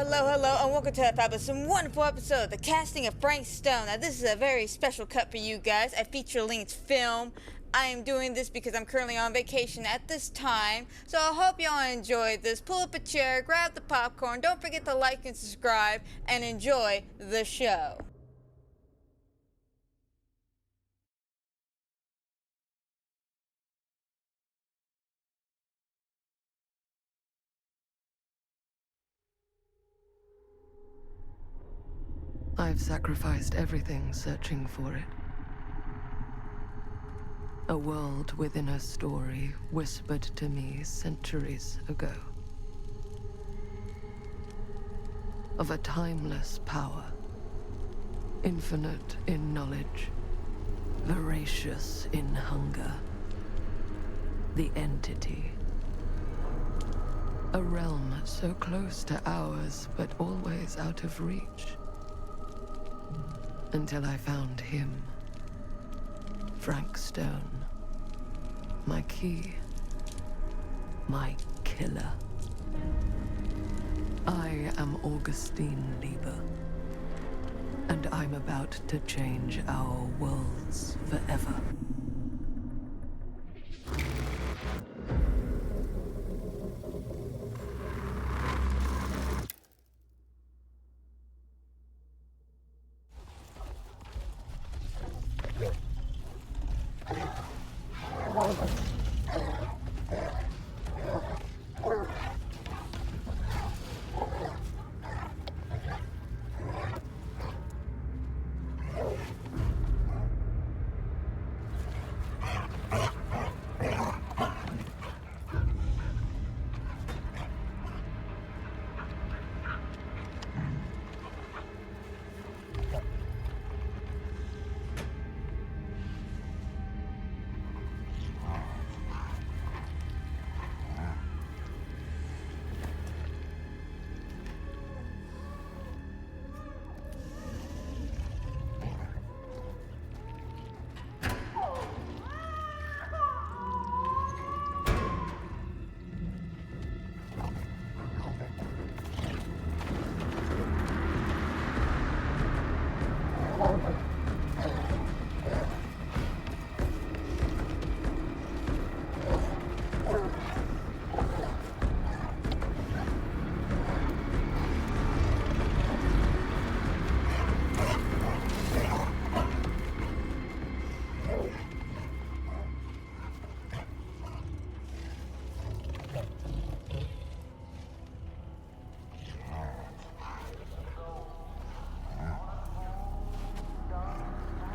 hello, and welcome to a fabulous and wonderful episode of the casting of Frank Stone. Now, this is a very special cut for you guys, a feature-length film. I am doing this because I'm currently on vacation at this time, so I hope y'all enjoyed this. Pull up a chair, grab the popcorn, don't forget to like and subscribe, and enjoy the show. I've sacrificed everything searching for it. A world within a story whispered to me centuries ago. Of a timeless power, infinite in knowledge, voracious in hunger. The entity. A realm so close to ours, but always out of reach. Until I found him. Frank Stone. My key. My killer. I am Augustine Lieber. And I'm about to change our worlds forever.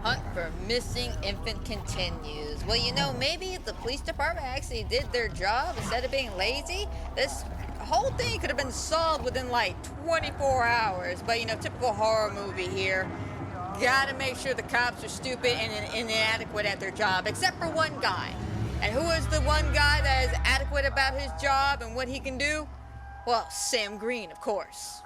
Hunt for missing infant continues. Well, you know, maybe if the police department actually did their job instead of being lazy, this whole thing could have been solved within like 24 hours. But, you know, typical horror movie here. Gotta make sure the cops are stupid and inadequate at their job, except for one guy. And who is the one guy that is adequate about his job and what he can do? Well, Sam Green, of course.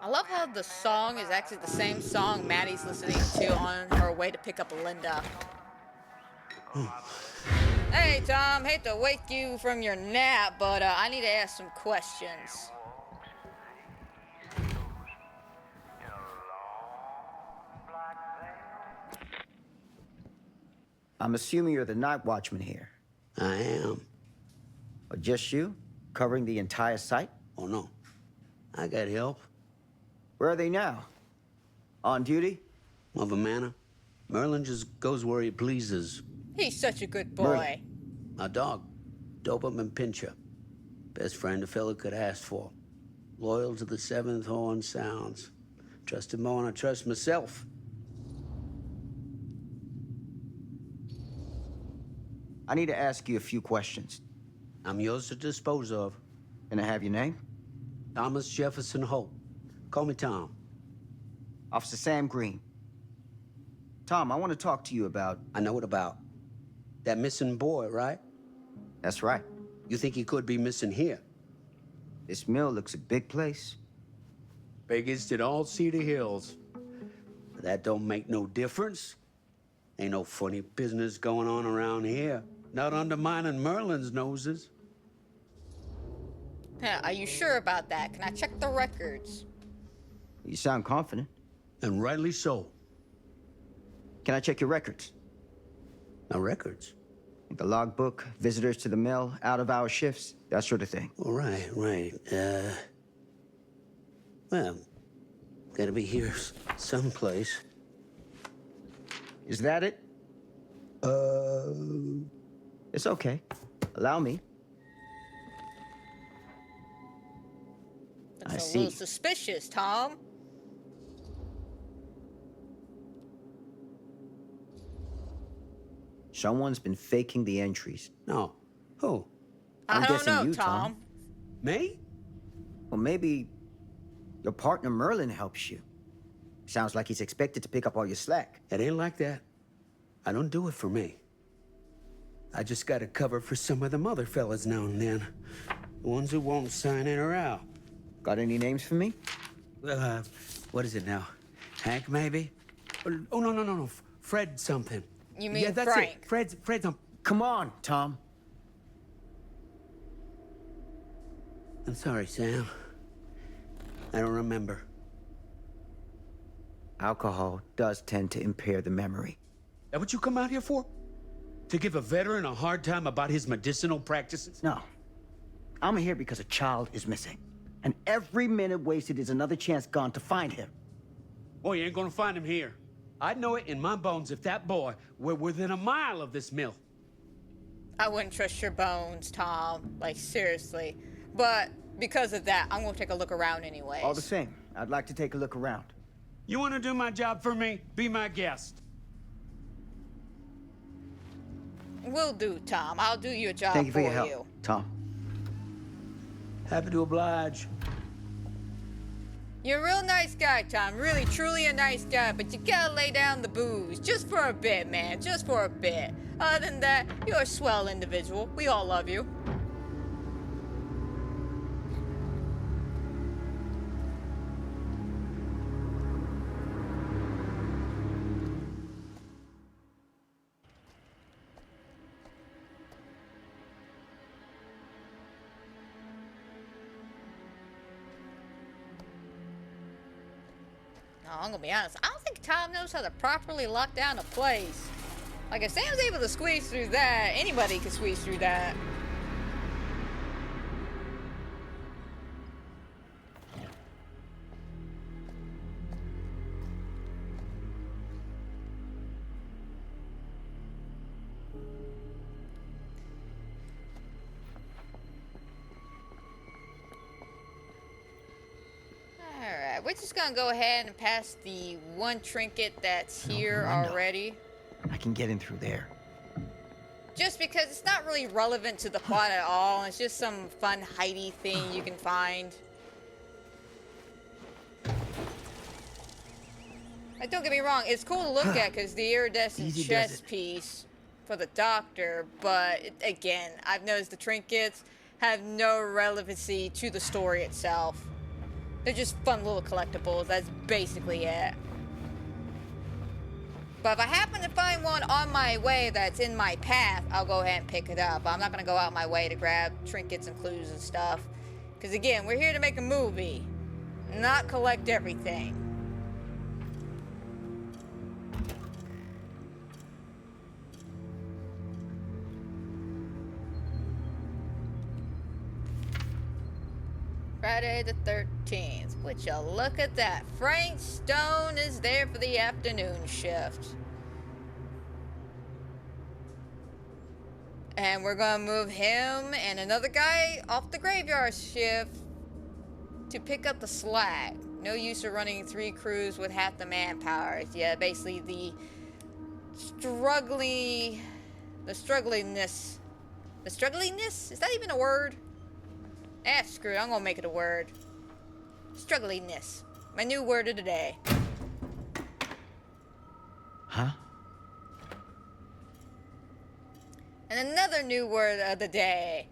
I love how the song is actually the same song Maddie's listening to on her way to pick up Linda. Hey, Tom, hate to wake you from your nap, but I need to ask some questions. I'm assuming you're the night watchman here. I am. Or just you? Covering the entire site? Oh, no. I got help. Where are they now? On duty? Mother Manor. Merlin just goes where he pleases. He's such a good boy. Merlin. My dog, Doberman Pinscher. Best friend a fella could ask for. Loyal to the seventh horn sounds. Trust him more than I trust myself. I need to ask you a few questions. I'm yours to dispose of. Can I have your name? Thomas Jefferson Hope. Call me Tom. Officer Sam Green. Tom, I want to talk to you about... I know what about. That missing boy, right? That's right. You think he could be missing here? This mill looks a big place. Biggest in all Cedar Hills. But that don't make no difference. Ain't no funny business going on around here. Not undermining Merlin's noses. Huh, are you sure about that? Can I check the records? You sound confident. And rightly so. Can I check your records? Now, records? Like the logbook, visitors to the mill, out-of-hour shifts, that sort of thing. All right, right. Well, gotta be here someplace. Is that it? It's okay. Allow me. I That's a see. little suspicious, Tom. Someone's been faking the entries. No. Who? I I'm don't guessing know, you, Tom. Me? Well, maybe your partner Merlin helps you. Sounds like he's expected to pick up all your slack. It ain't like that. I don't do it for me. I just gotta cover for some of them other fellas now and then. The ones who won't sign in or out. Got any names for me? What is it now? Hank, maybe? Oh, no. Fred something. You mean yeah, that's Frank? it. Fred's Come on, Tom. I'm sorry, Sam. I don't remember. Alcohol does tend to impair the memory. That what you come out here for? To give a veteran a hard time about his medicinal practices? No. I'm here because a child is missing. And every minute wasted is another chance gone to find him. Boy, you ain't gonna find him here. I'd know it in my bones if that boy were within a mile of this mill. I wouldn't trust your bones, Tom. Like, seriously. But because of that, I'm gonna take a look around anyway. All the same, I'd like to take a look around. You wanna do my job for me? Be my guest. Will do, Tom. I'll do your job Thank you for your help, Tom. Happy to oblige. You're a real nice guy, Tom. Really, truly a nice guy. But you gotta lay down the booze. Just for a bit, man. Just for a bit. Other than that, you're a swell individual. We all love you. No, I'm gonna be honest. I don't think Tom knows how to properly lock down a place. Like, if Sam's able to squeeze through that, anybody can squeeze through that. Alright, we're just gonna go ahead and pass the one trinket that's here window. already. I can get in through there. Just because it's not really relevant to the plot at all. It's just some fun hidey thing you can find. Like, don't get me wrong, it's cool to look at because the iridescent Easy does chess it. piece for the doctor, but again, I've noticed the trinkets have no relevancy to the story itself. They're just fun little collectibles, that's basically it. But if I happen to find one on my way that's in my path, I'll go ahead and pick it up. I'm not going to go out my way to grab trinkets and clues and stuff. Because again, we're here to make a movie, not collect everything. Friday the 13th. Would you look at that? Frank Stone is there for the afternoon shift. And we're gonna move him and another guy off the graveyard shift to pick up the slack. No use of running 3 crews with half the manpower. Yeah, basically the strugglingness. The strugglingness? Is that even a word? Screw it, I'm gonna make it a word. Strugglingness. My new word of the day. Huh? And another new word of the day.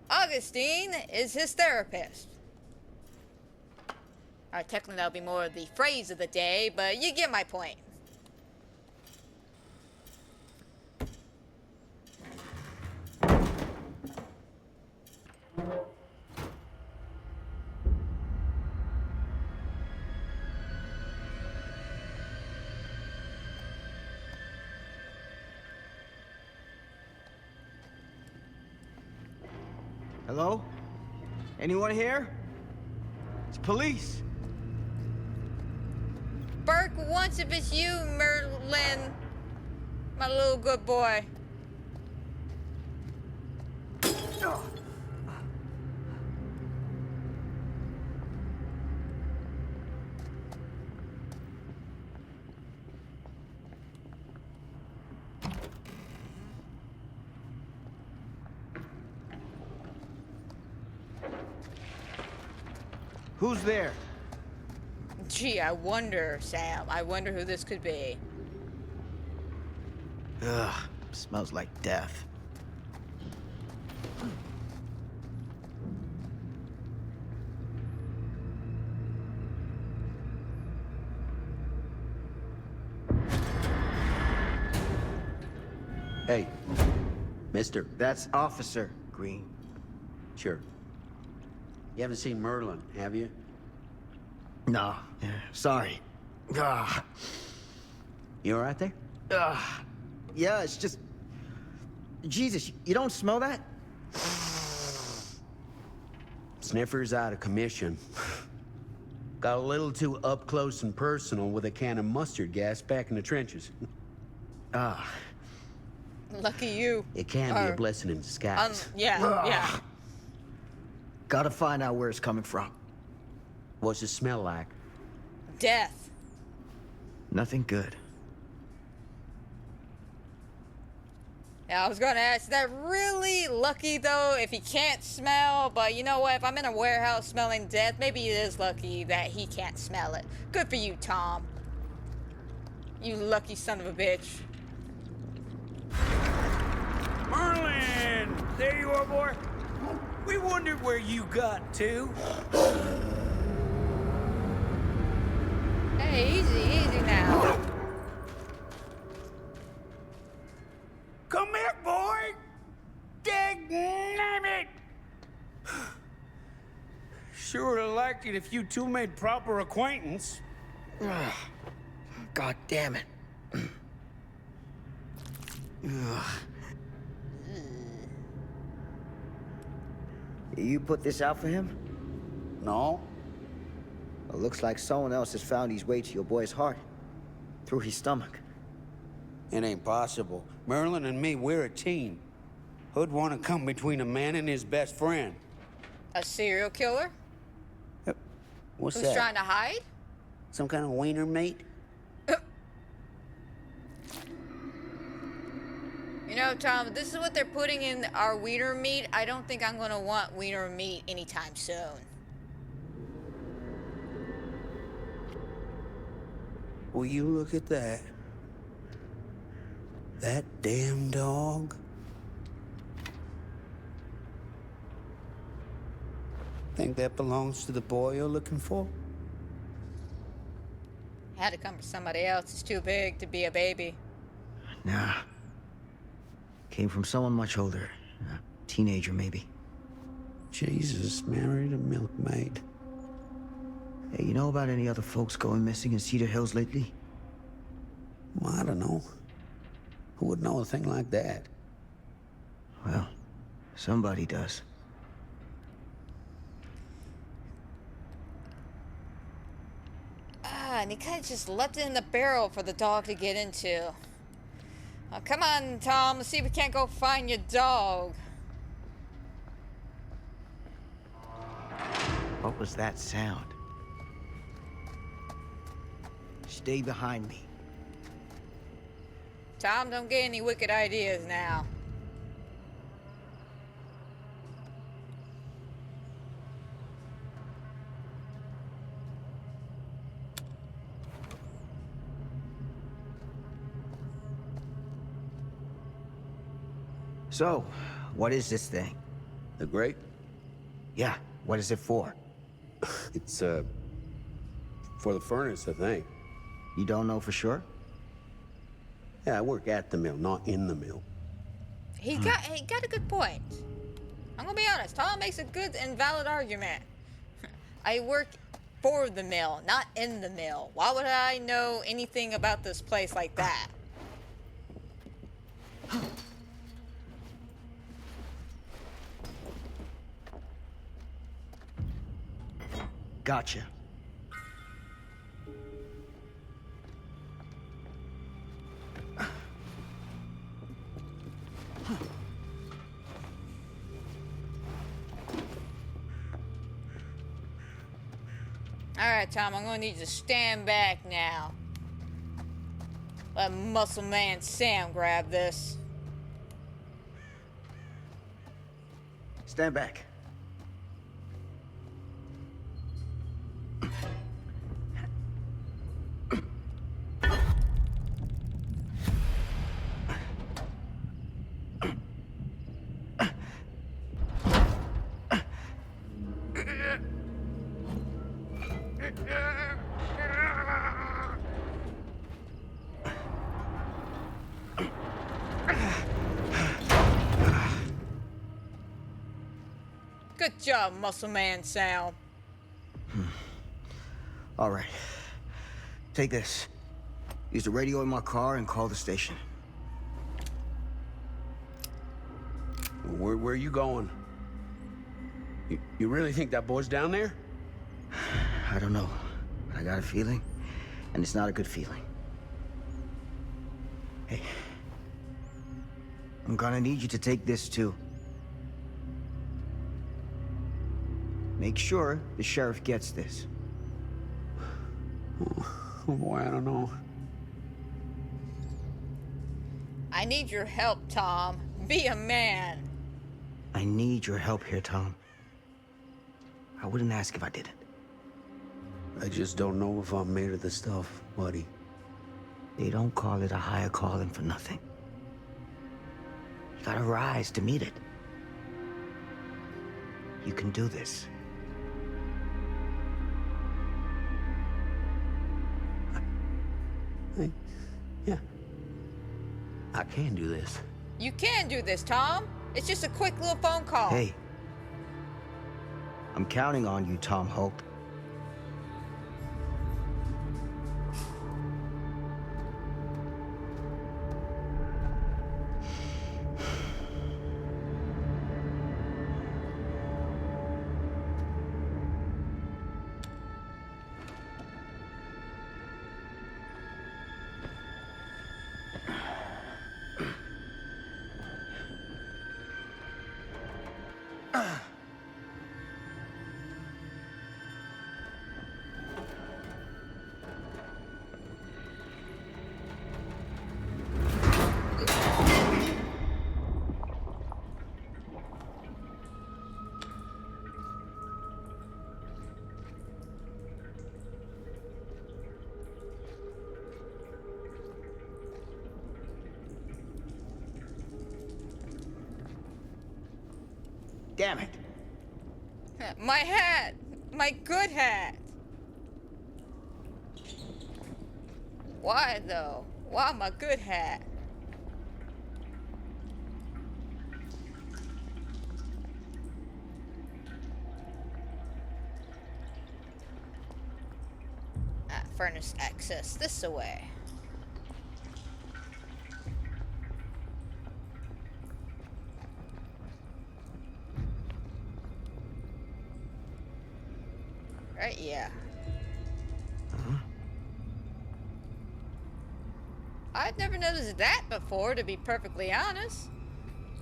Augustine is his therapist. Technically that'll be more of the phrase of the day, but you get my point. Hello? Anyone here? It's police. Burke wants if it's you, Merlin. My little good boy. Who's there? Gee, I wonder, Sam. I wonder who this could be. Ugh, smells like death. Hey, mister. That's Officer Green. Sure. You haven't seen Merlin, have you? No, yeah, sorry. Ugh. You all right there? Yeah, it's just... Jesus, you don't smell that? Sniffer's out of commission. Got a little too up close and personal with a can of mustard gas back in the trenches. Lucky you. It can be a blessing in disguise. Yeah. Gotta find out where it's coming from. What's it smell like? Death. Nothing good. Yeah, I was gonna ask, is that really lucky though if he can't smell? But you know what, if I'm in a warehouse smelling death, maybe it is lucky that he can't smell it. Good for you, Tom. You lucky son of a bitch. Merlin! There you are, boy. We wondered where you got to. Hey, easy now. Come here, boy! Dang-nabbit! Sure would have liked it if you two made proper acquaintance. God damn it. Ugh. You put this out for him? No? Well, looks like someone else has found his way to your boy's heart. Through his stomach. It ain't possible. Merlin and me, we're a team. Who'd want to come between a man and his best friend? A serial killer? What's Who's that? trying to hide? Some kind of wiener mate? You know, Tom, this is what they're putting in our wiener meat. I don't think I'm gonna want wiener meat anytime soon. Will you look at that? That damn dog? Think that belongs to the boy you're looking for? Had to come from somebody else. It's too big to be a baby. Nah. Came from someone much older. A teenager, maybe. Jesus, married a milkmaid. Hey, you know about any other folks going missing in Cedar Hills lately? Well, I don't know. Who would know a thing like that? Well, somebody does. And he kind of just left it in the barrel for the dog to get into. Come on, Tom. Let's see if we can't go find your dog. What was that sound? Stay behind me. Tom, don't get any wicked ideas now. So, what is this thing? The grate? Yeah, what is it for? It's, for the furnace, I think. You don't know for sure? Yeah, I work at the mill, not in the mill. He got a good point. I'm gonna be honest, Tom makes a good and valid argument. I work for the mill, not in the mill. Why would I know anything about this place like that? Gotcha. Alright, Tom, I'm gonna need you to stand back now. Let Muscle Man Sam grab this. Stand back. Good job, Muscle Man Sam. All right. Take this. Use the radio in my car and call the station. Where are you going? You really think that boy's down there? I don't know, but I got a feeling, and it's not a good feeling. Hey, I'm gonna need you to take this too. Make sure the sheriff gets this. Oh boy, I don't know. I need your help, Tom. Be a man. I need your help here, Tom. I wouldn't ask if I didn't. I just don't know if I'm made of the stuff, buddy. They don't call it a higher calling for nothing. You gotta rise to meet it. You can do this. Yeah. I can do this. You can do this, Tom. It's just a quick little phone call. Hey. I'm counting on you, Tom Holt. Damn it. My hat! My good hat! Why, though? Why my good hat? Furnace access this way. Right, yeah. I've never noticed that before, to be perfectly honest.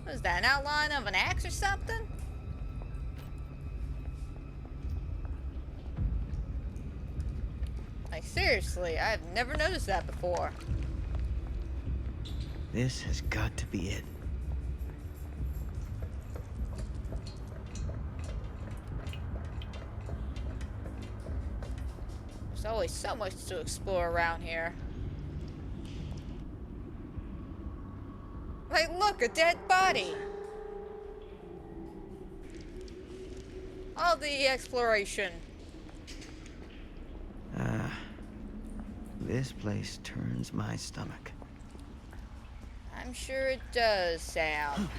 Was that an outline of an axe or something? Like, seriously, I've never noticed that before. This has got to be it. There's always so much to explore around here. Like, look, a dead body. All the exploration. This place turns my stomach. I'm sure it does, Sam.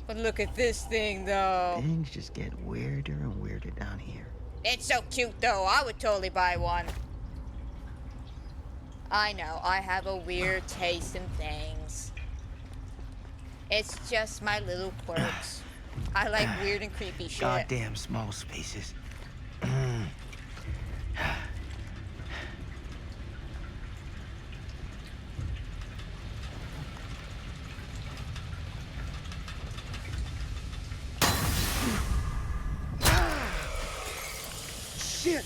But look at this thing, though. Things just get weirder and weirder down here. It's so cute, though. I would totally buy one. I know, I have a weird taste in things. It's just my little quirks. I like weird and creepy shit. Goddamn small spaces. Shit!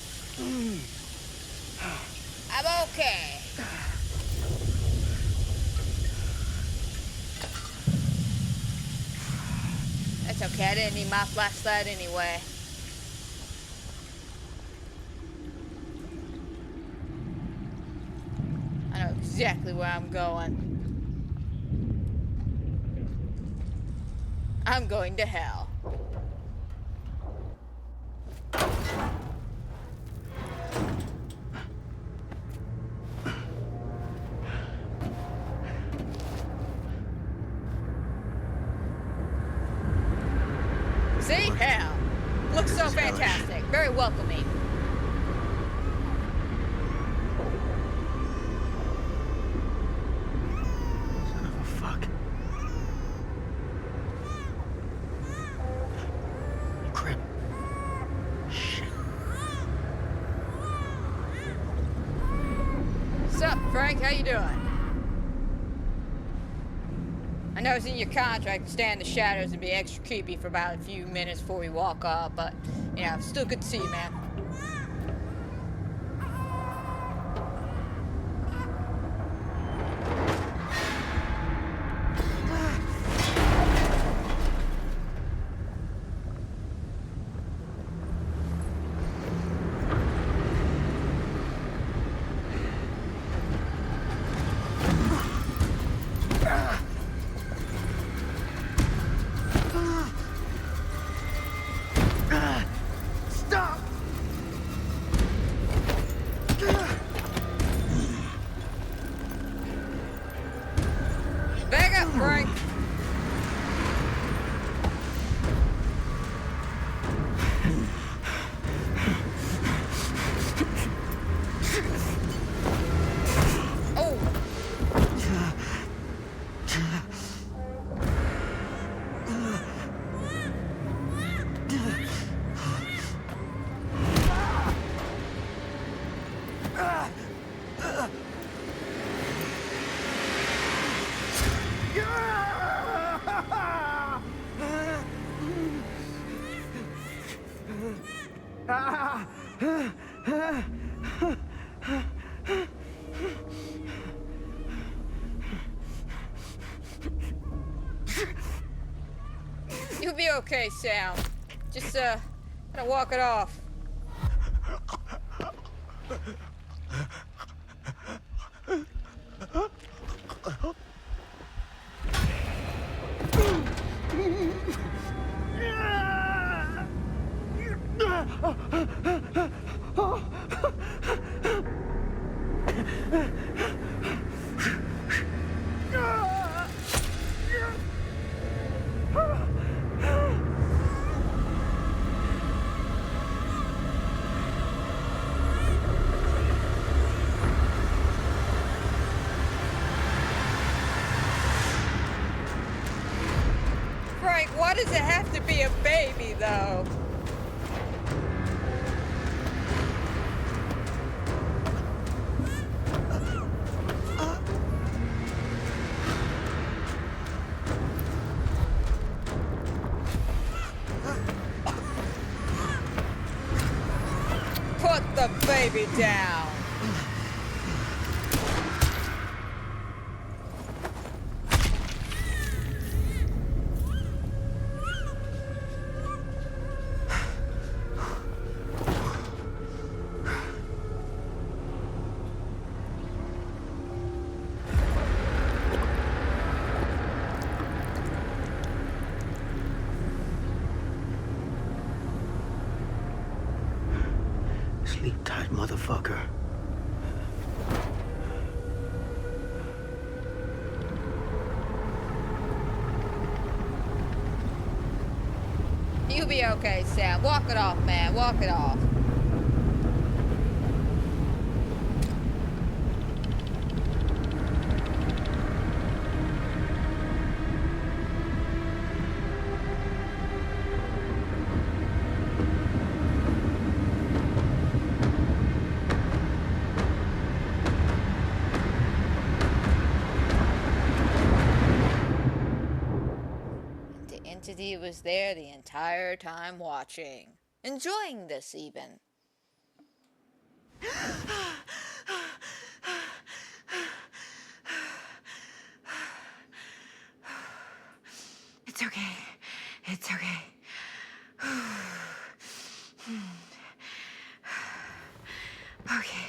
I'm okay. That's okay, I didn't need my flashlight anyway. I know exactly where I'm going. I'm going to hell. See? Hell. Looks so fantastic. Very welcoming. Son of a fuck. Crap. Shit. Sup, Frank? How you doing? I know it's in your contract to stand in the shadows and be extra creepy for about a few minutes before we walk up, but, you know, still good to see you, man. Stop! Back up, Frank! Oh! You'll be okay, Sam. Just, gotta walk it off. Frank, why does it have to be a baby, though? Put the baby down. Sleep tight, motherfucker. You be okay, Sam. Walk it off, man. Walk it off. The entity was there the entire time watching. Enjoying this, even. It's okay. It's okay. Okay.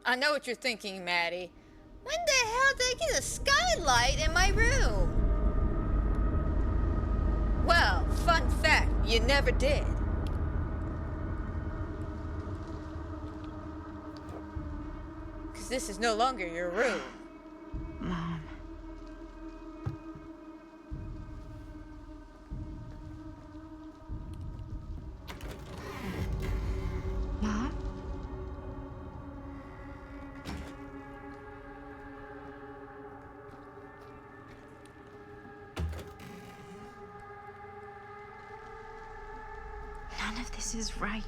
I know what you're thinking, Maddie. When the hell did I get a skylight in my room? Well, fun fact, you never did. Because this is no longer your room. Mom. Mom? None of this is right.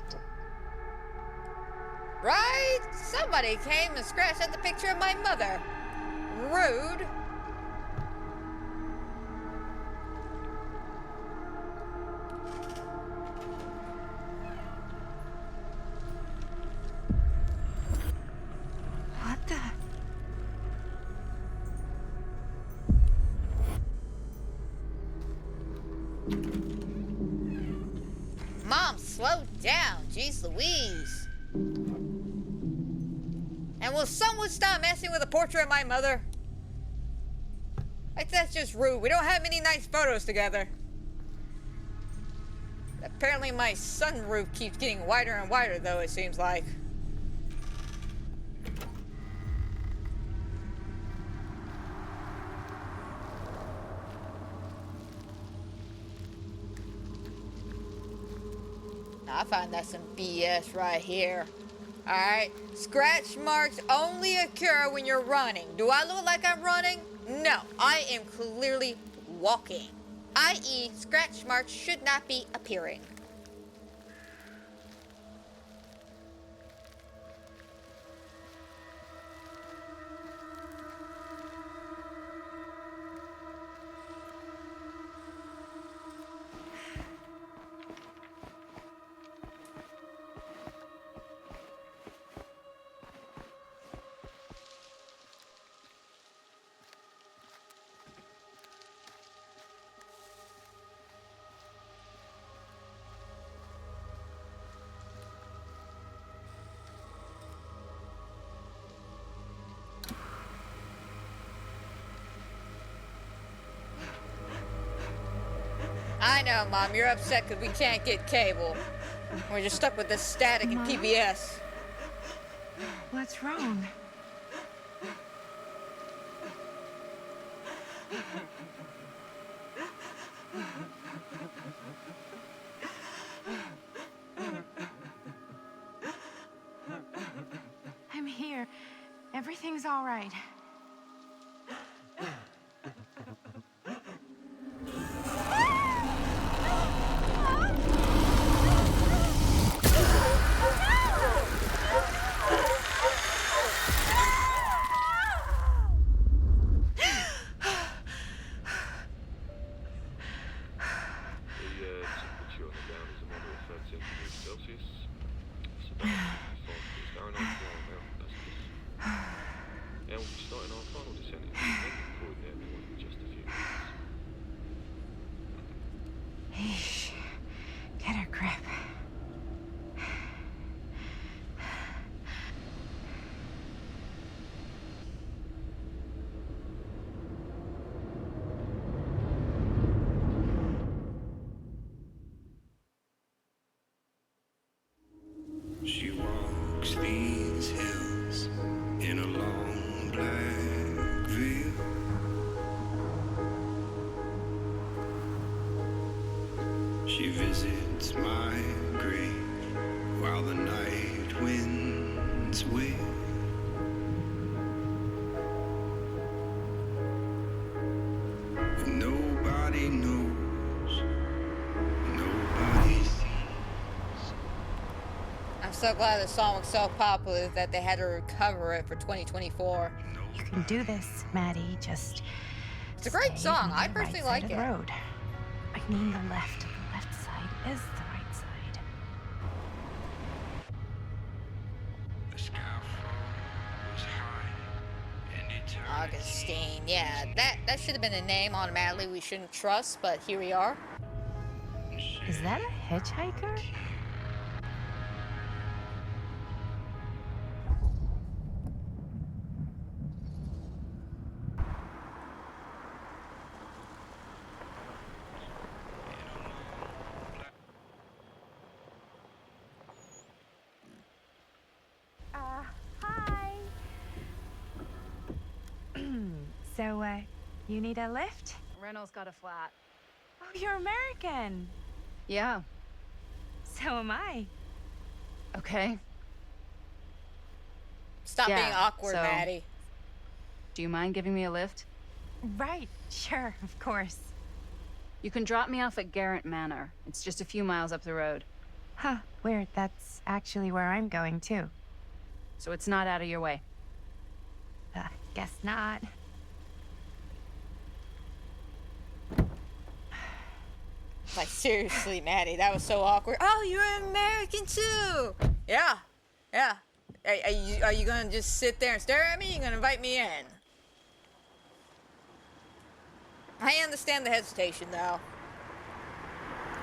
Right? Somebody came and scratched at the picture of my mother. Rude. What the? Mom, slow down. Jeez Louise. And will someone stop messing with a portrait of my mother? Like, that's just rude. We don't have many nice photos together. Apparently my sunroof keeps getting wider and wider, though, it seems like. I find that some BS right here. Alright, scratch marks only occur when you're running. Do I look like I'm running? No, I am clearly walking. I.e., scratch marks should not be appearing. I know, Mom, you're upset because we can't get cable. We're just stuck with this static and PBS. What's wrong? I'm here. Everything's all right. She visits my grave while the night winds wail. And nobody knows, nobody sees. I'm so glad the song was so popular that they had to recover it for 2024. You can do this, Maddie. Just It's a great stay song. on I the personally right side like of it. the road. I mean the left. The left side is the right side. The scaffold was high and eternity. Augustine. Yeah, that should have been a name automatically we shouldn't trust, but here we are. Is that a hitchhiker? Hi. So, you need a lift? Reynolds got a flat. Oh, you're American. Yeah. So am I. Okay. Stop Yeah, being awkward, so- Maddie. Do you mind giving me a lift? Right, sure, of course. You can drop me off at Garrett Manor. It's just a few miles up the road. Huh, weird. That's actually where I'm going, too. So it's not out of your way. Guess not. Like, seriously, Maddie, that was so awkward. Oh, you're American too. Yeah, yeah. Are you gonna just sit there and stare at me? You're gonna invite me in? I understand the hesitation, though.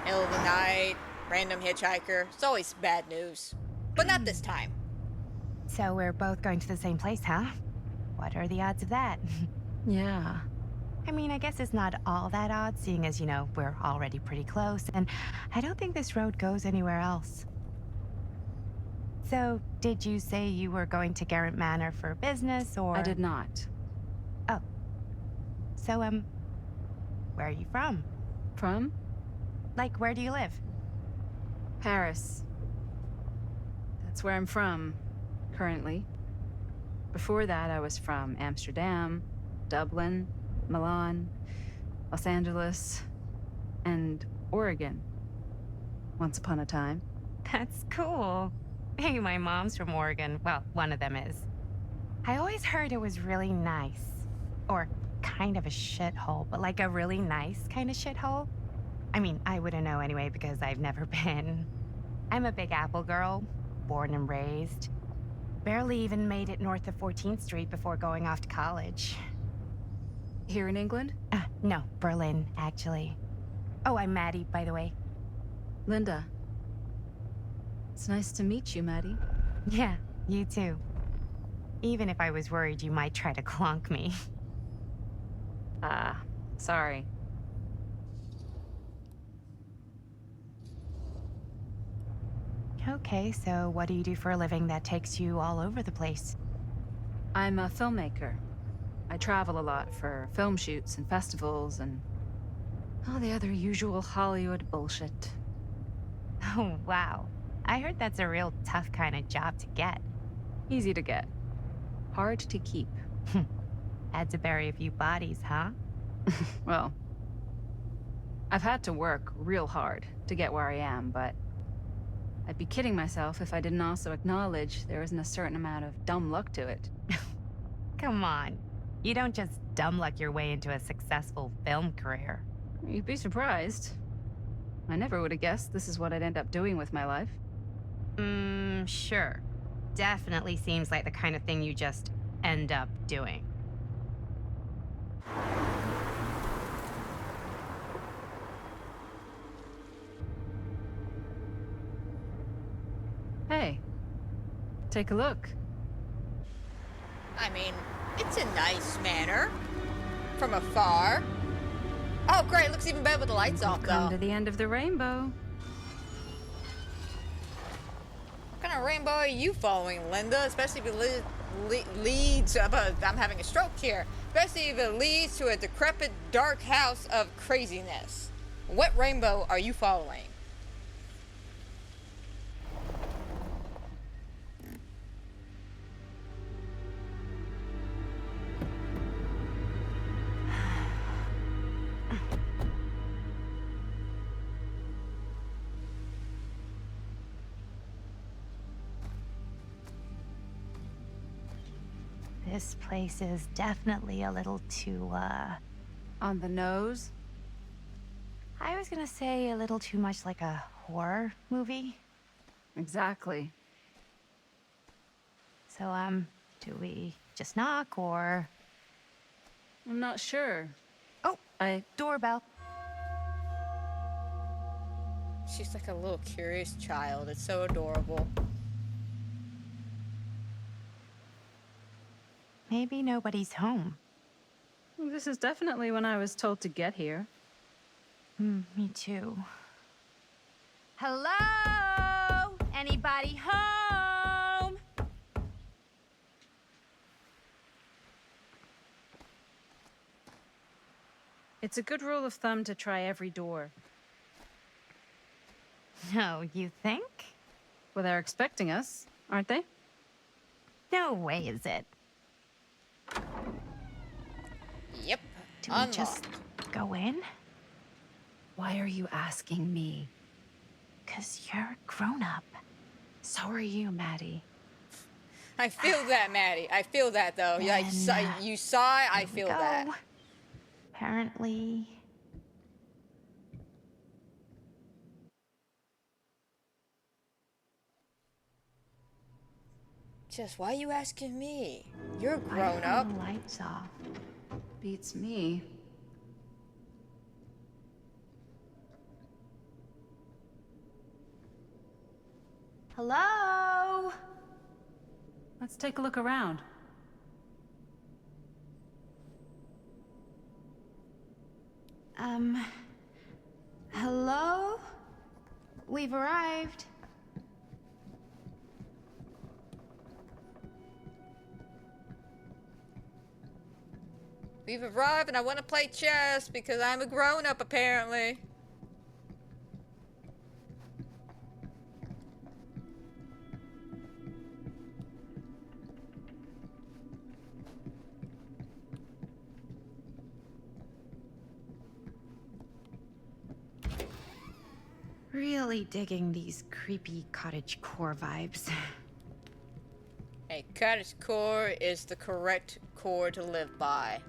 Middle of the night, random hitchhiker. It's always bad news. But not this time. So we're both going to the same place, huh? What are the odds of that? Yeah. I mean, I guess it's not all that odd, seeing as, you know, we're already pretty close, and I don't think this road goes anywhere else. So, did you say you were going to Garrett Manor for business, or...? I did not. Oh. So, where are you from? From? Like, where do you live? Paris. That's where I'm from, currently. Before that, I was from Amsterdam, Dublin, Milan, Los Angeles, and Oregon. Once upon a time. That's cool. Hey, my mom's from Oregon. Well, one of them is. I always heard it was really nice. Or kind of a shithole, but like a really nice kind of shithole. I mean, I wouldn't know anyway because I've never been. I'm a Big Apple girl, born and raised. Barely even made it north of 14th Street before going off to college. Here in England? No, Berlin, actually. Oh, I'm Maddie, by the way. Linda. It's nice to meet you, Maddie. Yeah, you too. Even if I was worried you might try to clonk me. Sorry. Okay, so what do you do for a living that takes you all over the place? I'm a filmmaker. I travel a lot for film shoots and festivals and all the other usual Hollywood bullshit. Oh, wow. I heard that's a real tough kind of job to get. Easy to get. Hard to keep. Had to bury a few bodies, huh? Well, I've had to work real hard to get where I am, but I'd be kidding myself if I didn't also acknowledge there isn't a certain amount of dumb luck to it. Come on. You don't just dumb luck your way into a successful film career. You'd be surprised. I never would have guessed this is what I'd end up doing with my life. Sure. Definitely seems like the kind of thing you just end up doing. Hey, take a look. I mean, it's a nice manor. From afar. Oh, great. Looks even better with the lights off, Come though. to the end of the rainbow. What kind of rainbow are you following, Linda? Especially if it leads... I'm having a stroke here. Especially if it leads to a decrepit, dark house of craziness. What rainbow are you following? This place is definitely a little too, On the nose? I was gonna say a little too much like a horror movie. Exactly. So, do we just knock or... I'm not sure. Oh, doorbell. She's like a little curious child. It's so adorable. Maybe nobody's home. This is definitely when I was told to get here. Me too. Hello? Anybody home? It's a good rule of thumb to try every door. No, you think? Well, they're expecting us, aren't they? No way is it. Yep. Do we just go in? Why are you asking me? 'Cause you're a grown-up. So are you, Maddie. I feel that, Maddie. I feel that, though. Yeah, you sigh. I feel that. Apparently. Just why are you asking me? You're Why grown are up. the lights off? Beats me. Hello? Let's take a look around. Hello? We've arrived. We've arrived and I want to play chess because I'm a grown up apparently. Really digging these creepy cottagecore vibes. A cottagecore is the correct core to live by.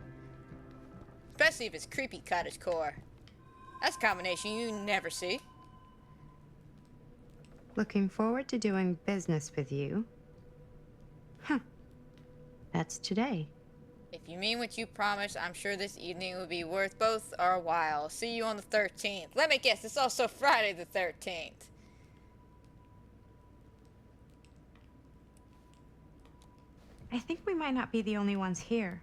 Especially if it's creepy cottagecore. That's a combination you never see. Looking forward to doing business with you. Huh. That's today. If you mean what you promised, I'm sure this evening will be worth both our while. See you on the 13th. Let me guess, it's also Friday the 13th. I think we might not be the only ones here.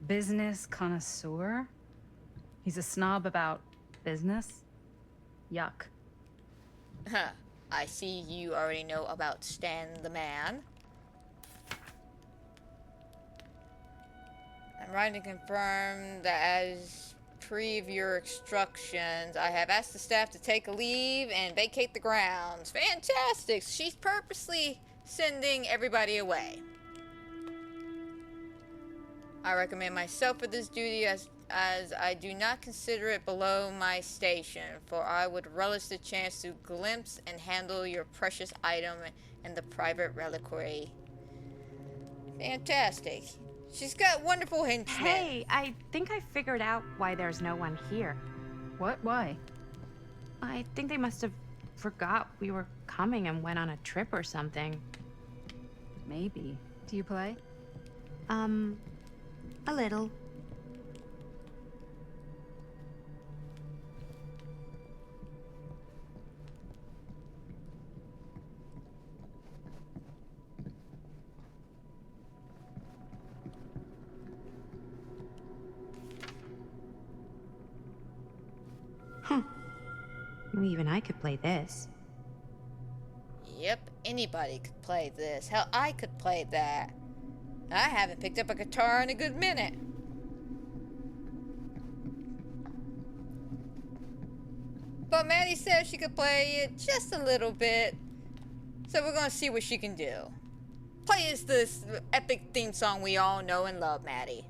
Business connoisseur? He's a snob about business? Yuck. Huh. I see you already know about Stan the Man. I'm writing to confirm that as per your instructions, I have asked the staff to take a leave and vacate the grounds. Fantastic! She's purposely sending everybody away. I recommend myself for this duty as I do not consider it below my station, for I would relish the chance to glimpse and handle your precious item and the private reliquary. Fantastic. She's got wonderful henchmen. Hey, I think I figured out why there's no one here. What? Why? I think they must have forgot we were coming and went on a trip or something. Maybe. Do you play? A little. Huh. Well, even I could play this. Yep, anybody could play this. Hell, I could play that. I haven't picked up a guitar in a good minute. But Maddie said she could play it just a little bit. So we're gonna see what she can do. Play us this epic theme song we all know and love, Maddie.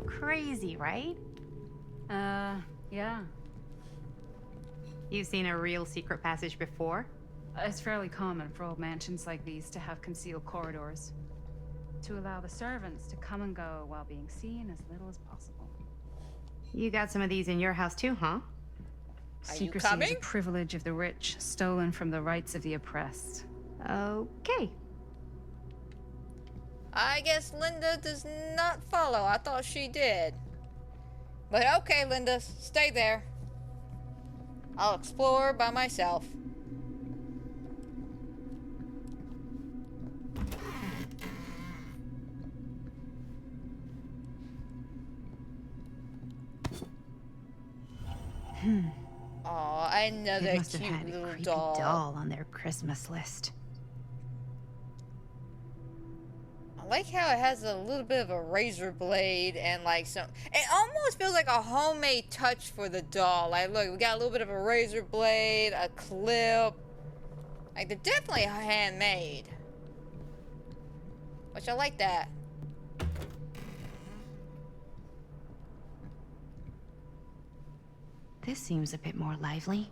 Crazy, right? Yeah. You've seen a real secret passage before? It's fairly common for old mansions like these to have concealed corridors, to allow the servants to come and go while being seen as little as possible. You got some of these in your house too, huh? Secrecy is a privilege of the rich, stolen from the rights of the oppressed. Okay. I guess Linda does not follow. I thought she did. But okay, Linda, stay there. I'll explore by myself. Oh, another They must have cute had a little creepy doll. on their Christmas list. I like how it has a little bit of a razor blade and like some. It almost feels like a homemade touch for the doll. Like, look, we got a little bit of a razor blade, a clip. Like, they're definitely handmade. Which I like that. This seems a bit more lively.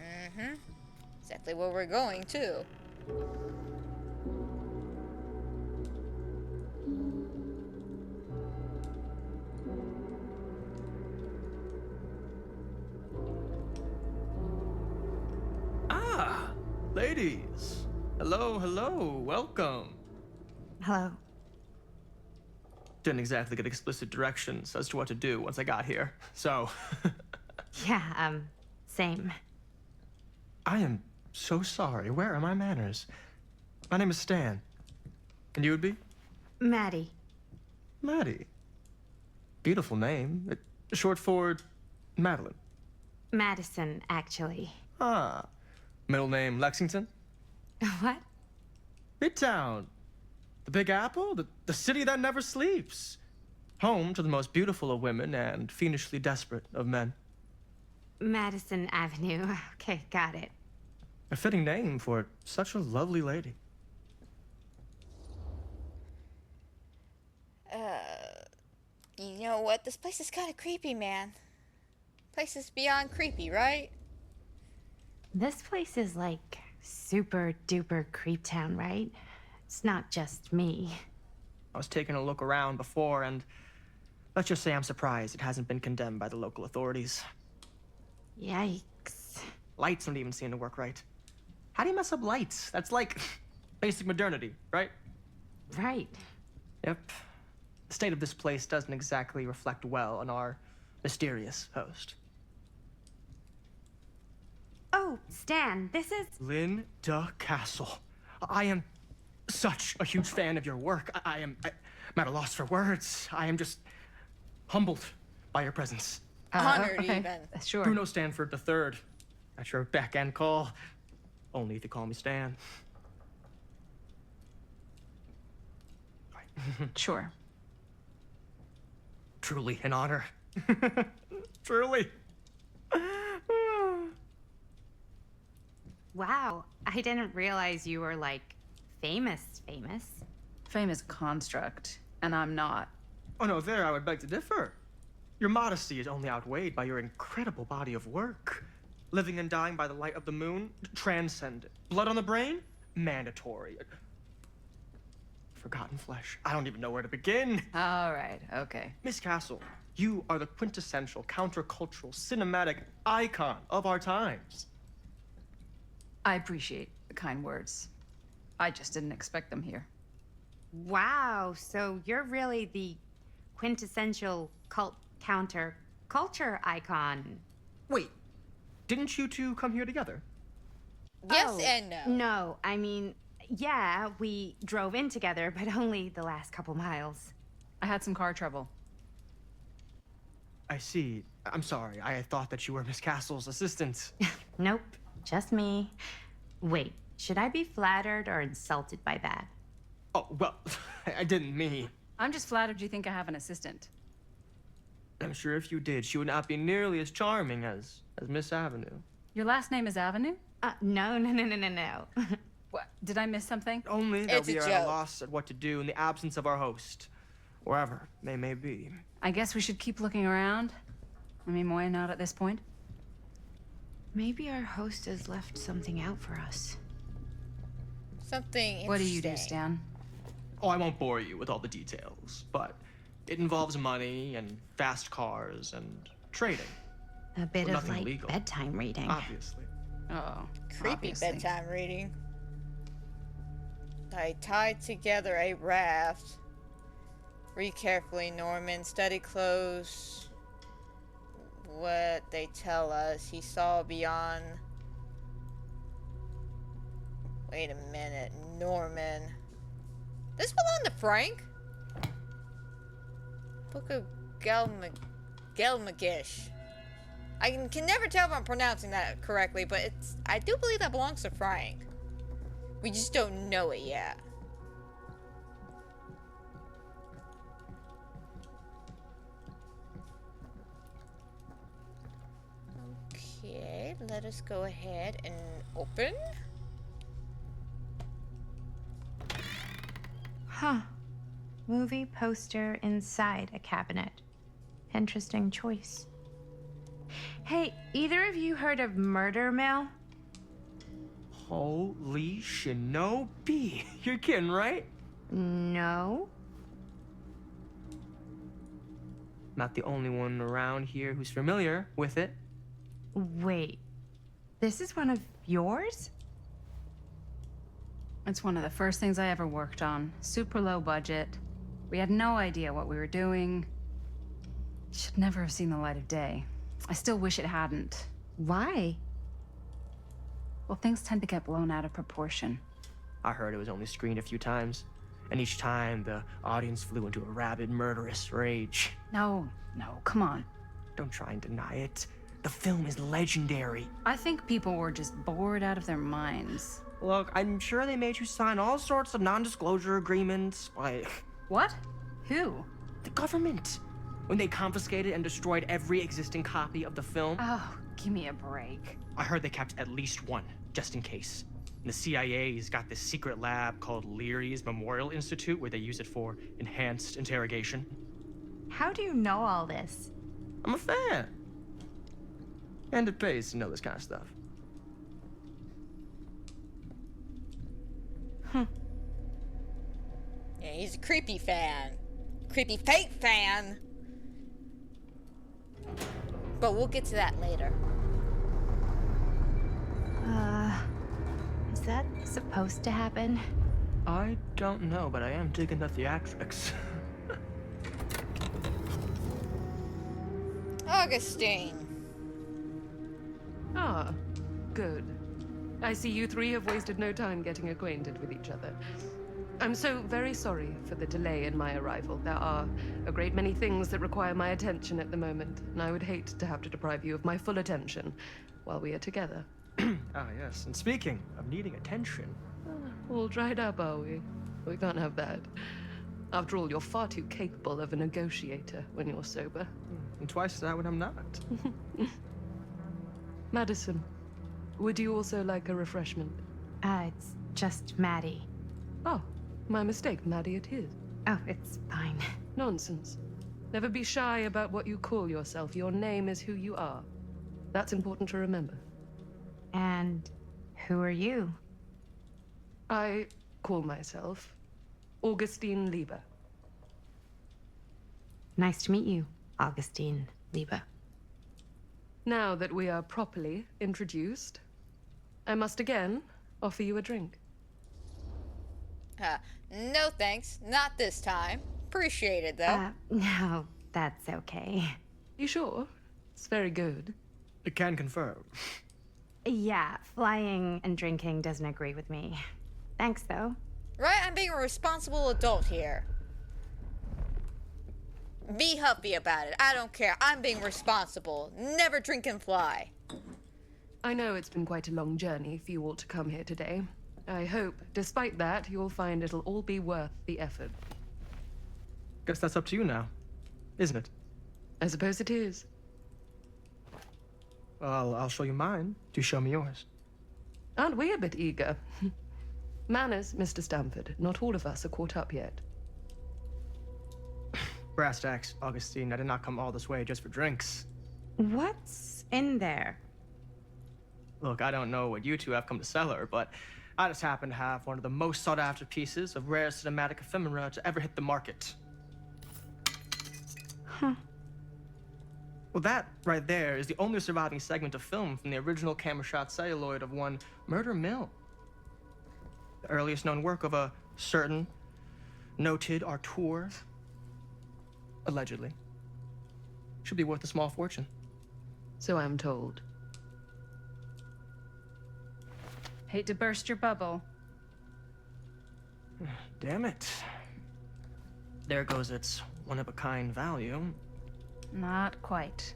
Mm-hmm. Exactly where we're going, too. Ah, ladies. Hello, hello, welcome. Hello. Didn't exactly get explicit directions as to what to do once I got here, so... Yeah, same. I am so sorry. Where are my manners? My name is Stan. And you would be? Maddie. Maddie. Beautiful name. Short for Madeline. Madison, actually. Ah. Middle name Lexington? What? Midtown. The Big Apple? The city that never sleeps. Home to the most beautiful of women and fiendishly desperate of men. Madison Avenue. Okay, got it. A fitting name for such a lovely lady. You know what? This place is kind of creepy, man. Place is beyond creepy, right? This place is like super duper creep town, right? It's not just me. I was taking a look around before, and let's just say I'm surprised it hasn't been condemned by the local authorities. Yikes. Lights don't even seem to work right. How do you mess up lights? That's like basic modernity, right? Right. Yep. The state of this place doesn't exactly reflect well on our mysterious host. Oh, Stan, this is... Linda Castle. I am such a huge fan of your work. I'm at a loss for words. I am just humbled by your presence. Honored, okay. even. Sure. Bruno Stanford III, at your beck and call. Only if you call me Stan. Sure. Truly an honor. Truly. Wow, I didn't realize you were, like, famous. Fame is a construct, and I'm not. Oh no, there I would beg to differ. Your modesty is only outweighed by your incredible body of work. Living and dying by the light of the moon, transcendent. Blood on the brain, mandatory. Forgotten flesh. I don't even know where to begin. All right, okay. Miss Castle, you are the quintessential countercultural cinematic icon of our times. I appreciate the kind words. I just didn't expect them here. Wow, so you're really the quintessential counter-culture icon. Wait, didn't you two come here together? Yes and no. No, I mean, yeah, we drove in together, but only the last couple miles. I had some car trouble. I see. I'm sorry. I thought that you were Miss Castle's assistant. Nope, just me. Wait, should I be flattered or insulted by that? Oh, well, I didn't mean. I'm just flattered you think I have an assistant. I'm sure if you did, she would not be nearly as charming as Miss Avenue. Your last name is Avenue? No. What? Did I miss something? Only that It's a we are at joke. a loss at what to do in the absence of our host, wherever they may be. I guess we should keep looking around. I mean, why not at this point? Maybe our host has left something out for us. Something interesting. What do you do, Stan? Oh, I won't bore you with all the details, but it involves money and fast cars and trading. A bit Well, of nothing like legal. bedtime reading. Obviously. Oh, Creepy obviously. bedtime reading. I tied together a raft. Read carefully, Norman. Study close. What they tell us. He saw beyond. Wait a minute, Norman. This belonged to Frank? Book of Gelmagish. I can never tell if I'm pronouncing that correctly, but I do believe that belongs to Frank. We just don't know it yet. Okay, let us go ahead and open. Huh. Movie poster inside a cabinet. Interesting choice. Hey, either of you heard of Murder Mill? Holy shinobi. You're kidding, right? No. Not the only one around here who's familiar with it. Wait. This is one of yours? It's one of the first things I ever worked on. Super low budget. We had no idea what we were doing. Should never have seen the light of day. I still wish it hadn't. Why? Well, things tend to get blown out of proportion. I heard it was only screened a few times, and each time the audience flew into a rabid, murderous rage. No, come on. Don't try and deny it. The film is legendary. I think people were just bored out of their minds. Look, I'm sure they made you sign all sorts of non-disclosure agreements, like What? Who? the government. When they confiscated and destroyed every existing copy of the film, Oh, give me a break. I heard they kept at least one, just in case. And the CIA's got this secret lab called Leary's Memorial Institute where they use it for enhanced interrogation. How do you know all this? I'm a fan. And it pays to know this kind of stuff. Yeah, he's a creepy fan. Creepy fake fan. But we'll get to that later. Is that supposed to happen? I don't know, but I am digging the theatrics. Augustine. Ah, good. I see you three have wasted no time getting acquainted with each other. I'm so very sorry for the delay in my arrival. There are a great many things that require my attention at the moment, and I would hate to have to deprive you of my full attention while we are together. Ah, yes. And speaking of needing attention, All dried up, are we? We can't have that. After all, you're far too capable of a negotiator when you're sober. and twice that when I'm not. Madison, would you also like a refreshment? It's just Maddie. Oh, my mistake. Maddie it is. Oh, it's fine. Nonsense. Never be shy about what you call yourself. Your name is who you are. That's important to remember. And who are you? I call myself Augustine Lieber. Nice to meet you, Augustine Lieber. Now that we are properly introduced, I must again offer you a drink. No thanks. Not this time. Appreciate it, though. No, that's okay. You sure? It's very good. I can confirm. Yeah, flying and drinking doesn't agree with me. Thanks, though. Right? I'm being a responsible adult here. Be huffy about it. I don't care. I'm being responsible. Never drink and fly. I know it's been quite a long journey for you all to come here today. I hope, despite that, you'll find it'll all be worth the effort. Guess that's up to you now, isn't it? I suppose it is. Well, I'll show you mine. Do show me yours. Aren't we a bit eager? Manners, Mr. Stamford. Not all of us are caught up yet. Brass tacks, Augustine. I did not come all this way just for drinks. What's in there? Look, I don't know what you two have come to cellar, but I just happen to have one of the most sought-after pieces of rare cinematic ephemera to ever hit the market. Huh. Well, that right there is the only surviving segment of film from the original camera shot celluloid of one Murder Mill. The earliest known work of a certain noted auteur, allegedly. Should be worth a small fortune. So I'm told. Hate to burst your bubble. Damn it. There goes its one-of-a-kind value. Not quite.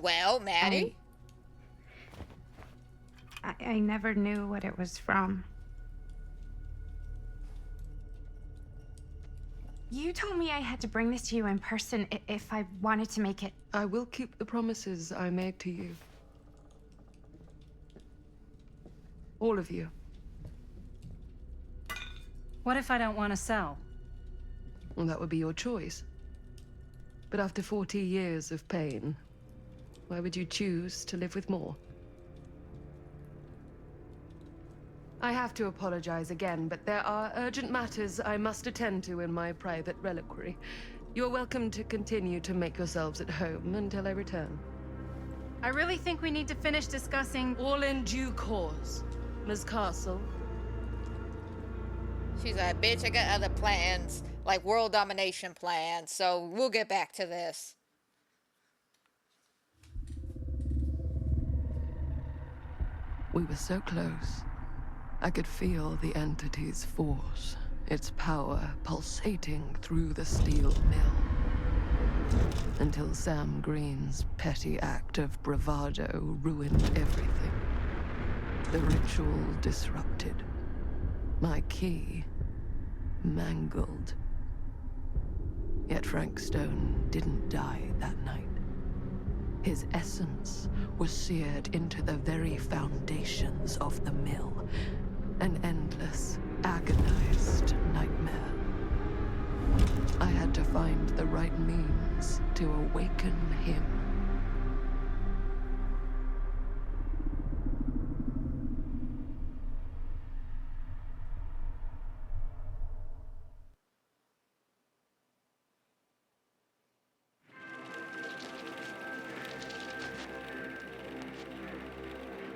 Well, Maddie? I never knew what it was from. You told me I had to bring this to you in person if I wanted to make it. I will keep the promises I made to you. All of you. What if I don't want to sell? Well, that would be your choice. But after 40 years of pain, why would you choose to live with more? I have to apologize again, but there are urgent matters I must attend to in my private reliquary. You're welcome to continue to make yourselves at home until I return. I really think we need to finish discussing. All in due course, Ms. Castle. She's like, bitch, I got other plans, like world domination plans, so we'll get back to this. We were so close. I could feel the entity's force, its power pulsating through the steel mill. Until Sam Green's petty act of bravado ruined everything. The ritual disrupted. My key mangled. Yet Frank Stone didn't die that night. His essence was seared into the very foundations of the mill. An endless, agonized nightmare. I had to find the right means to awaken him.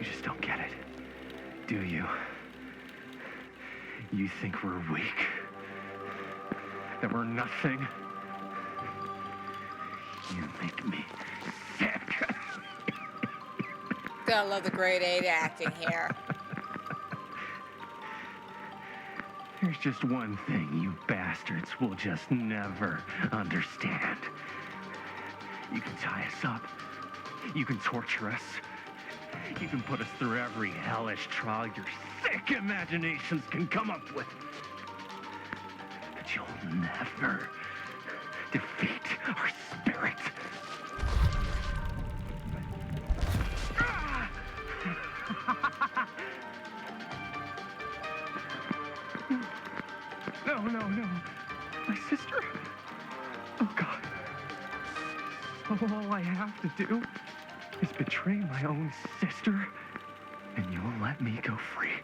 You just don't get it, do you? You think we're weak? That we're nothing? You make me sick. Gotta love the grade 8 acting here. There's just one thing you bastards will just never understand. You can tie us up. You can torture us. You can put us through every hellish trial your sick imaginations can come up with. But you'll never defeat our spirit. No. My sister? Oh, God. All I have to do is betray my own sister, and you'll let me go free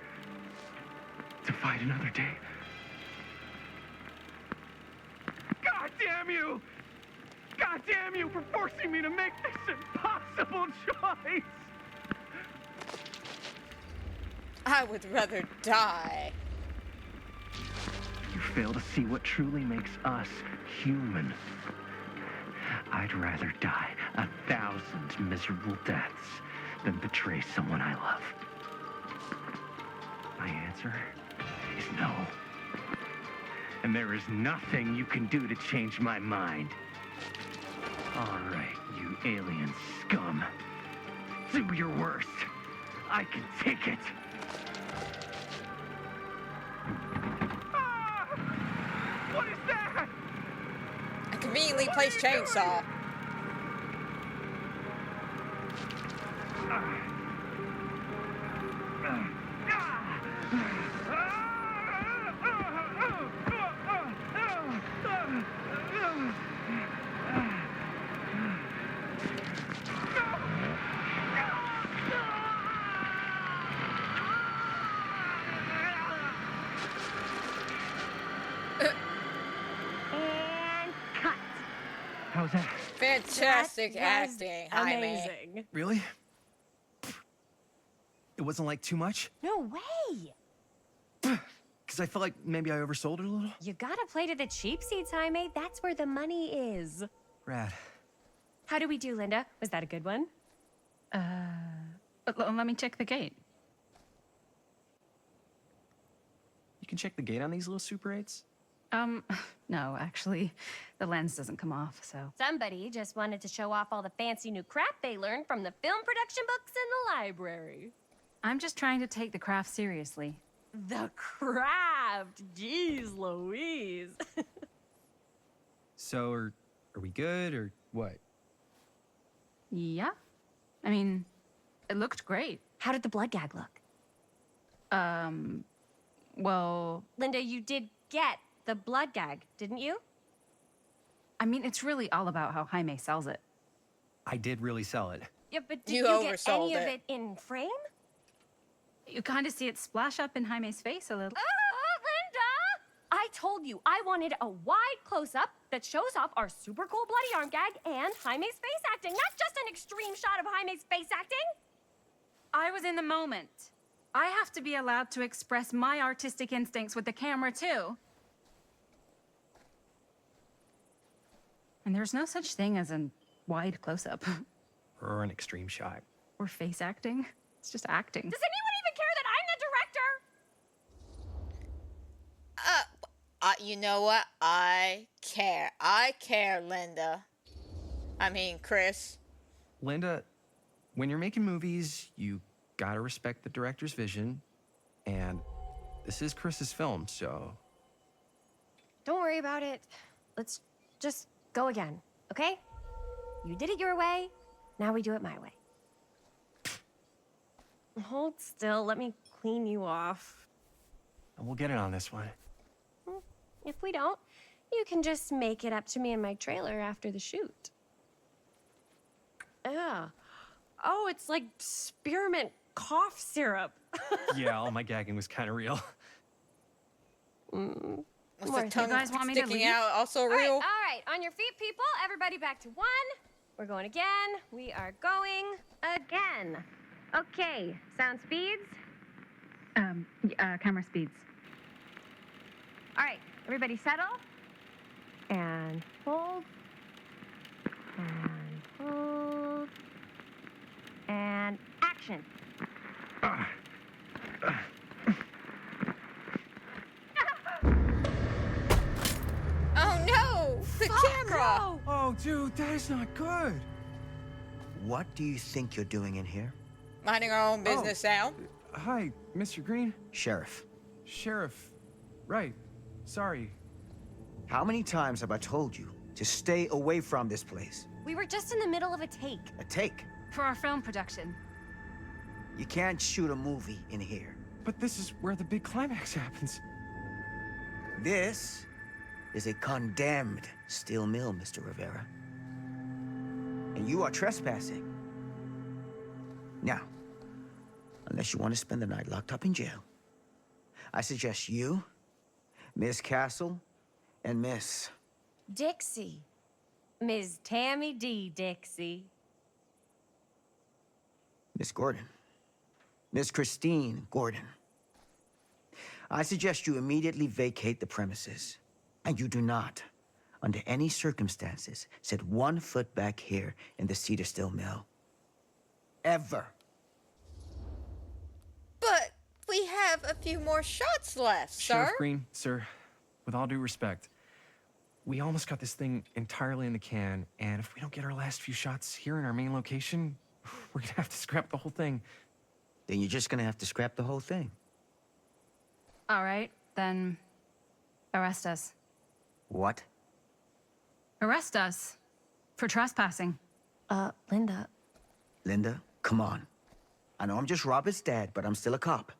to fight another day. God damn you! God damn you for forcing me to make this impossible choice! I would rather die. You fail to see what truly makes us human. I'd rather die 1,000 miserable deaths than betray someone I love. My answer is no. And there is nothing you can do to change my mind. All right, you alien scum. Do your worst. I can take it. Ah! What is that? A conveniently placed chainsaw. And cut. How's that? Fantastic That was acting, Jaime. amazing. Really? It wasn't like too much? No way. Because I felt like maybe I oversold it a little? You gotta play to the cheap seats, Jaime. That's where the money is. Rad. How do we do, Linda? Was that a good one? Let me check the gate. You can check the gate on these little Super 8s? No, actually, the lens doesn't come off, so. Somebody just wanted to show off all the fancy new crap they learned from the film production books in the library. I'm just trying to take the craft seriously. The craft! Jeez Louise. So, are we good, or what? Yeah. I mean, it looked great. How did the blood gag look? Well, Linda, you did get the blood gag, didn't you? I mean, it's really all about how Jaime sells it. I did really sell it. Yeah, but did You you get oversold any of it. it in frame? You kind of see it splash up in Jaime's face a little. Linda! I told you I wanted a wide close-up that shows off our super cool bloody arm gag and Jaime's face acting, not just an extreme shot of Jaime's face acting. I was in the moment. I have to be allowed to express my artistic instincts with the camera, too. And there's no such thing as a wide close-up. Or an extreme shot. Or face acting. It's just acting. Does anyone even care that I'm the director? You know what? I care. I care, Linda. I mean, Chris. Linda, when you're making movies, you gotta respect the director's vision. And this is Chris's film, so... Don't worry about it. Let's just go again, okay? You did it your way, now we do it my way. Hold still, let me clean you off. And we'll get it on this one. If we don't, you can just make it up to me in my trailer after the shoot. Yeah. Oh, it's like spearmint cough syrup. Yeah, all my gagging was kind of real. Was More the tongue You guys want me to sticking leave? out also All real? right, on your feet, people. Everybody back to one. We're going again. We are going again. Okay, sound speeds. Camera speeds. All right, everybody settle. And hold. And hold. And action. Oh no! The camera! Oh, dude, that is not good. What do you think you're doing in here? Minding our own business now. Hi, Mr. Green. Sheriff. Sheriff. Right. Sorry. How many times have I told you to stay away from this place? We were just in the middle of a take. A take. For our film production. You can't shoot a movie in here. But this is where the big climax happens. This is a condemned steel mill, Mr. Rivera. And you are trespassing. Now, unless you want to spend the night locked up in jail, I suggest you, Miss Castle, and Miss... Dixie. Ms. Tammy D. Dixie. Miss Gordon. Miss Christine Gordon. I suggest you immediately vacate the premises. And you do not, under any circumstances, set 1 foot back here in the Cedar Still Mill. Ever. But we have a few more shots left, sir. Sheriff Green, sir, with all due respect, we almost got this thing entirely in the can, and if we don't get our last few shots here in our main location, we're gonna have to scrap the whole thing. Then you're just gonna have to scrap the whole thing. All right, then arrest us. What? Arrest us for trespassing. Linda. Linda, come on. I know I'm just Robert's dad, but I'm still a cop.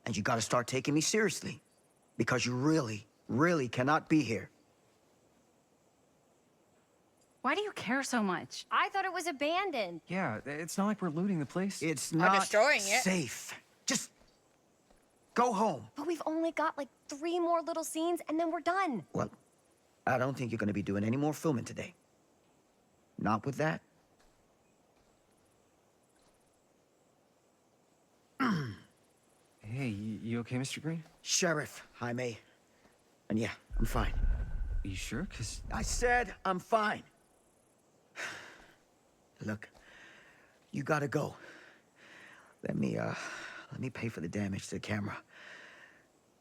And you gotta start taking me seriously. Because you really, really cannot be here. Why do you care so much? I thought it was abandoned. Yeah, it's not like we're looting the place. It's Or not destroying it. safe. Just go home. But we've only got like 3 more little scenes and then we're done. Well, I don't think you're gonna be doing any more filming today. Not with that. Hey, you okay, Mr. Green? Sheriff, Jaime. And yeah, I'm fine. You sure? Cause I said I'm fine. Look, you gotta go. Let me pay for the damage to the camera.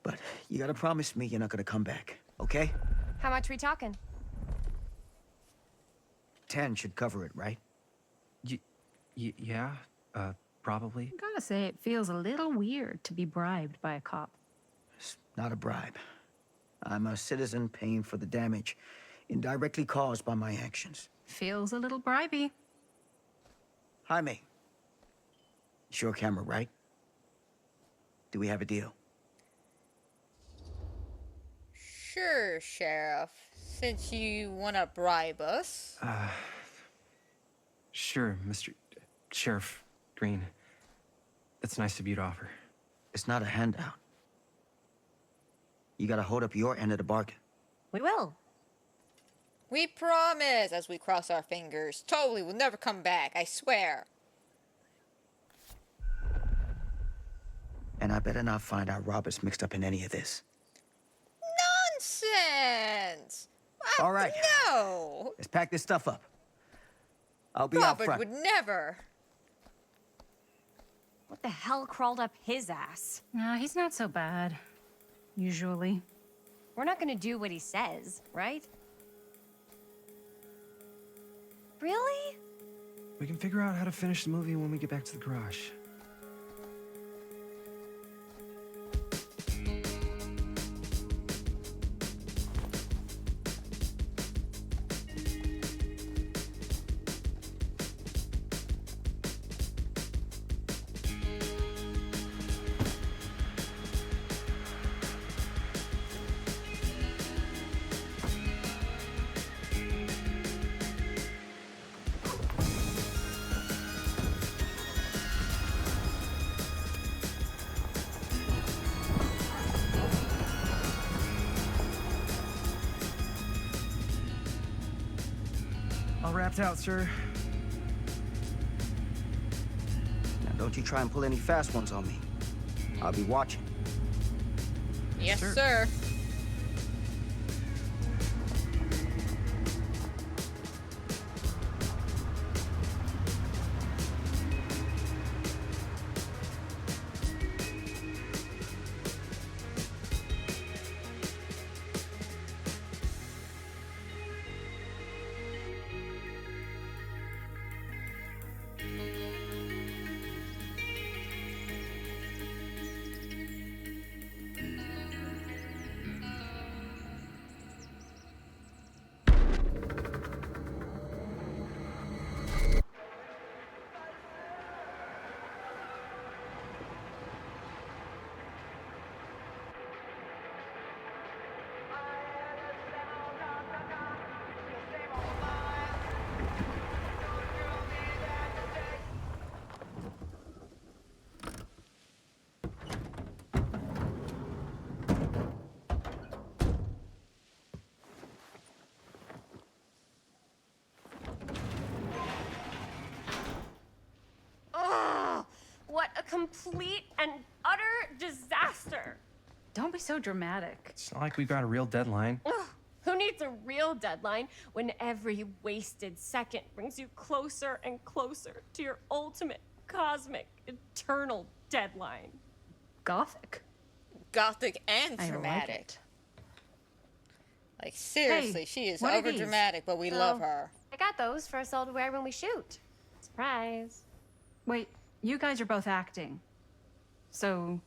But you gotta promise me you're not gonna come back, okay? How much we talking? 10 should cover it, right? yeah, probably. Gotta say, it feels a little weird to be bribed by a cop. It's not a bribe. I'm a citizen paying for the damage indirectly caused by my actions. Feels a little bribey. Jaime. It's your camera, right? Do we have a deal? Sure, Sheriff. Since you want to bribe us. Sure, Mr. Sheriff Green. That's nice of you to offer. It's not a handout. You gotta hold up your end of the bargain. We will. We promise, as we cross our fingers. Totally, we'll never come back, I swear. And I better not find out Robert's mixed up in any of this. Nonsense! All right. No! Let's pack this stuff up. I'll be out Robert front. would never. What the hell crawled up his ass? Nah, he's not so bad. Usually. We're not gonna do what he says, right? Really? We can figure out how to finish the movie when we get back to the garage. All wrapped out, sir. Now, don't you try and pull any fast ones on me. I'll be watching. Yes, Sir. sir. What a complete and utter disaster. Don't be so dramatic. It's not like we've got a real deadline. Ugh, who needs a real deadline when every wasted second brings you closer and closer to your ultimate, cosmic, eternal deadline? Gothic. Gothic and I like dramatic. it. Like, seriously, she is what are these? overdramatic, but we love her. I got those for us all to wear when we shoot. Surprise. Wait, you guys are both acting. So,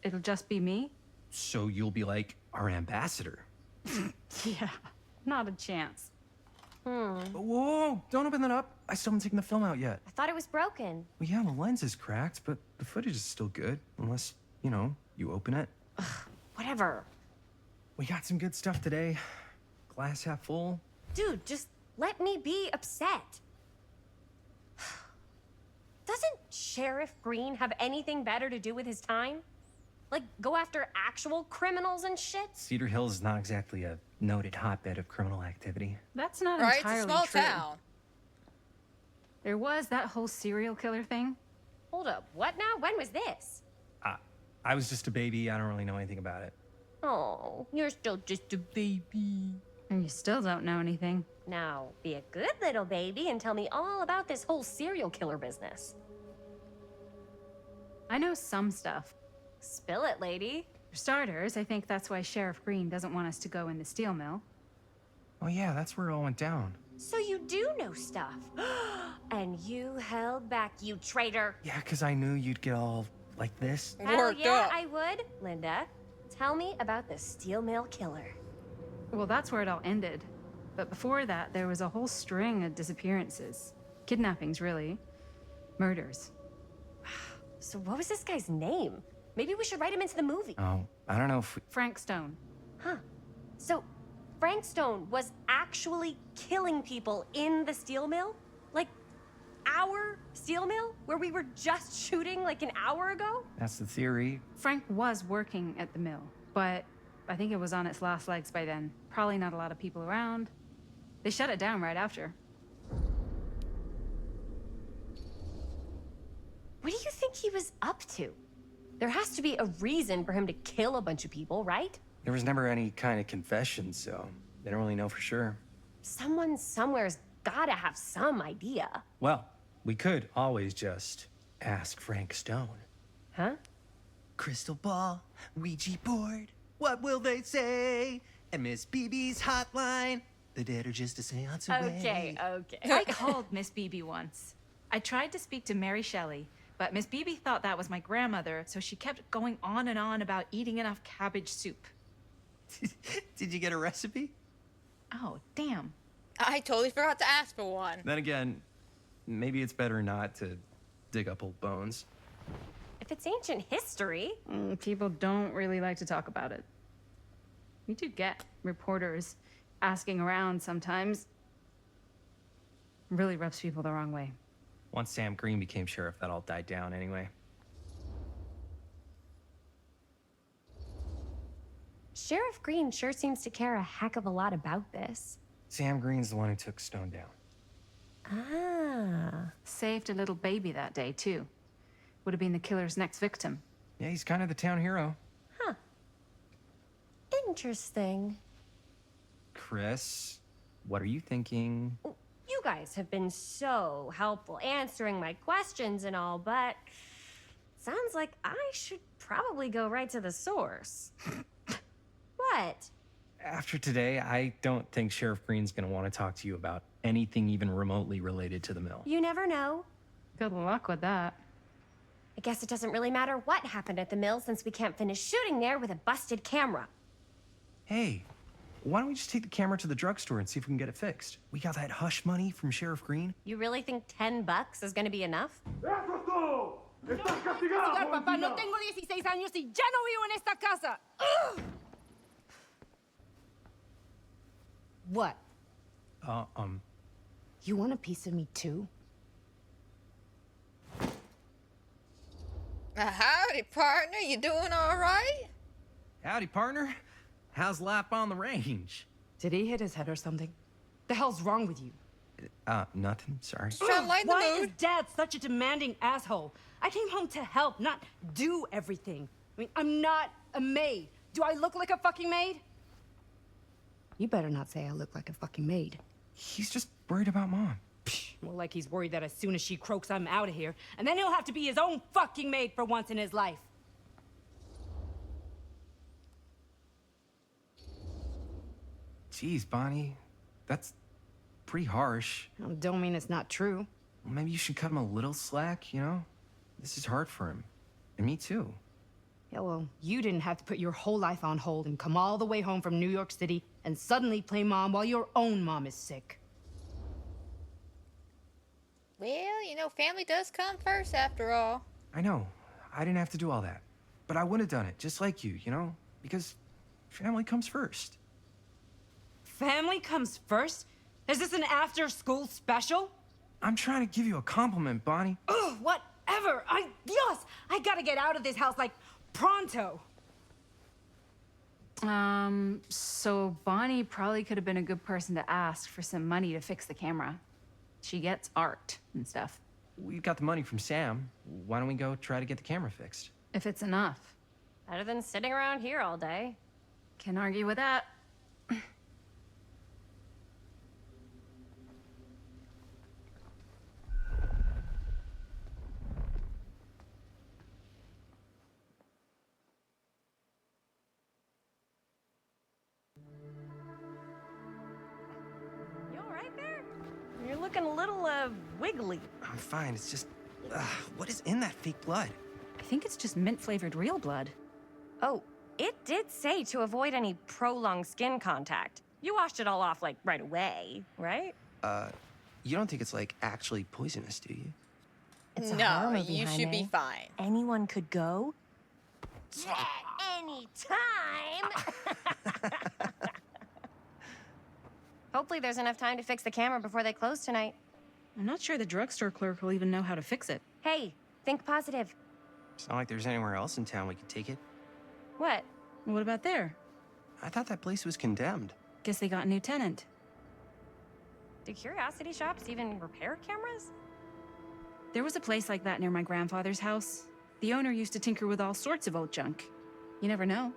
it'll just be me? So you'll be like our ambassador. Yeah, not a chance. Whoa, don't open that up. I still haven't taken the film out yet. I thought it was broken. Well, yeah, the lens is cracked, but the footage is still good. Unless, you know, you open it. Whatever. We got some good stuff today. Glass half full. Dude, just let me be upset. Doesn't Sheriff Green have anything better to do with his time? Like, go after actual criminals and shit? Cedar Hills is not exactly a noted hotbed of criminal activity. That's not Right? It's entirely a small true. town. There was that whole serial killer thing. Hold up, what now? When was this? I was just a baby. I don't really know anything about it. Oh, you're still just a baby. And you still don't know anything. Now, be a good little baby and tell me all about this whole serial killer business. I know some stuff. Spill it, lady. For starters, I think that's why Sheriff Green doesn't want us to go in the steel mill. Oh yeah, that's where it all went down. So you do know stuff. And you held back, you traitor. Yeah, because I knew you'd get all like this. Hell Worked yeah, up. I would. Linda, tell me about the steel mill killer. Well, that's where it all ended. But before that, there was a whole string of disappearances. Kidnappings, really. Murders. So what was this guy's name? Maybe we should write him into the movie. Oh, I don't know if we... Frank Stone. Huh. So Frank Stone was actually killing people in the steel mill? Like, our steel mill? Where we were just shooting like an hour ago? That's the theory. Frank was working at the mill, but I think it was on its last legs by then. Probably not a lot of people around. They shut it down right after. What do you think he was up to? There has to be a reason for him to kill a bunch of people, right? There was never any kind of confession, so they don't really know for sure. Someone somewhere's gotta have some idea. Well, we could always just ask Frank Stone. Huh? Crystal ball, Ouija board, what will they say? And Miss BB's hotline, the dead are just a seance away. Okay. I called Miss Beebe once. I tried to speak to Mary Shelley, but Miss Beebe thought that was my grandmother, so she kept going on and on about eating enough cabbage soup. Did you get a recipe? Oh, damn. I totally forgot to ask for one. Then again, maybe it's better not to dig up old bones. If it's ancient history. People don't really like to talk about it. We do get reporters asking around sometimes. Really rubs people the wrong way. Once Sam Green became sheriff, that all died down anyway. Sheriff Green sure seems to care a heck of a lot about this. Sam Green's the one who took Stone down. Ah. Saved a little baby that day, too. Would have been the killer's next victim. Yeah, he's kind of the town hero. Huh. Interesting. Chris, what are you thinking? You guys have been so helpful answering my questions and all, but sounds like I should probably go right to the source. What? After today, I don't think Sheriff Green's gonna want to talk to you about anything even remotely related to the mill. You never know. Good luck with that. I guess it doesn't really matter what happened at the mill since we can't finish shooting there with a busted camera. Hey, why don't we just take the camera to the drugstore and see if we can get it fixed? We got that hush money from Sheriff Green. You really think $10 is gonna be enough? Papá, no tengo 16 años y ya no vivo en esta casa. Ugh! What? You want a piece of me too? Howdy, partner. You doing all right? Howdy, partner. How's life on the range? Did he hit his head or something? The hell's wrong with you? Nothing. Sorry. Trying to lighten the Why mood. is Dad such a demanding asshole? I came home to help, not do everything. I mean, I'm not a maid. Do I look like a fucking maid? You better not say I look like a fucking maid. He's just worried about Mom. More like he's worried that as soon as she croaks, I'm out of here. And then he'll have to be his own fucking maid for once in his life. Jeez, Bonnie. That's pretty harsh. Don't mean it's not true. Well, maybe you should cut him a little slack, you know? This is hard for him. And me too. Yeah, well, you didn't have to put your whole life on hold and come all the way home from New York City and suddenly play mom while your own mom is sick. Well, you know, family does come first after all. I know. I didn't have to do all that. But I would have done it, just like you know? Because family comes first. Family comes first? Is this an after-school special? I'm trying to give you a compliment, Bonnie. Ugh, whatever. Yes, I gotta get out of this house, like, pronto. So Bonnie probably could have been a good person to ask for some money to fix the camera. She gets art and stuff. We got the money from Sam. Why don't we go try to get the camera fixed? If it's enough. Better than sitting around here all day. Can't argue with that. You all right there? You're looking a little, wiggly. I'm fine. It's just, what is in that fake blood? I think it's just mint-flavored real blood. Oh, it did say to avoid any prolonged skin contact. You washed it all off, like, right away, right? You don't think it's, like, actually poisonous, do you? It's a No, horror movie, you should be Jaime. fine. Anyone could go. At any time. Hopefully there's enough time to fix the camera before they close tonight. I'm not sure the drugstore clerk will even know how to fix it. Hey, think positive. It's not like there's anywhere else in town we could take it. What? What about there? I thought that place was condemned. Guess they got a new tenant. Do curiosity shops even repair cameras? There was a place like that near my grandfather's house. The owner used to tinker with all sorts of old junk. You never know.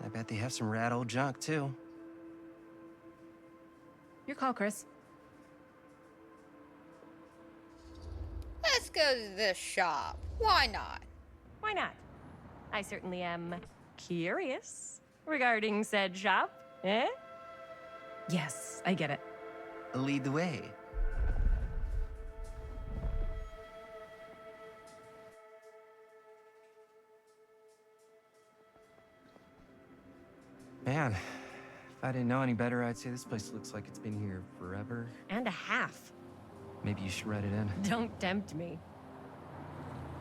I bet they have some rad old junk, too. Your call, Chris. Let's go to this shop. Why not? Why not? I certainly am curious regarding said shop, eh? Yes, I get it. Lead the way. Man, if I didn't know any better, I'd say this place looks like it's been here forever. And a half. Maybe you should write it in. Don't tempt me.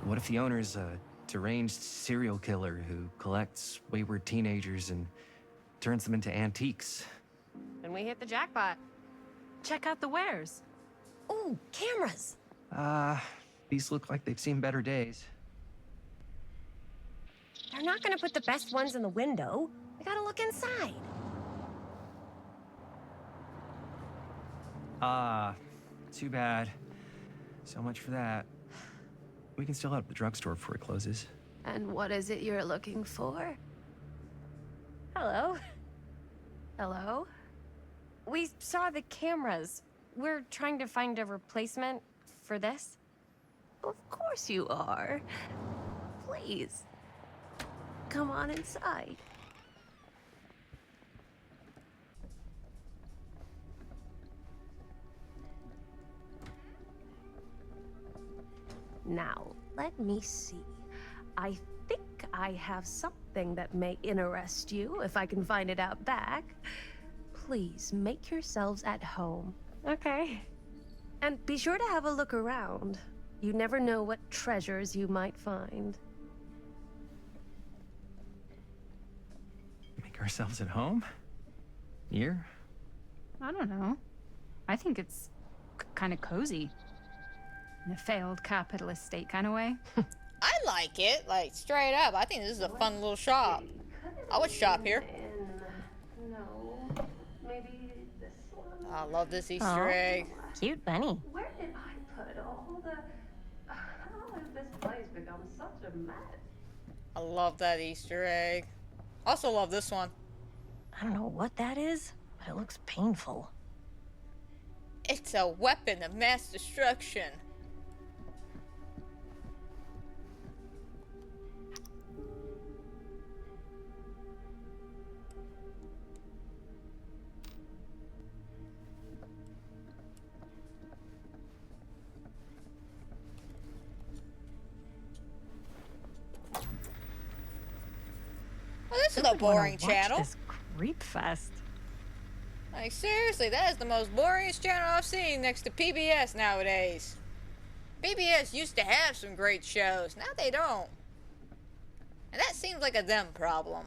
What if the owner's a deranged serial killer who collects wayward teenagers and turns them into antiques? Then we hit the jackpot. Check out the wares. Ooh, cameras. These look like they've seen better days. They're not gonna put the best ones in the window. We gotta look inside. Too bad. So much for that. We can still head up the drugstore before it closes. And what is it you're looking for? Hello. Hello? We saw the cameras. We're trying to find a replacement for this. Of course you are. Please. Come on inside. Now, let me see. I think I have something that may interest you, if I can find it out back. Please make yourselves at home. Okay. And be sure to have a look around. You never know what treasures you might find. Make ourselves at home? Here? I don't know. I think it's kind of cozy. In a failed capitalist state kind of way. I like it, like straight up. I think this is a fun little shop. I would shop here. No, maybe this one. I love this Easter egg. Cute bunny. Where did I put all the... How has this place become such a mess? I love that Easter egg. Also love this one. I don't know what that is, but it looks painful. It's a weapon of mass destruction. this is a boring Watch channel. this creep fest. Like, seriously, that is the most boringest channel I've seen next to PBS nowadays. PBS used to have some great shows. Now they don't. And that seems like a them problem.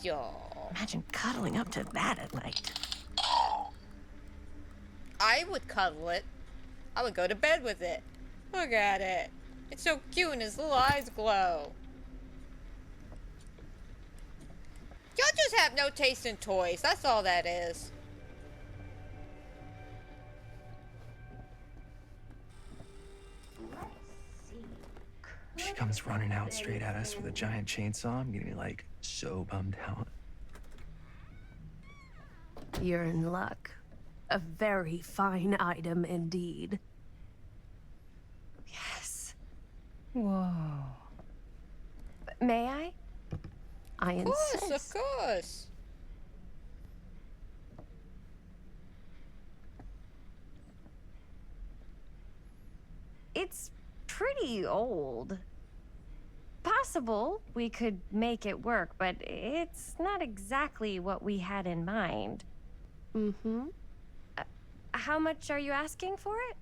Yo. Imagine cuddling up to that at night. I would cuddle it. I would go to bed with it. Look at it. It's so cute and his little eyes glow. Y'all just have no taste in toys. That's all that is. She comes running out straight at us with a giant chainsaw. I'm getting like so bummed out. You're in luck. A very fine item indeed. Yes. Whoa. May I? I Of course, insist. of course. It's pretty old. Possible we could make it work, but it's not exactly what we had in mind. Mm-hmm. How much are you asking for it?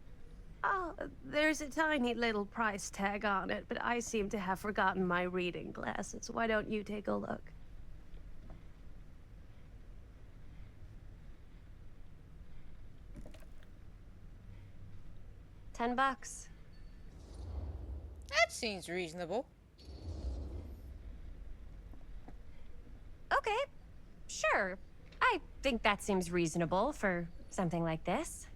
Oh, there's a tiny little price tag on it, but I seem to have forgotten my reading glasses. Why don't you take a look? $10. That seems reasonable. Okay, sure. I think that seems reasonable for something like this.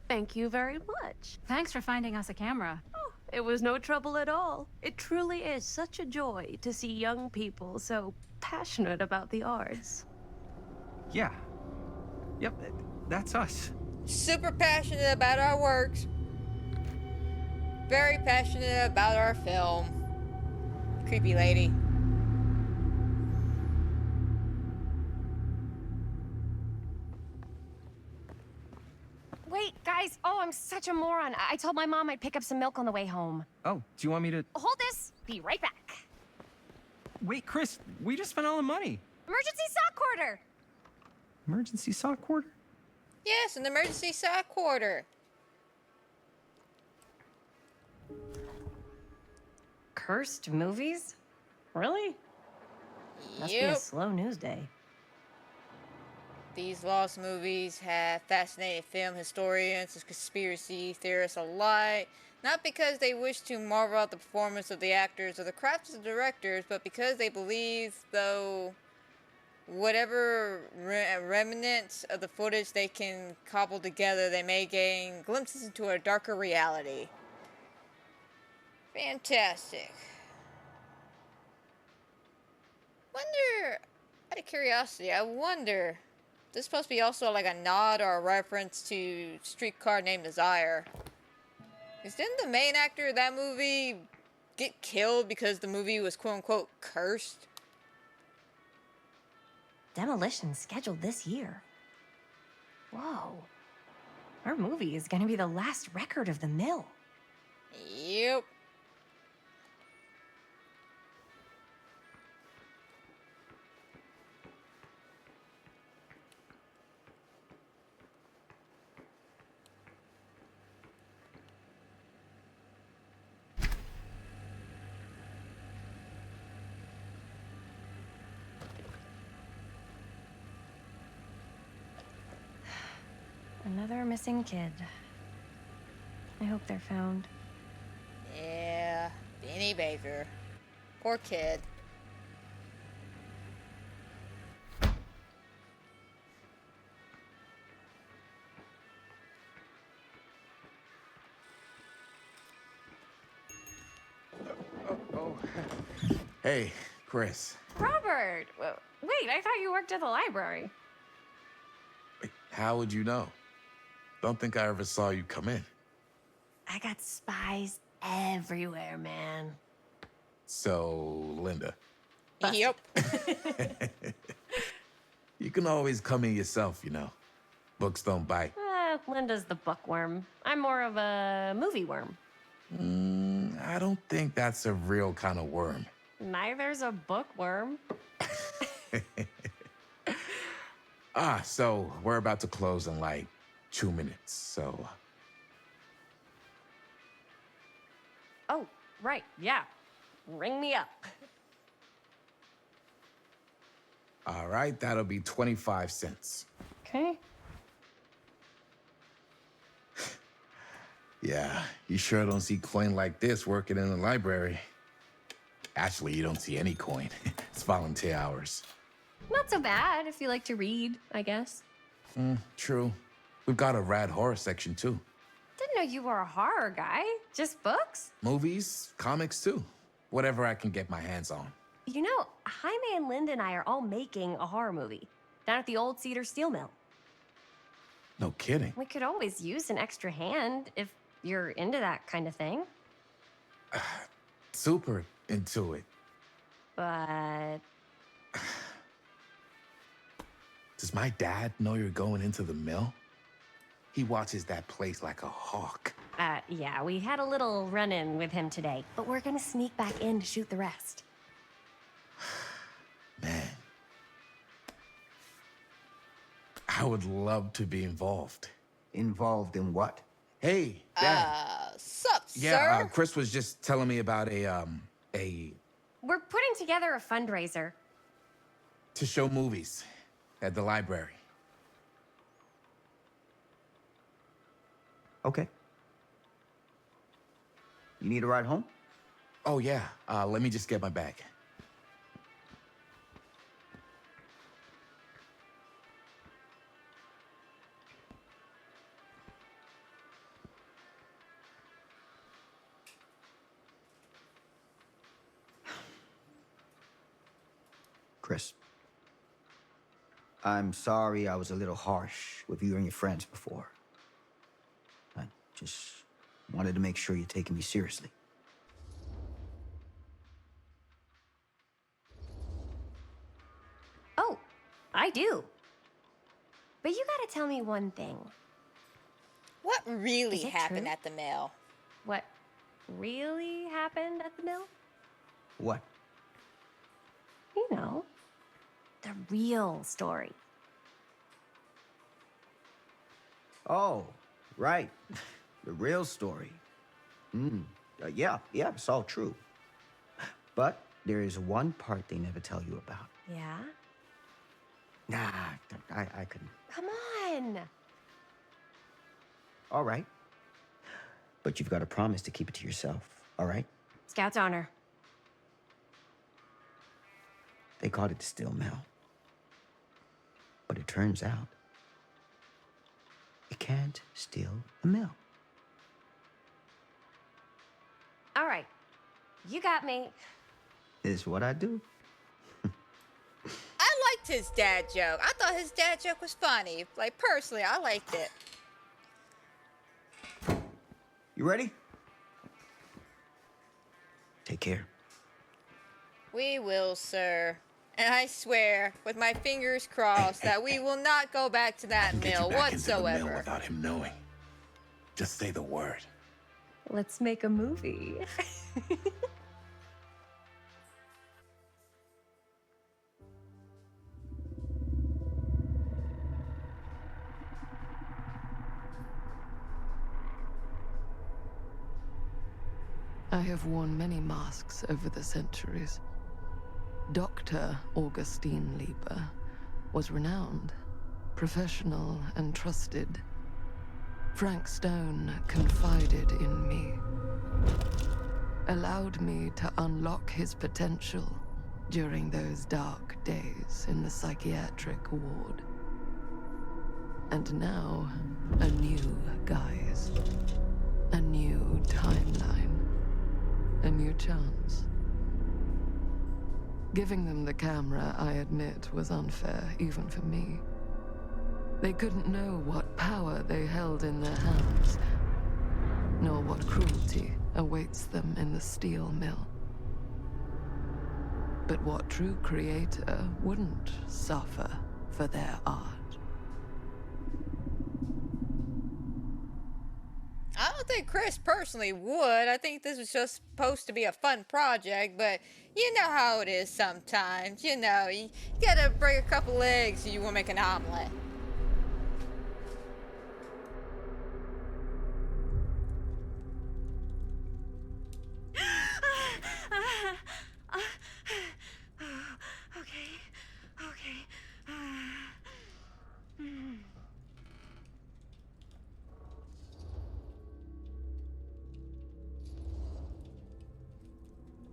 Thank you very much. Thanks for finding us a camera. Oh, it was no trouble at all. It truly is such a joy to see young people so passionate about the arts. Yeah. Yep, that's us. Super passionate about our works. Very passionate about our film. Creepy lady. Wait, guys. Oh, I'm such a moron. I told my mom I'd pick up some milk on the way home. Oh, do you want me to... Hold this. Be right back. Wait, Chris, we just spent all the money. Emergency sock quarter. Emergency sock quarter? Yes, an emergency sock quarter. Cursed movies? Really? Must be a Yep. slow news day. These lost movies have fascinated film historians and conspiracy theorists alike, not because they wish to marvel at the performance of the actors or the craft of the directors, but because they believe, though, whatever remnants of the footage they can cobble together, they may gain glimpses into a darker reality. Fantastic. Wonder, out of curiosity, I wonder, this is supposed to be also like a nod or a reference to Streetcar Named Desire. Because didn't the main actor of that movie get killed because the movie was quote-unquote cursed? Demolition scheduled this year. Whoa. Our movie is gonna be the last record of the mill. Yep. Another missing kid. I hope they're found. Yeah, Benny Baker. Poor kid. Hey, Chris. Robert! Wait, I thought you worked at the library. How would you know? Don't think I ever saw you come in. I got spies everywhere, man. So, Linda, Yep. you can always come in yourself, you know. Books don't bite. Linda's the bookworm. I'm more of a movie worm. I don't think that's a real kind of worm. Neither's a bookworm. So we're about to close in like 2 minutes, so... Oh, right, yeah. Ring me up. All right, that'll be 25 cents. Okay. Yeah, you sure don't see coin like this working in the library. Actually, you don't see any coin. It's volunteer hours. Not so bad if you like to read, I guess. True. We've got a rad horror section, too. Didn't know you were a horror guy. Just books? Movies, comics, too. Whatever I can get my hands on. You know, Jaime and Linda and I are all making a horror movie down at the old Cedar Steel Mill. No kidding. We could always use an extra hand if you're into that kind of thing. Super into it. But Does my dad know you're going into the mill? He watches that place like a hawk. Yeah, we had a little run-in with him today, but we're gonna sneak back in to shoot the rest. Man. I would love to be involved. Involved in what? Hey, Dad. Sup, Yeah, sir? Chris was just telling me about a We're putting together a fundraiser. to show movies at the library. Okay. You need a ride home? Oh, yeah. Let me just get my bag. Chris, I'm sorry I was a little harsh with you and your friends before. I just wanted to make sure you're taking me seriously. Oh, I do. But you gotta tell me one thing. What really Is it happened true? at the mill? What really happened at the mill? What? You know, the real story. Oh, right. The real story. Yeah, it's all true. But there is one part they never tell you about. Yeah? Nah, I couldn't. Come on. All right. But you've got to promise to keep it to yourself, all right? Scout's honor. They called it the steel mill. But it turns out, you can't steal a mill. All right. You got me. It's what I do. I liked his dad joke. I thought his dad joke was funny. Like, personally, I liked it. You ready? Take care. We will, sir. And I swear, with my fingers crossed, that we will not go back to that Get mill you back into the mill whatsoever. without him knowing. Just say the word. Let's make a movie. I have worn many masks over the centuries. Dr. Augustine Lieber was renowned, professional, and trusted. Frank Stone confided in me, allowed me to unlock his potential during those dark days in the psychiatric ward. And now, a new guise, a new timeline, a new chance. Giving them the camera, I admit, was unfair, even for me. They couldn't know what power they held in their hands. nor what cruelty awaits them in the steel mill. But what true creator wouldn't suffer for their art? I don't think Chris personally would. I think this was just supposed to be a fun project, but you know how it is sometimes. You know, you gotta break a couple eggs and you will make an omelet.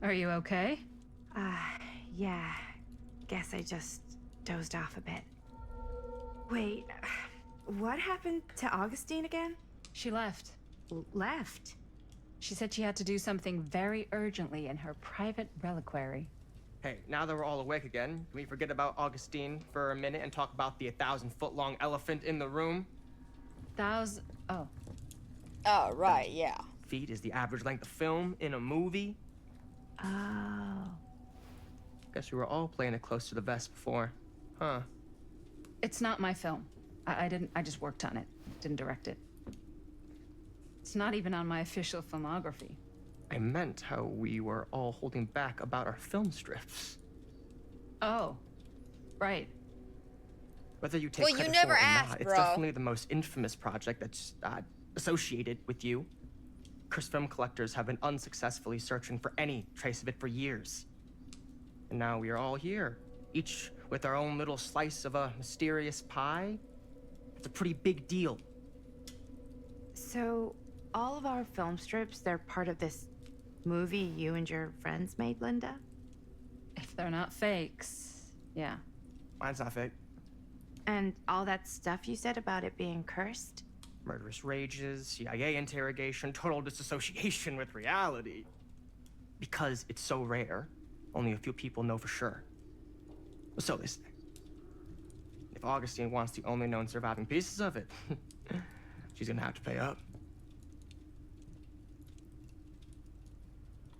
Are you okay? Yeah. Guess I just dozed off a bit. Wait, what happened to Augustine again? She left. Left? She said she had to do something very urgently in her private reliquary. Hey, now that we're all awake again, can we forget about Augustine for a minute and talk about the 1,000-foot-long elephant in the room? Oh. Oh, right, yeah. Feet is the average length of film in a movie. Oh. Guess we were all playing it close to the vest before. Huh. It's not my film. I just worked on it. Didn't direct it. It's not even on my official filmography. I meant how we were all holding back about our film strips. Oh. Right. Whether you take credit never for it or asked, not, bro. it's definitely the most infamous project that's associated with you. Curse film collectors have been unsuccessfully searching for any trace of it for years. And now we are all here, each with our own little slice of a mysterious pie. It's a pretty big deal. So, all of our film strips, they're part of this movie you and your friends made, Linda? If they're not fakes, yeah. Mine's not fake. And all that stuff you said about it being cursed? Murderous rages, CIA interrogation, total disassociation with reality. Because it's so rare, only a few people know for sure. So they say. If Augustine wants the only known surviving pieces of it, she's gonna have to pay up.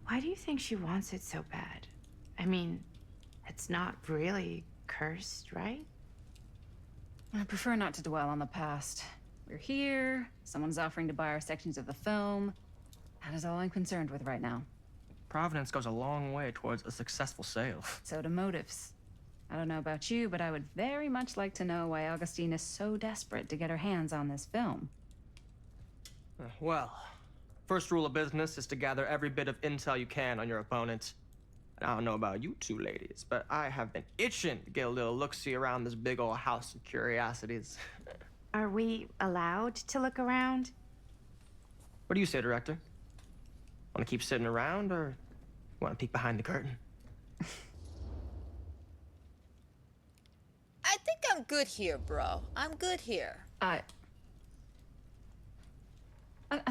Why do you think she wants it so bad? I mean, it's not really cursed, right? I prefer not to dwell on the past. We're here, someone's offering to buy our sections of the film. That is all I'm concerned with right now. Providence goes a long way towards a successful sale. So do motives. I don't know about you, but I would very much like to know why Augustine is so desperate to get her hands on this film. Well, first rule of business is to gather every bit of intel you can on your opponent. And I don't know about you two ladies, but I have been itching to get a little look-see around this big old house of curiosities. Are we allowed to look around? What do you say, director? Want to keep sitting around, or want to peek behind the curtain? I think I'm good here, bro. I'm good here. I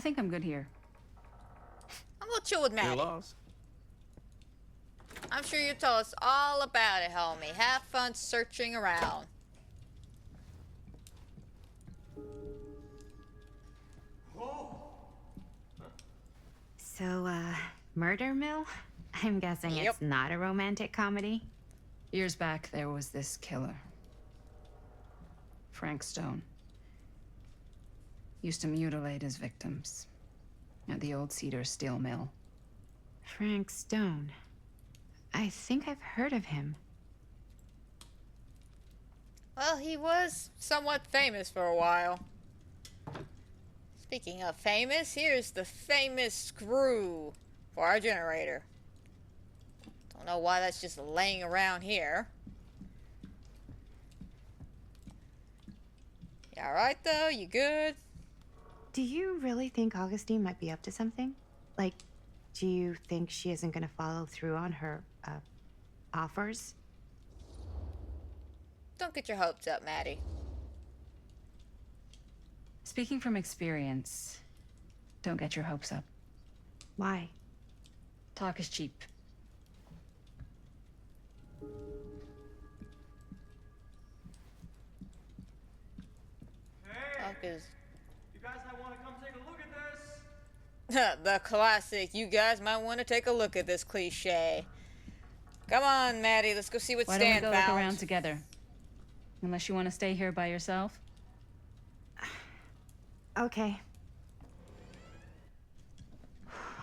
think I'm good here. I'm gonna chill with You're Maddie. lost. I'm sure you'll tell us all about it, homie. Have fun searching around. So, Murder Mill? I'm guessing it's not a romantic comedy? Years back, there was this killer. Frank Stone. Used to mutilate his victims at the old Cedar Steel Mill. Frank Stone. I think I've heard of him. Well, he was somewhat famous for a while. Speaking of famous, here's the famous screw for our generator. Don't know why that's just laying around here. You alright though? You good? Do you really think Augustine might be up to something? Like, do you think she isn't gonna follow through on her, offers? Don't get your hopes up, Maddie. Speaking from experience, don't get your hopes up. Why? Talk is cheap. Hey! Talk is... You guys want to come take a look at this? The classic. You guys might want to take a look at this cliche. Come on, Maddie. Let's go see what Why don't we Stan go look found. around together? Unless you want to stay here by yourself? Okay.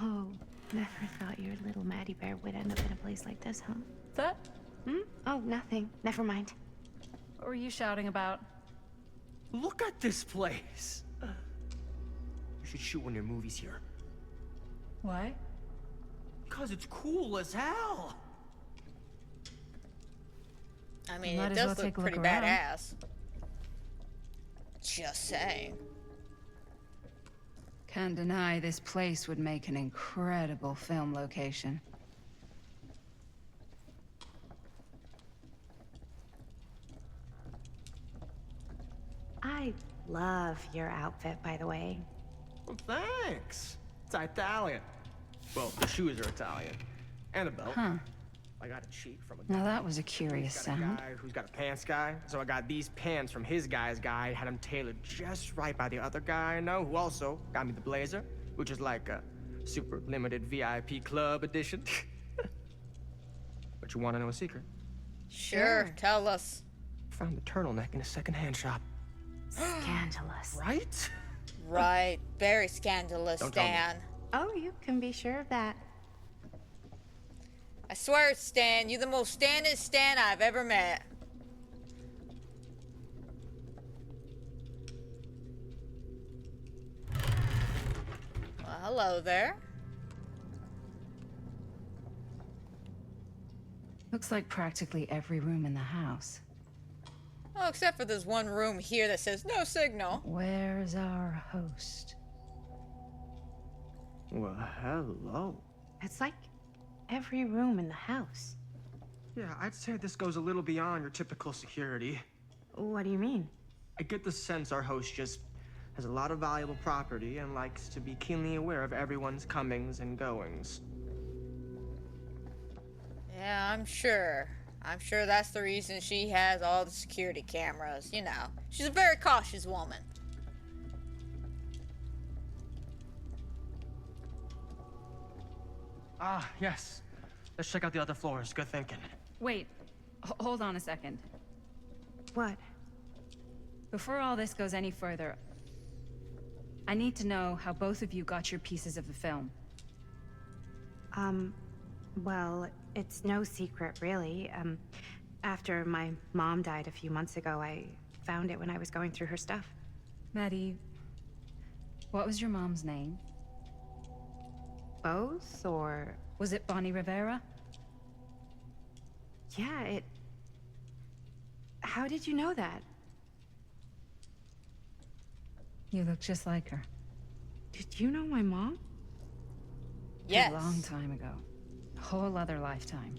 Oh, never thought your little Maddie Bear would end up in a place like this, huh? That? Oh, nothing. Never mind. What were you shouting about? Look at this place. You should shoot one of your movies here. Why? Because it's cool as hell. I mean, Might it as well does look take a look pretty around. badass. Just saying. Can't deny this place would make an incredible film location. I love your outfit, by the way. Well, thanks. It's Italian. Well, the shoes are Italian. And a belt. Huh. I got a cheat from a guy. Now that was a curious who's got a sound. guy who's got a pants guy. So I got these pants from his guy's guy, had them tailored just right by the other guy I know, who also got me the blazer, which is like a super limited VIP club edition. But you want to know a secret? Sure, tell us. Found the turtleneck in a secondhand shop. Scandalous. Right? Right. Very scandalous, Don't tell me. Stan. Oh, you can be sure of that. I swear, Stan, you're the most Stanest Stan I've ever met. Well, hello there. Looks like practically every room in the house. Oh, except for this one room here that says no signal. Where's our host? Well, hello. It's like every room in the house. Yeah, I'd say this goes a little beyond your typical security. What do you mean? I get the sense our host just has a lot of valuable property and likes to be keenly aware of everyone's comings and goings. Yeah, I'm sure. I'm sure that's the reason she has all the security cameras. You know, she's a very cautious woman. Ah, yes. Let's check out the other floors. Good thinking. Wait, hold on a second. What? Before all this goes any further, I need to know how both of you got your pieces of the film. Well, it's no secret, really. After my mom died a few months ago, I found it when I was going through her stuff. Maddie, what was your mom's name? Both, or... Was it Bonnie Rivera? Yeah, it... How did you know that? You look just like her. Did you know my mom? Yes. A long time ago. A whole other lifetime.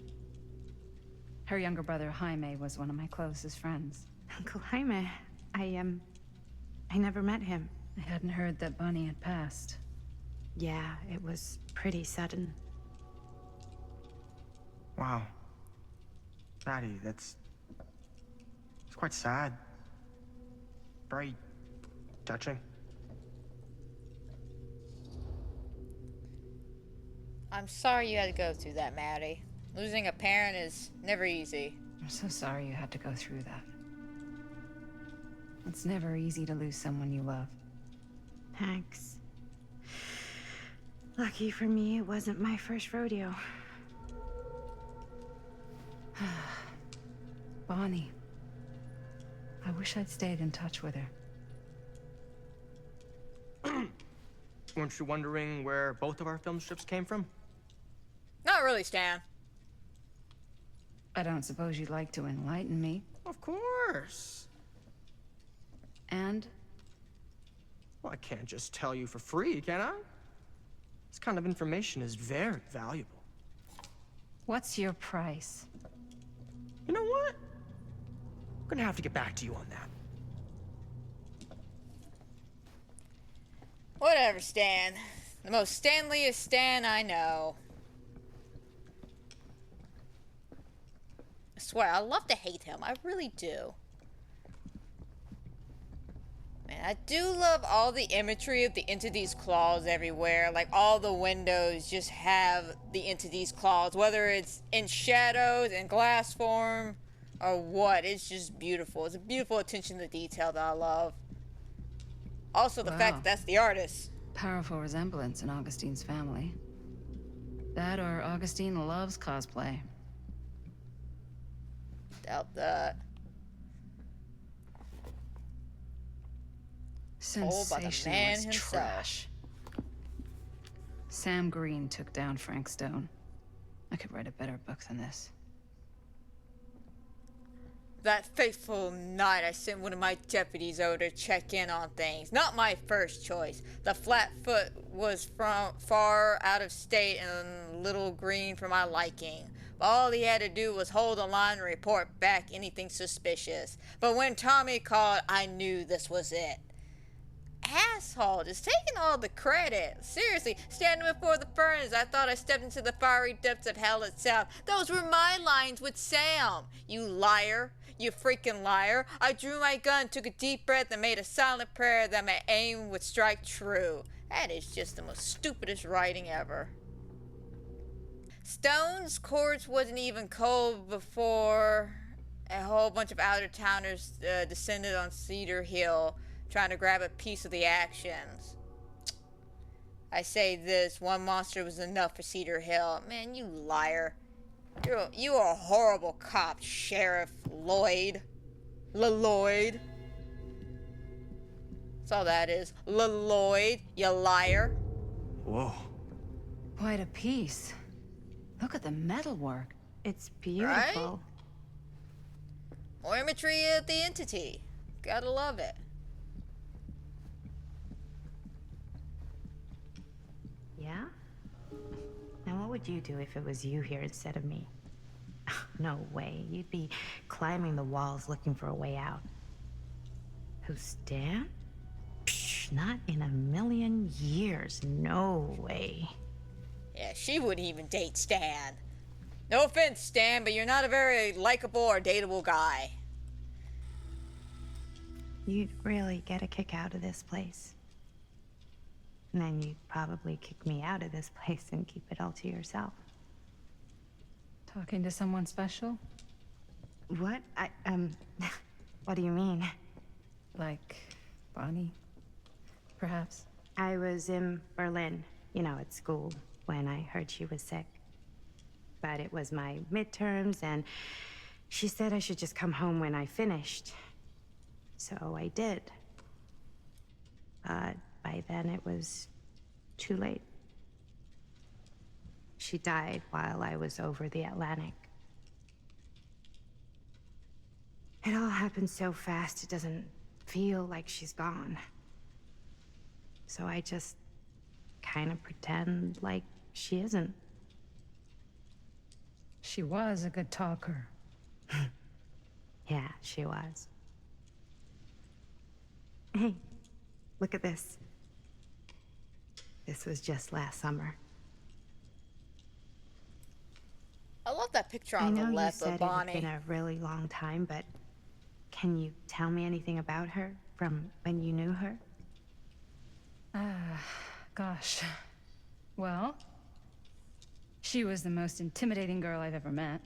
Her younger brother, Jaime, was one of my closest friends. Uncle Jaime, I never met him. I hadn't heard that Bonnie had passed. Yeah, it was pretty sudden. Wow. Maddie, it's quite sad. Very touching. I'm sorry you had to go through that, Maddie. Losing a parent is never easy. I'm so sorry you had to go through that. It's never easy to lose someone you love. Thanks. Lucky for me, it wasn't my first rodeo. Bonnie. I wish I'd stayed in touch with her. Weren't you wondering where both of our film strips came from? Not really, Stan. I don't suppose you'd like to enlighten me. Of course. And? Well, I can't just tell you for free, can I? This kind of information is very valuable. What's your price? You know what? I'm gonna have to get back to you on that. Whatever, Stan. The most Stanliest Stan I know. I swear, I love to hate him. I really do. Man, I do love all the imagery of the entity's claws everywhere. Like, all the windows just have the entity's claws, whether it's in shadows, in glass form, or what. It's just beautiful. It's a beautiful attention to detail that I love. Also, the fact that that's the artist. Powerful resemblance in Augustine's family. That or Augustine loves cosplay. Doubt that. Told by the man Sensationalist himself. trash. Sam Green took down Frank Stone. I could write a better book than this. That fateful night, I sent one of my deputies over to check in on things. Not my first choice. The Flatfoot was from far out of state and a little green for my liking. All he had to do was hold the line and report back anything suspicious. But when Tommy called, I knew this was it. Asshole, just taking all the credit. Seriously, standing before the furnace, I thought I stepped into the fiery depths of hell itself. Those were my lines with Sam. You liar. You freaking liar. I drew my gun, took a deep breath, and made a silent prayer that my aim would strike true. That is just the most stupidest writing ever. Stone's corpse wasn't even cold before a whole bunch of out-of-towners descended on Cedar Hill, trying to grab a piece of the actions. I say this, one monster was enough for Cedar Hill. Man, you liar. You are a horrible cop, Sheriff Lloyd. Lloyd. That's all that is. Lloyd, you liar. Whoa. Quite a piece. Look at the metalwork. It's beautiful. Right? More imagery of the entity. Gotta love it. Yeah? Now what would you do if it was you here instead of me? No way. You'd be climbing the walls looking for a way out. Who's Dan? Psh, not in a million years. No way. Yeah, she wouldn't even date Stan. No offense, Stan, but you're not a very likable or dateable guy. You'd really get a kick out of this place. And then you'd probably kick me out of this place and keep it all to yourself. Talking to someone special? What? What do you mean? Like Bonnie, perhaps? I was in Berlin, at school, when I heard she was sick. But it was my midterms, and she said I should just come home when I finished. So I did. But by then it was too late. She died while I was over the Atlantic. It all happened so fast, it doesn't feel like she's gone. So I just kind of pretend like she isn't. She was a good talker. Yeah, she was. Hey, look at this. This was just last summer. I love that picture I on know the you left said of it had Bonnie. been a really long time, but can you tell me anything about her from when you knew her? Gosh. Well, she was the most intimidating girl I've ever met.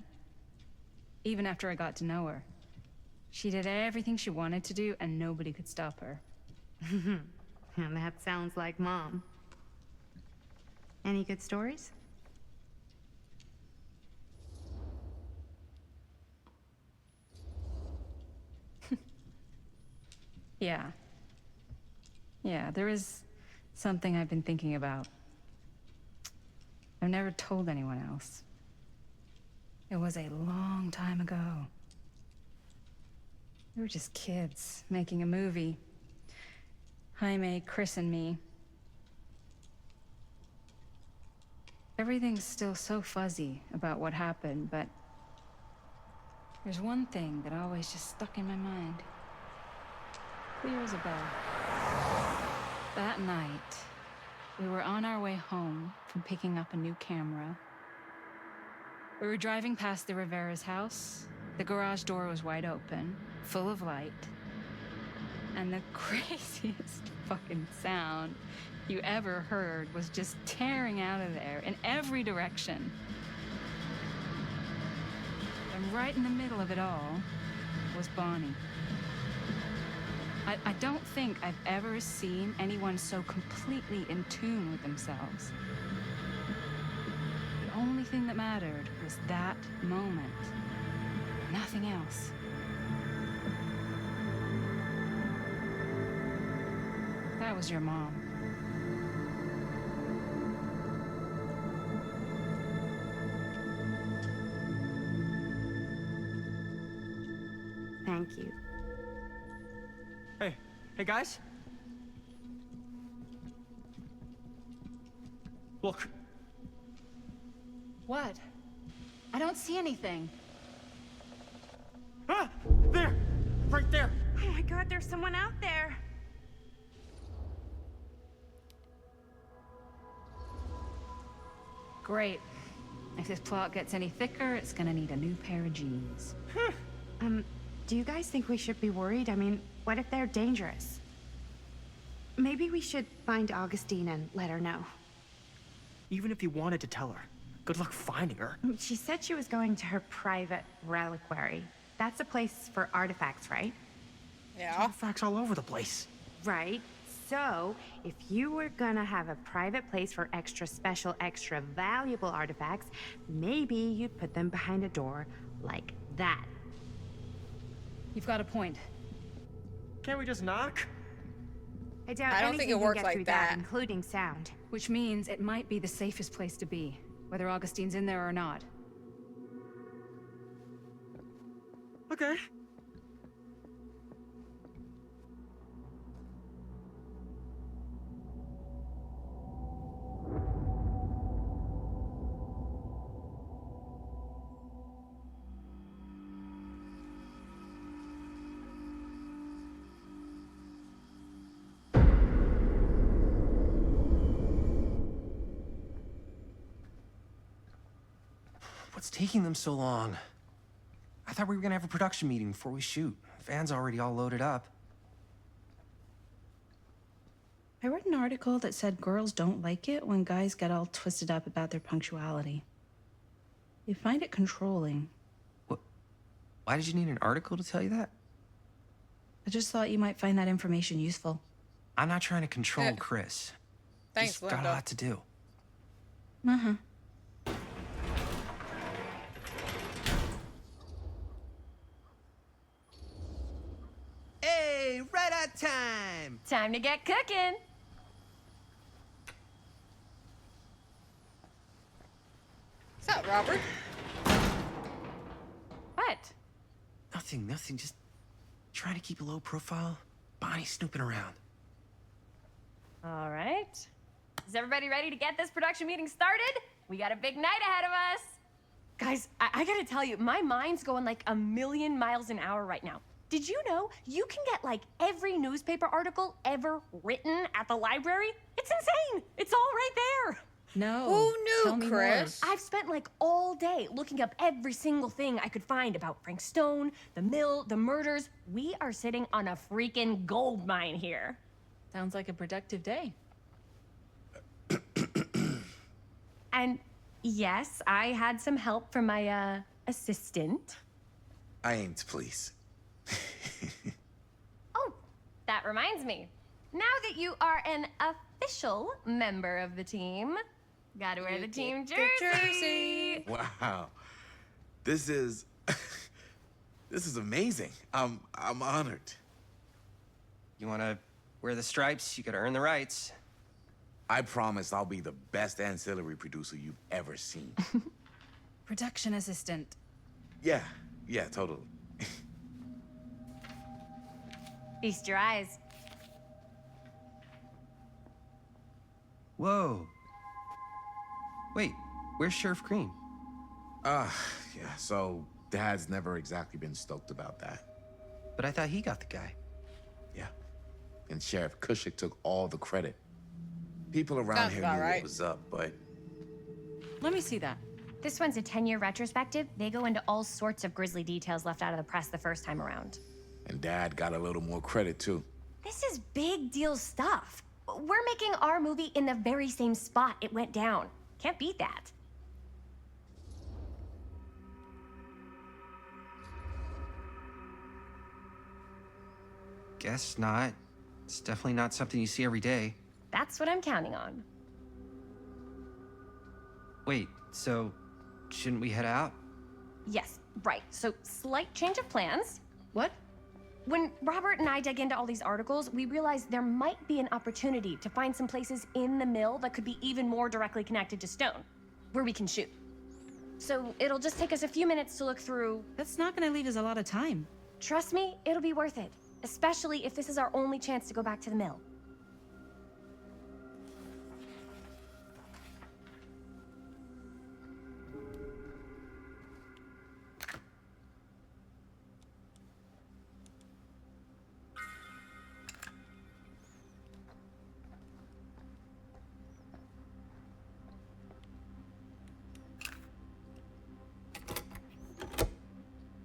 Even after I got to know her. She did everything she wanted to do, and nobody could stop her. And that sounds like Mom. Any good stories? Yeah. Yeah, there is something I've been thinking about. I've never told anyone else. It was a long time ago. We were just kids, making a movie. Jaime, Chris, and me. Everything's still so fuzzy about what happened, but there's one thing that always just stuck in my mind. Clear as a bell. That night, we were on our way home from picking up a new camera. We were driving past the Rivera's house. The garage door was wide open, full of light. And the craziest fucking sound you ever heard was just tearing out of there in every direction. And right in the middle of it all was Bonnie. I don't think I've ever seen anyone so completely in tune with themselves. The only thing that mattered was that moment. Nothing else. That was your mom. Thank you. Hey guys. Look. What? I don't see anything. Ah! There! Right there! Oh my god, there's someone out there. Great. If this plot gets any thicker, it's gonna need a new pair of jeans. Do you guys think we should be worried? I mean, what if they're dangerous? Maybe we should find Augustine and let her know. Even if you wanted to tell her, good luck finding her. She said she was going to her private reliquary. That's a place for artifacts, right? Yeah. Artifacts all over the place. Right. So, if you were gonna have a private place for extra special, extra valuable artifacts, maybe you'd put them behind a door like that. You've got a point. Can't we just knock? I doubt I don't think it anything can works get like through that. including sound. Which means it might be the safest place to be, whether Augustine's in there or not. Okay. What's taking them so long? I thought we were gonna have a production meeting before we shoot. The van's already all loaded up. I read an article that said girls don't like it when guys get all twisted up about their punctuality. They find it controlling. Why did you need an article to tell you that? I just thought you might find that information useful. I'm not trying to control Chris. Thanks, Just got a Linda. lot to do. Uh-huh. Hey, right on time! Time to get cooking. What's up, Robert? What? Nothing. Just trying to keep a low profile. Bonnie's snooping around. All right. Is everybody ready to get this production meeting started? We got a big night ahead of us. Guys, I gotta tell you, my mind's going like a million miles an hour right now. Did you know you can get like every newspaper article ever written at the library? It's insane. It's all right there. No. Who knew, Tell me more. Chris? I've spent like all day looking up every single thing I could find about Frank Stone, the mill, the murders. We are sitting on a freaking gold mine here. Sounds like a productive day. And yes, I had some help from my assistant. I aim to please. Oh, that reminds me. Now that you are an official member of the team, gotta wear the team jersey. Wow. This is this is amazing. I'm honored. You wanna wear the stripes? You gotta earn the rights. I promise I'll be the best ancillary producer you've ever seen. Production assistant. Yeah, totally. Feast your eyes. Whoa. Wait, where's Sheriff Green? Yeah, so Dad's never exactly been stoked about that. But I thought he got the guy. Yeah. And Sheriff Cushik took all the credit. People around Sounds here about knew right. what was up, but Let me see that. This one's a 10-year retrospective. They go into all sorts of grisly details left out of the press the first time around. and Dad got a little more credit too. This is big deal stuff. We're making our movie in the very same spot it went down. Can't beat that. Guess not. It's definitely not something you see every day. That's what I'm counting on. Wait, so shouldn't we head out? Yes, right. So, slight change of plans. What? When Robert and I dug into all these articles, we realized there might be an opportunity to find some places in the mill that could be even more directly connected to Stone, where we can shoot. So, it'll just take us a few minutes to look through. That's not gonna leave us a lot of time. Trust me, it'll be worth it. Especially if this is our only chance to go back to the mill.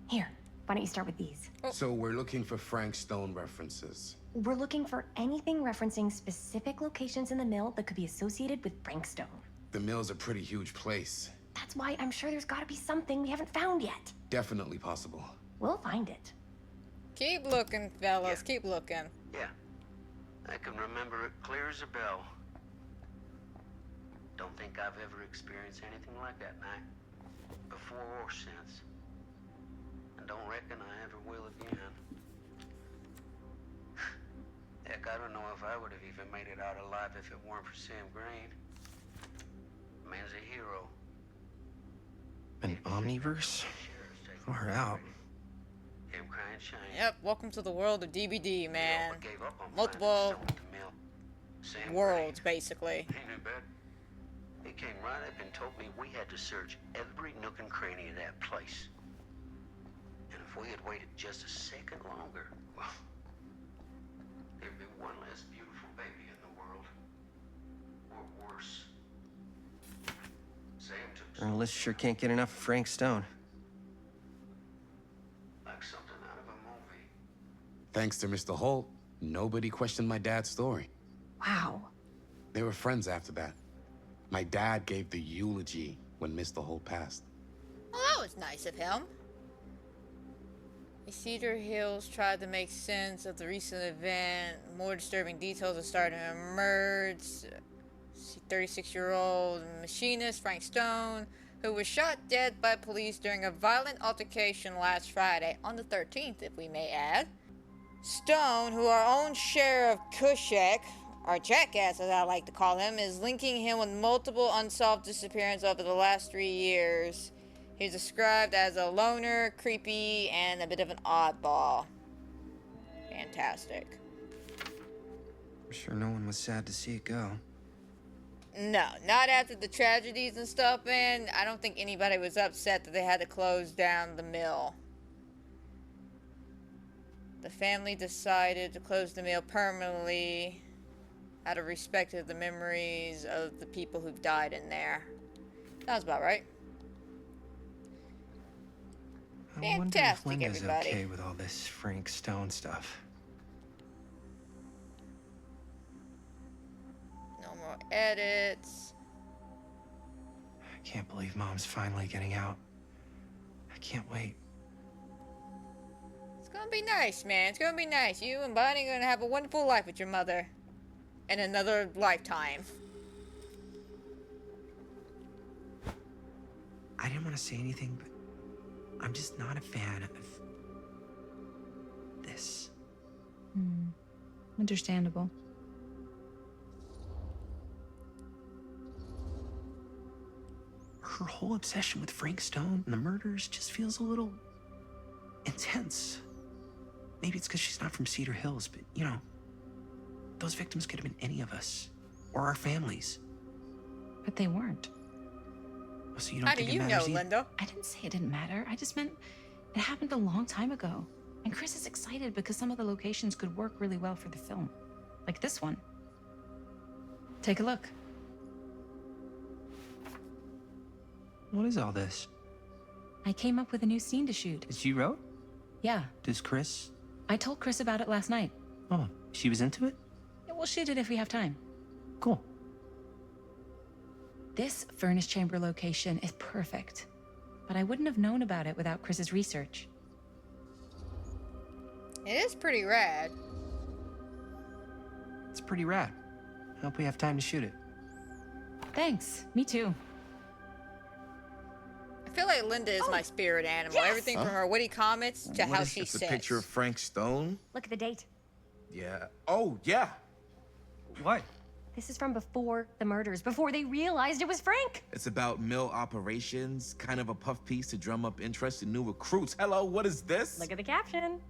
Here, why don't you start with these? So we're looking for Frank Stone references. We're looking for anything referencing specific locations in the mill that could be associated with Frank Stone. The mill's a pretty huge place. That's why I'm sure there's gotta be something we haven't found yet. Definitely possible. We'll find it. Keep looking, fellas. Keep looking. Yeah. I can remember it clear as a bell. Don't think I've ever experienced anything like that night. Before or since. And don't reckon I ever will again. Heck, I don't know if I would have even made it out alive if it weren't for Sam Green. Man's a hero. An omniverse? Far out. Him crying shame. Yep, welcome to the world of DVD, man. Gave up on Multiple finding Stone at the mill. Sam worlds, basically. Green. Ain't no bad. He came right up and told me we had to search every nook and cranny of that place. And if we had waited just a second longer, well, there'd be one less beautiful baby in the world. Or worse. Sam took Journalists sure can't get enough of Frank Stone. like something out of a movie. Thanks to Mr. Holt, nobody questioned my dad's story. Wow. They were friends after that. My dad gave the eulogy when Mr. Holt passed. Well, that was nice of him. Cedar Hills tried to make sense of the recent event. More disturbing details are starting to emerge. 36-year-old machinist Frank Stone, who was shot dead by police during a violent altercation last Friday, on the 13th, if we may add. Stone, who our own sheriff Kushek, our jackass as I like to call him, is linking him with multiple unsolved disappearances over the last 3 years. He's described as a loner, creepy, and a bit of an oddball. Fantastic. I'm sure no one was sad to see it go. No, not after the tragedies and stuff, man. I don't think anybody was upset that they had to close down the mill. The family decided to close the mill permanently out of respect to the memories of the people who've died in there. Sounds about right. I wonder if Fantastic, Linda's everybody. okay with all this Frank Stone stuff. No more edits. I can't believe Mom's finally getting out. I can't wait. It's gonna be nice, man. It's gonna be nice. You and Bonnie are gonna have a wonderful life with your mother. In another lifetime. I didn't want to say anything, but I'm just not a fan of this. Understandable. Her whole obsession with Frank Stone and the murders just feels a little intense. Maybe it's because she's not from Cedar Hills, but you know, those victims could have been any of us or our families. But they weren't. Oh, so you don't How do think you it know, matters either? Linda? I didn't say it didn't matter. I just meant it happened a long time ago. And Chris is excited because some of the locations could work really well for the film. Like this one. Take a look. What is all this? I came up with a new scene to shoot. That you wrote? Yeah. Does Chris? I told Chris about it last night. Hold on. She was into it? Yeah, we'll shoot it if we have time. Cool. This furnace chamber location is perfect, but I wouldn't have known about it without Chris's research. It is pretty rad. It's pretty rad. Hope we have time to shoot it. Thanks. Me too. I feel like Linda is my spirit animal. Yes! Everything from her witty comments to how she It's a says. picture of Frank Stone? Look at the date. Yeah. Oh, yeah. What? This is from before the murders, before they realized it was Frank. It's about mill operations, kind of a puff piece to drum up interest in new recruits. Hello, what is this? Look at the caption.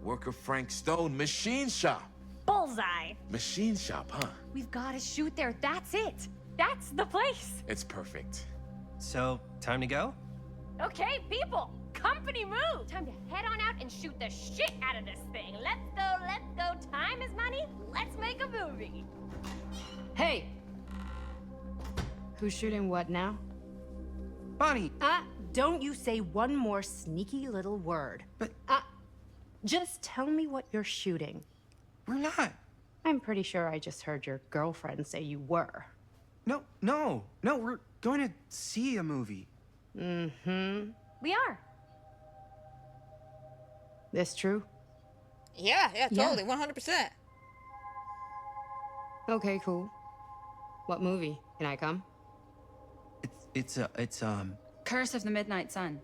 Worker Frank Stone, machine shop. Bullseye. Machine shop, huh? We've got to shoot there. That's it. That's the place. It's perfect. So, time to go? Okay, people. Company move. Time to head on out and shoot the shit out of this thing. Let's go, let's go. Time is money. Let's make a movie. Hey! Who's shooting what now? Bonnie! Don't you say one more sneaky little word. But... just tell me what you're shooting. We're not. I'm pretty sure I just heard your girlfriend say you were. No, we're going to see a movie. Mm-hmm. We are. This true? Yeah, totally, 100%. Okay, cool. What movie? Can I come? It's Curse of the Midnight Sun.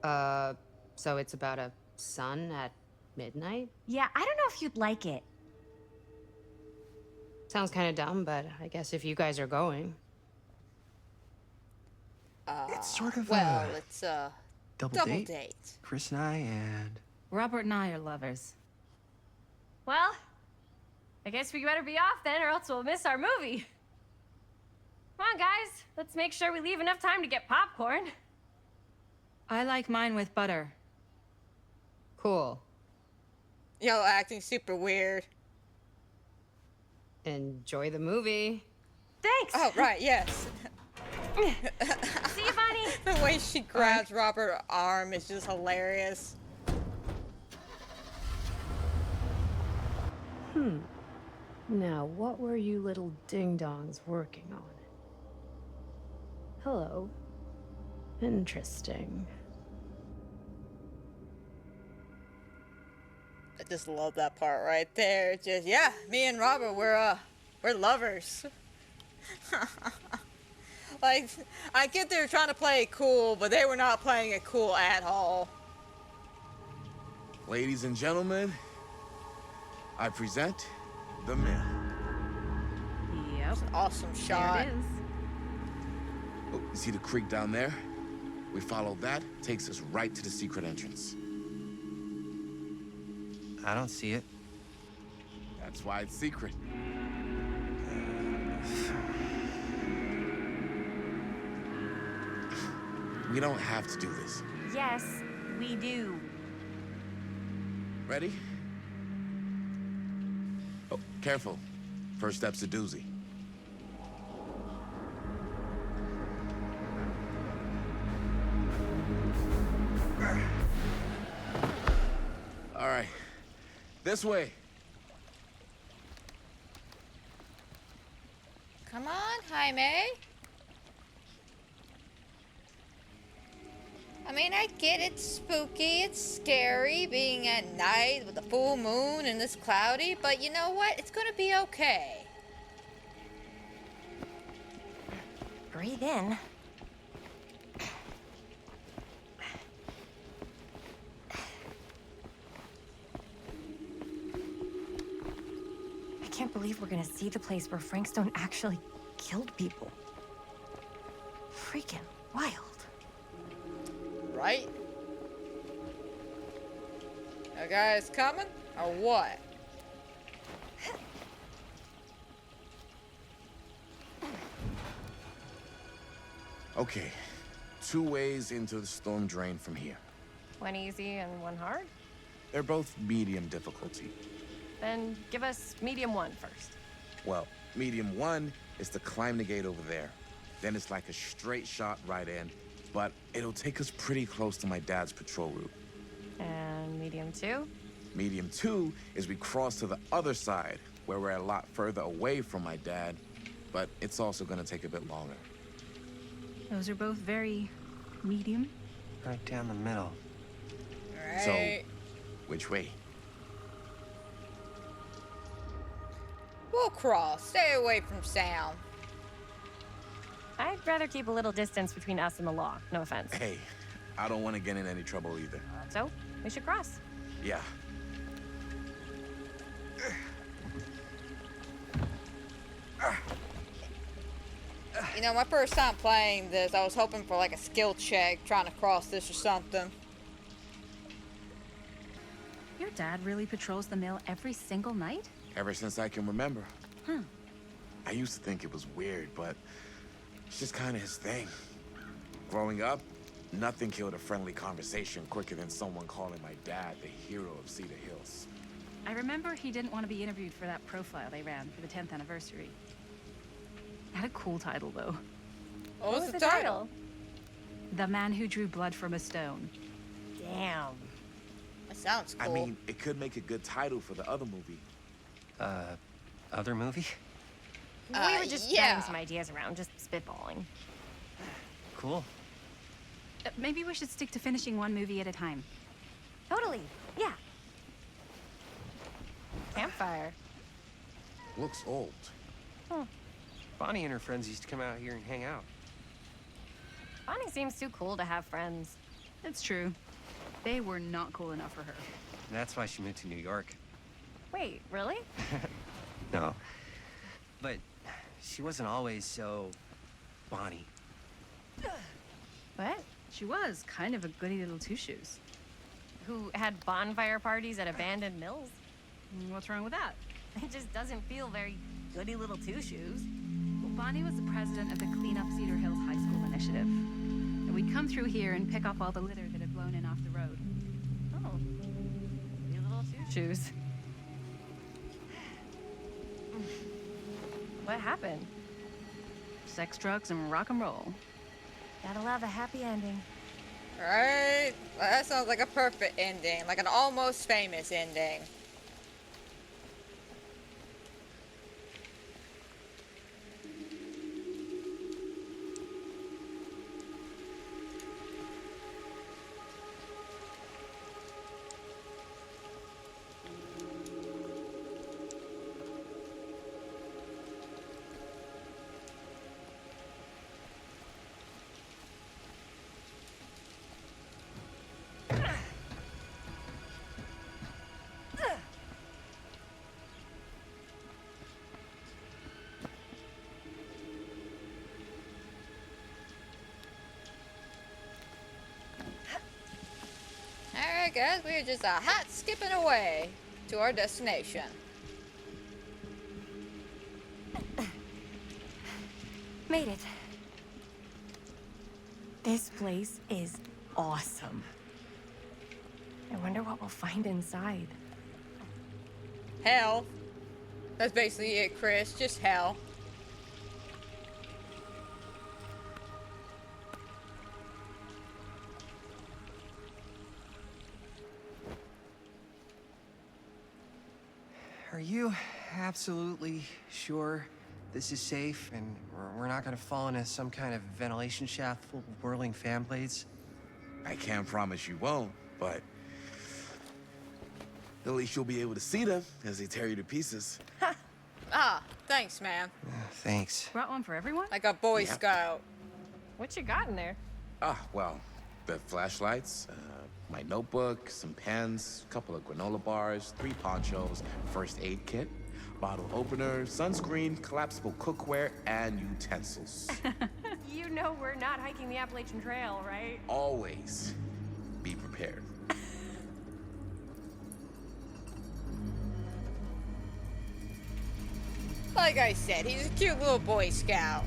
So it's about a sun at midnight? Yeah, I don't know if you'd like it. Sounds kind of dumb, but I guess if you guys are going. It's sort of it's a double date. Chris and I and... Robert and I are lovers. Well, I guess we better be off then, or else we'll miss our movie. Come on, guys. Let's make sure we leave enough time to get popcorn. I like mine with butter. Cool. Yo, acting super weird. Enjoy the movie. Thanks. Oh, right, yes. See you, Bonnie. The way she grabs Robert's arm is just hilarious. Now, what were you little ding-dongs working on? Hello. Interesting. I just love that part right there. Just, yeah, me and Robert, we're lovers. Like, I get they were trying to play it cool, but they were not playing it cool at all. Ladies and gentlemen, I present The Mill. Yep. It's an awesome shot. There it is. Oh, you see the creek down there? We follow that, takes us right to the secret entrance. I don't see it. That's why it's secret. We don't have to do this. Yes, we do. Ready? Oh, careful. First step's a doozy. All right. This way. Come on, Jaime. I mean, I get it's spooky, it's scary being at night with the full moon and it's cloudy, but you know what? It's gonna be okay. Breathe in. I can't believe we're gonna see the place where Frank Stone actually killed people. Freaking wild. Right? Are guys coming or what? Okay. 2 ways into the storm drain from here. One easy and one hard? They're both medium difficulty. Then give us medium one first. Well, medium 1 is to climb the gate over there. Then it's like a straight shot right in, but it'll take us pretty close to my dad's patrol route. And medium two? Medium 2 is we cross to the other side, where we're a lot further away from my dad, but it's also gonna take a bit longer. Those are both very medium. Right down the middle. Right. So, which way? We'll cross. Stay away from sound. I'd rather keep a little distance between us and the law. No offense. Hey, I don't want to get in any trouble either. So, we should cross. Yeah. You know, my first time playing this, I was hoping for like a skill check, trying to cross this or something. Your dad really patrols the mill every single night? Ever since I can remember. Huh. I used to think it was weird, but it's just kind of his thing. Growing up, nothing killed a friendly conversation quicker than someone calling my dad the hero of Cedar Hills. I remember he didn't want to be interviewed for that profile they ran for the 10th anniversary. Had a cool title, though. What was the title? The Man Who Drew Blood from a Stone. Damn. That sounds cool. I mean, it could make a good title for the other movie. Other movie? We were just throwing some ideas around, just spitballing. Cool. Maybe we should stick to finishing one movie at a time. Totally. Yeah. Campfire. Looks old. Bonnie and her friends used to come out here and hang out. Bonnie seems too cool to have friends. It's true. They were not cool enough for her. And that's why she moved to New York. Wait, really? No. But she wasn't always so Bonnie. What? She was kind of a goody little two-shoes. Who had bonfire parties at abandoned mills? What's wrong with that? It just doesn't feel very goody little two-shoes. Well, Bonnie was the president of the Clean Up Cedar Hills High School initiative. And we'd come through here and pick up all the litter that had blown in off the road. Oh. Goody little two-shoes. What happened? Sex, drugs, and rock and roll. Gotta love a happy ending. Right? Well, that sounds like a perfect ending. Like an almost famous ending. Alright guys, we're just a hot skipping away to our destination. Made it. This place is awesome. I wonder what we'll find inside. Hell. That's basically it, Chris. Just hell. Are you absolutely sure this is safe and we're not gonna fall into some kind of ventilation shaft full of whirling fan blades? I can't promise you won't, but at least you'll be able to see them as they tear you to pieces. Ah, thanks, man. Thanks. Brought one for everyone? Like a Boy Yeah. Scout. What you got in there? Well, the flashlights, my notebook, some pens, a couple of granola bars, 3 ponchos, first aid kit, bottle opener, sunscreen, collapsible cookware, and utensils. You know we're not hiking the Appalachian Trail, right? Always be prepared. Like I said, he's a cute little Boy Scout.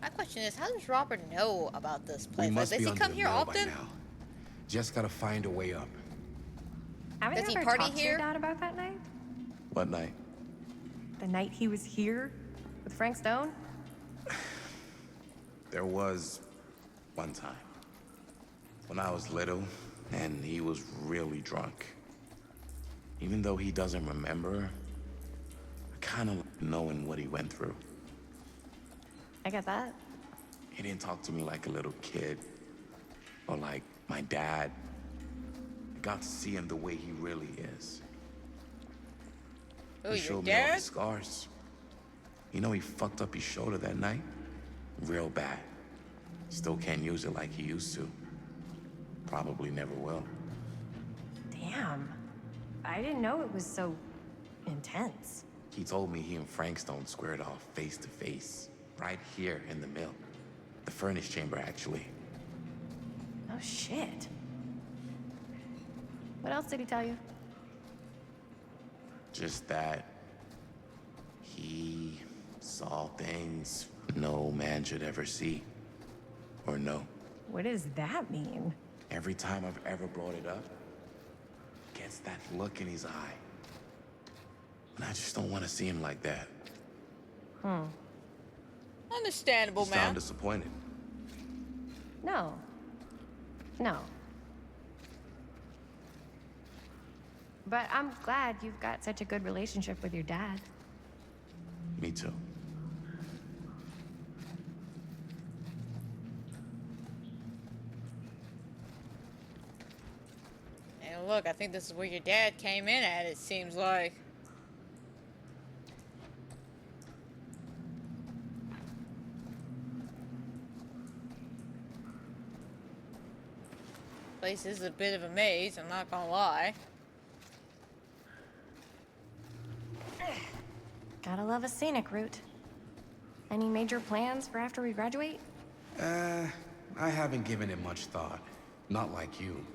My question is, how does Robert know about this We place? Like, must does be he under come the here mill often? by now. Just gotta find a way up. Haven't Does you he ever party talked to your here? dad about that night? What night? The night he was here with Frank Stone? There was one time when I was little and he was really drunk. Even though he doesn't remember, I kind of like knowing what he went through. I get that. He didn't talk to me like a little kid or like my dad. I got to see him the way he really is. Oh, He your showed me all dad? his scars. You know, he fucked up his shoulder that night. Real bad. Still can't use it like he used to. Probably never will. Damn. I didn't know it was so intense. He told me he and Frank Stone squared off face to face, right here in the mill. The furnace chamber, actually. Oh, shit. What else did he tell you? Just that he saw things no man should ever see or know. What does that mean? Every time I've ever brought it up, gets that look in his eye. And I just don't want to see him like that. Understandable, You sound man. disappointed. No. No. But I'm glad you've got such a good relationship with your dad. Me too. And look, I think this is where your dad came in at, it seems like. Place is a bit of a maze, I'm not gonna lie. Gotta love a scenic route. Any major plans for after we graduate? I haven't given it much thought. Not like you.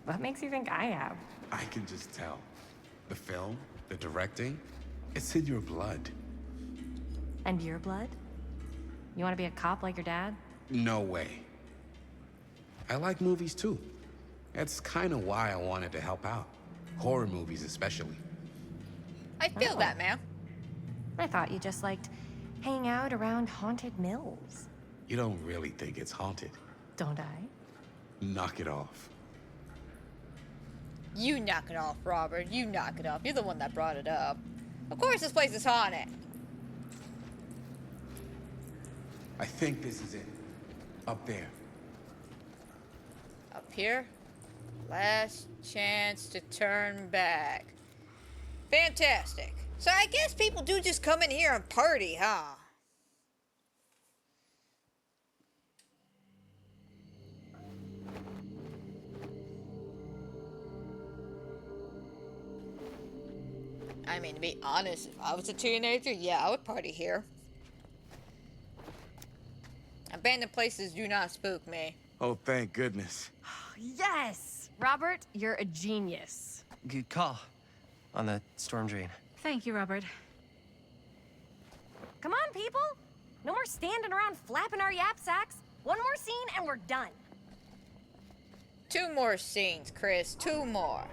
What makes you think I have? I can just tell. The film, the directing, it's in your blood. And your blood? You want to be a cop like your dad? No way. I like movies too. That's kind of why I wanted to help out. Horror movies especially. I feel that, man. I thought you just liked hanging out around haunted mills. You don't really think it's haunted. Don't I? Knock it off. You knock it off, Robert. You knock it off. You're the one that brought it up. Of course this place is haunted. I think this is it. Up there. Up here? Last chance to turn back. Fantastic. So I guess people do just come in here and party, huh? I mean, to be honest, if I was a teenager, yeah, I would party here. Abandoned places do not spook me. Oh, thank goodness. Yes! Robert, you're a genius. Good call on the storm drain. Thank you, Robert. Come on, people! No more standing around flapping our yap sacks. One more scene and we're done. 2 more scenes, Chris. 2 more.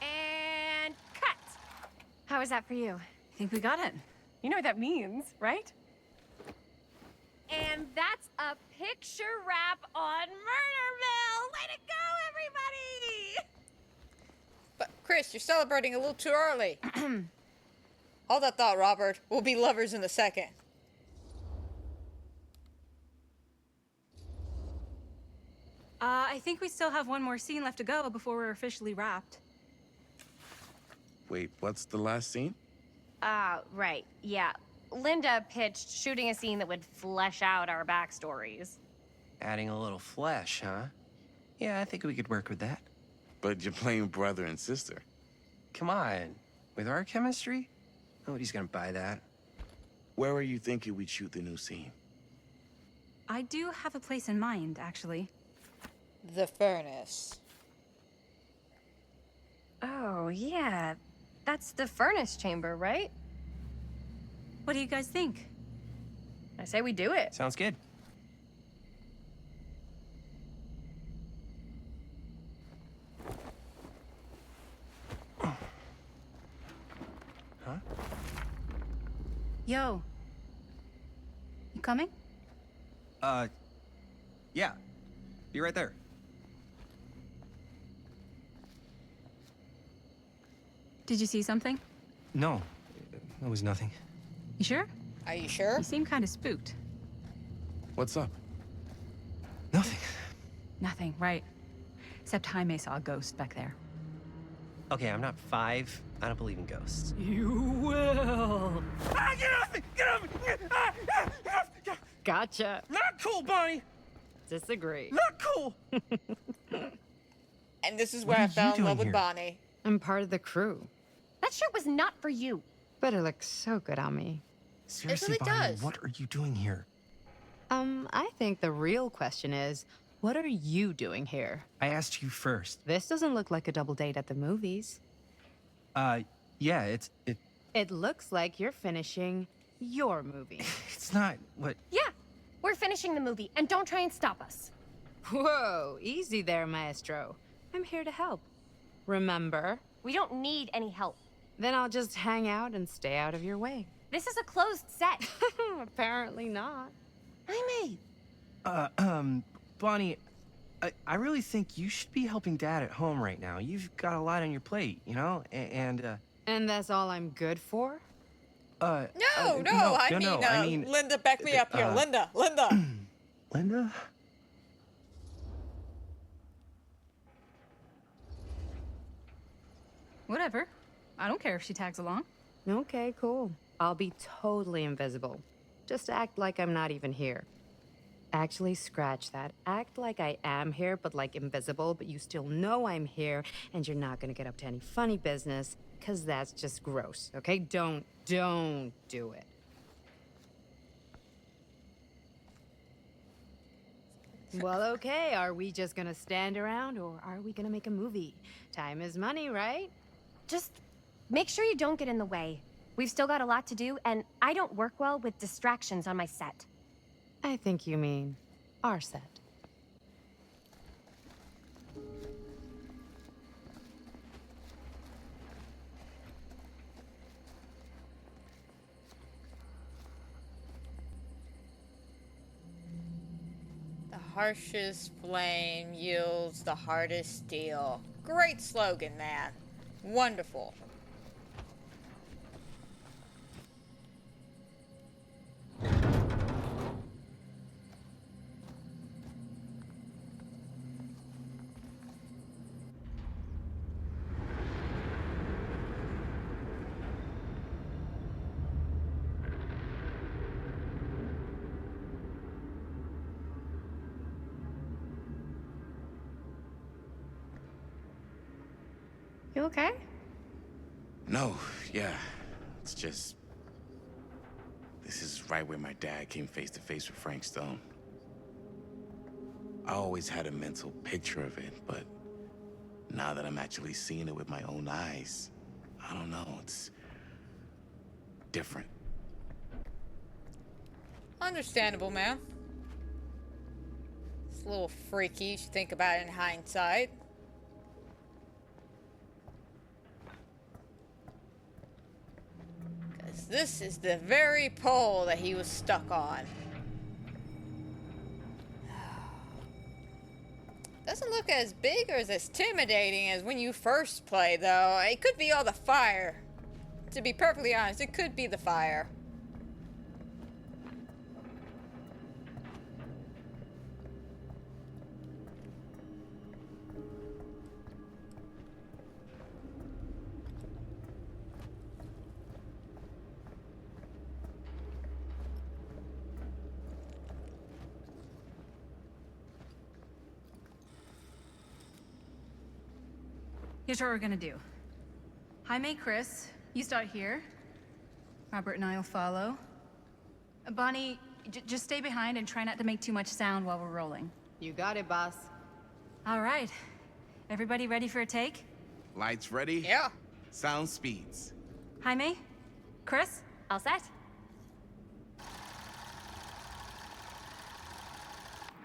And cut! How is that for you? I think we got it. You know what that means, right? And that's a picture wrap on Murder Mill! Way to go, everybody! But, Chris, you're celebrating a little too early. Hold that thought, Robert. We'll be lovers in a second. I think we still have one more scene left to go before we're officially wrapped. Wait, what's the last scene? Right, yeah. Linda pitched shooting a scene that would flesh out our backstories. Adding a little flesh, huh? Yeah, I think we could work with that. But you're playing brother and sister. Come on. With our chemistry? Nobody's gonna buy that. Where are you thinking we'd shoot the new scene? I do have a place in mind, actually. The furnace. Oh, yeah. That's the furnace chamber, right? What do you guys think? I say we do it. Sounds good. Huh? Yo. You coming? Yeah. Be right there. Did you see something? No, it was nothing. You sure? Are you sure? You seem kind of spooked. What's up? Nothing, right. Except Jaime saw a ghost back there. Okay, I'm not 5. I don't believe in ghosts. You will. Ah, get off me! Get off me! Gotcha. Not cool, Bonnie! Disagree. Not cool! And this is What where I are you fell in doing love with here? Bonnie. I'm part of the crew. That shirt was not for you. But it looks so good on me. Seriously, really Bonnie, does. what are you doing here? I think the real question is, what are you doing here? I asked you first. This doesn't look like a double date at the movies. Yeah, It looks like you're finishing your movie. it's not what... Yeah, we're finishing the movie, and don't try and stop us. Whoa, easy there, maestro. I'm here to help. Remember? We don't need any help. Then I'll just hang out and stay out of your way. This is a closed set. Apparently not. Bonnie, I really think you should be helping Dad at home right now. You've got a lot on your plate, you know? And that's all I'm good for? No, I I mean, Linda, back me up here. Linda. Linda? Whatever. I don't care if she tags along. Okay, cool. I'll be totally invisible. Just act like I'm not even here. Actually, scratch that. Act like I am here, but like invisible, but you still know I'm here, and you're not gonna get up to any funny business, because that's just gross, okay? Don't do it. Well, okay, are we just gonna stand around, or are we gonna make a movie? Time is money, right? Just make sure you don't get in the way. We've still got a lot to do, and I don't work well with distractions on my set. I think you mean our set. The harshest flame yields the hardest steel. Great slogan, man. Wonderful. You okay? No, yeah. It's just... This is right where my dad came face to face with Frank Stone. I always had a mental picture of it, but now that I'm actually seeing it with my own eyes, I don't know, it's different. Understandable, man. It's a little freaky, you should think about it in hindsight. Because this is the very pole that he was stuck on. Doesn't look as big or as intimidating as when you first played, though. It could be all the fire. To be perfectly honest, it could be the fire. Here's what we're gonna do. Jaime, Chris, you start here. Robert and I'll follow. Bonnie, just stay behind and try not to make too much sound while we're rolling. You got it, boss. All right. Everybody ready for a take? Lights ready? Yeah. Sound speeds. Jaime? Chris? All set?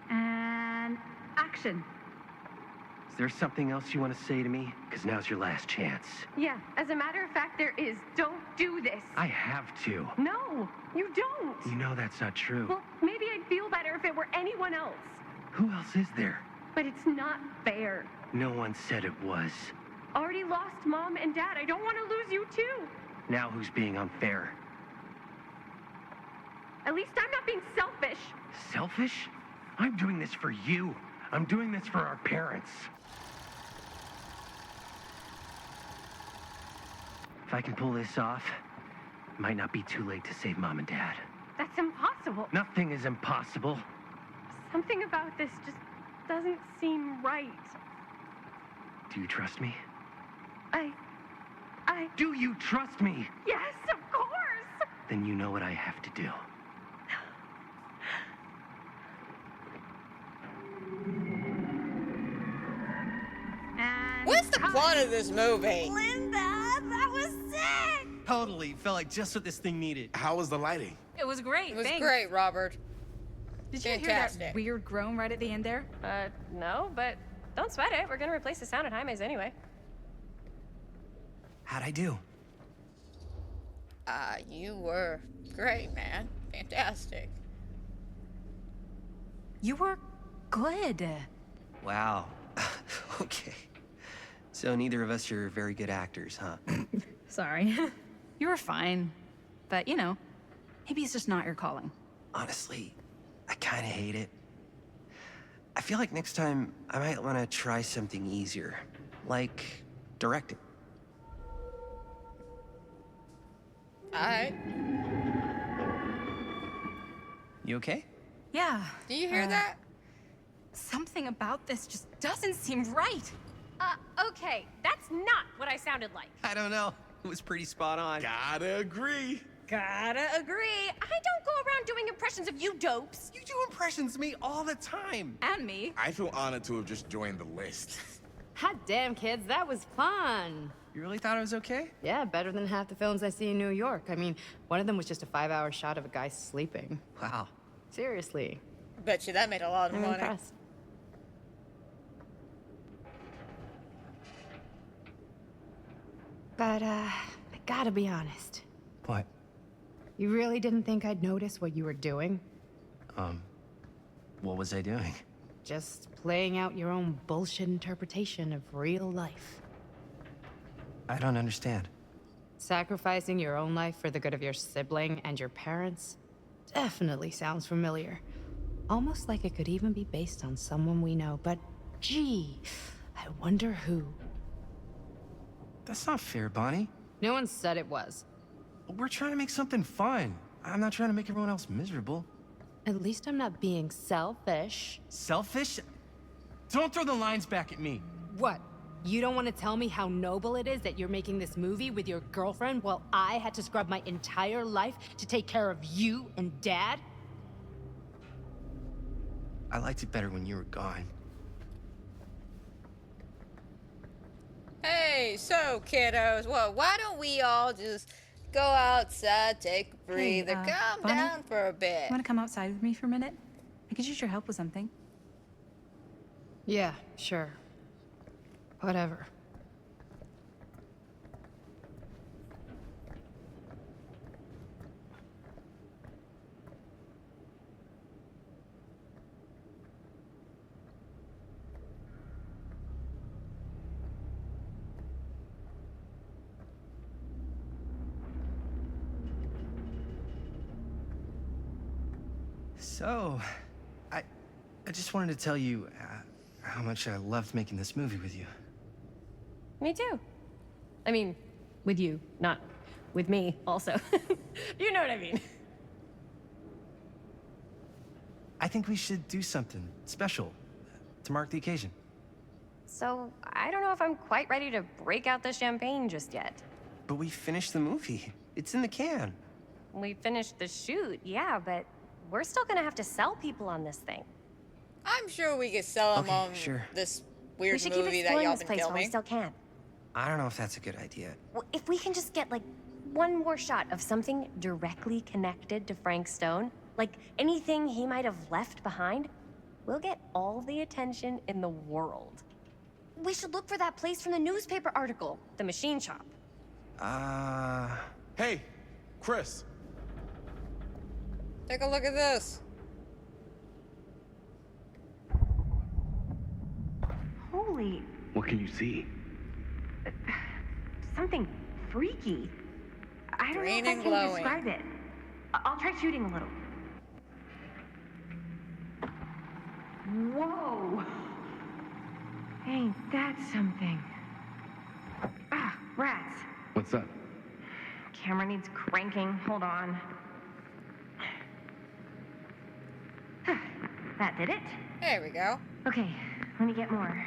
And action. Is there something else you want to say to me? Because now's your last chance. Yeah, as a matter of fact, there is. Don't do this. I have to. No, you don't. You know that's not true. Well, maybe I'd feel better if it were anyone else. Who else is there? But it's not fair. No one said it was. Already lost Mom and Dad. I don't want to lose you too. Now who's being unfair? At least I'm not being selfish. Selfish? I'm doing this for you. I'm doing this for our parents. If I can pull this off, it might not be too late to save Mom and Dad. That's impossible. Nothing is impossible. Something about this just doesn't seem right. Do you trust me? I... Do you trust me? Yes, of course! Then you know what I have to do. And What's the plot of this movie? Linda, that was sick! Totally. Felt like just what this thing needed. How was the lighting? it was great. It was thanks. great, Robert. Did you hear Fantastic. that weird groan right at the end there? No, but don't sweat it. We're gonna replace the sound at Jaime's anyway. How'd I do? You were great, man. Fantastic. You were good. Wow. Okay. So neither of us are very good actors, huh? Sorry. You were fine. But, you know, maybe it's just not your calling. Honestly, I kind of hate it. I feel like next time I might want to try something easier, like directing. Alright. You okay? Yeah. Do you hear that? Something about this just doesn't seem right. Okay, that's not what I sounded like. I don't know. It was pretty spot on. Gotta agree. Gotta agree. I don't go around doing impressions of you dopes. You do impressions of me all the time. And me. I feel honored to have just joined the list. Hot damn, kids, that was fun. You really thought I was okay? Yeah, better than half the films I see in New York. I mean, one of them was just a 5-hour shot of a guy sleeping. Wow. Seriously. Bet you that made a lot of I'm money. impressed. But, I gotta be honest. What? You really didn't think I'd notice what you were doing? What was I doing? Just playing out your own bullshit interpretation of real life. I don't understand. Sacrificing your own life for the good of your sibling and your parents definitely sounds familiar. Almost like it could even be based on someone we know, but gee, I wonder who. That's not fair, Bonnie. No one said it was. We're trying to make something fun. I'm not trying to make everyone else miserable. At least I'm not being selfish. Selfish? Don't throw the lines back at me. What? You don't want to tell me how noble it is that you're making this movie with your girlfriend while I had to scrub my entire life to take care of you and Dad? I liked it better when you were gone. Hey, so kiddos, well, why don't we all just go outside, take a breather, calm Bonnie, down for a bit? Want to come outside with me for a minute? I could use your help with something. Yeah, sure. Whatever. So, I just wanted to tell you how much I loved making this movie with you. Me too. I mean, with you, not with me, also. You know what I mean. I think we should do something special to mark the occasion. So I don't know if I'm quite ready to break out the champagne just yet. But we finished the movie. It's in the can. We finished the shoot, yeah, but we're still gonna have to sell people on this thing. I'm sure we could sell them Okay, on sure. this We weird should keep movie that exploring y'all this been place while we filming. still can. I don't know if that's a good idea. Well, if we can just get like one more shot of something directly connected to Frank Stone, like anything he might have left behind, we'll get all the attention in the world. We should look for that place from the newspaper article, the machine shop. Hey, Chris. Take a look at this. Holy, What can you see? something freaky. I don't Green know and if I can glowing. describe it. I'll try shooting a little. Whoa! Ain't that something? Ah, rats. What's up? Camera needs cranking. Hold on. That did it. There we go. Okay, let me get more.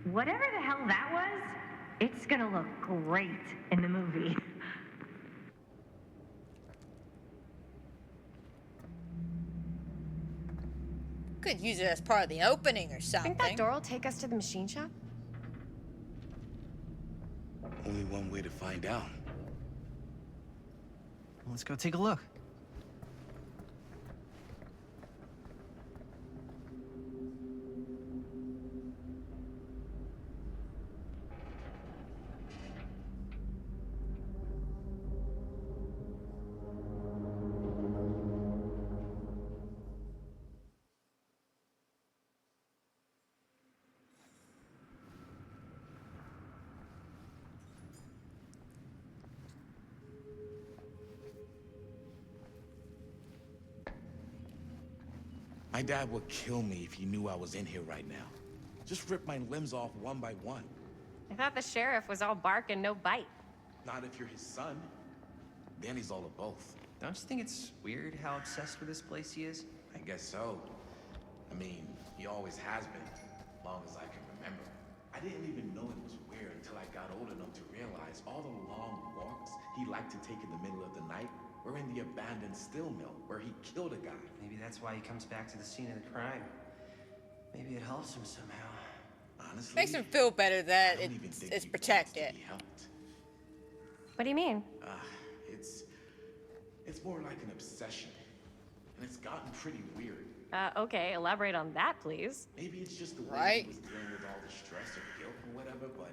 Whatever the hell that was, it's gonna look great in the movie. Could use it as part of the opening or something. Think that door will take us to the machine shop? Only one way to find out. Let's go take a look. My dad would kill me if he knew I was in here right now. Just rip my limbs off one by one. I thought the sheriff was all bark and no bite. Not if you're his son. Then he's all of both. Don't you think it's weird how obsessed with this place he is? I guess so. I mean, he always has been, long as I can remember. I didn't even know it was weird until I got old enough to realize all the long walks he liked to take in the middle of the night were in the abandoned steel mill where he killed a guy. Maybe that's why he comes back to the scene of the crime. Maybe it helps him somehow. Honestly, Makes him feel better that it's protected. What do you mean? It's more like an obsession. And it's gotten pretty weird. Okay, elaborate on that, please. Maybe it's just the way he was dealing with all the stress or guilt or whatever, but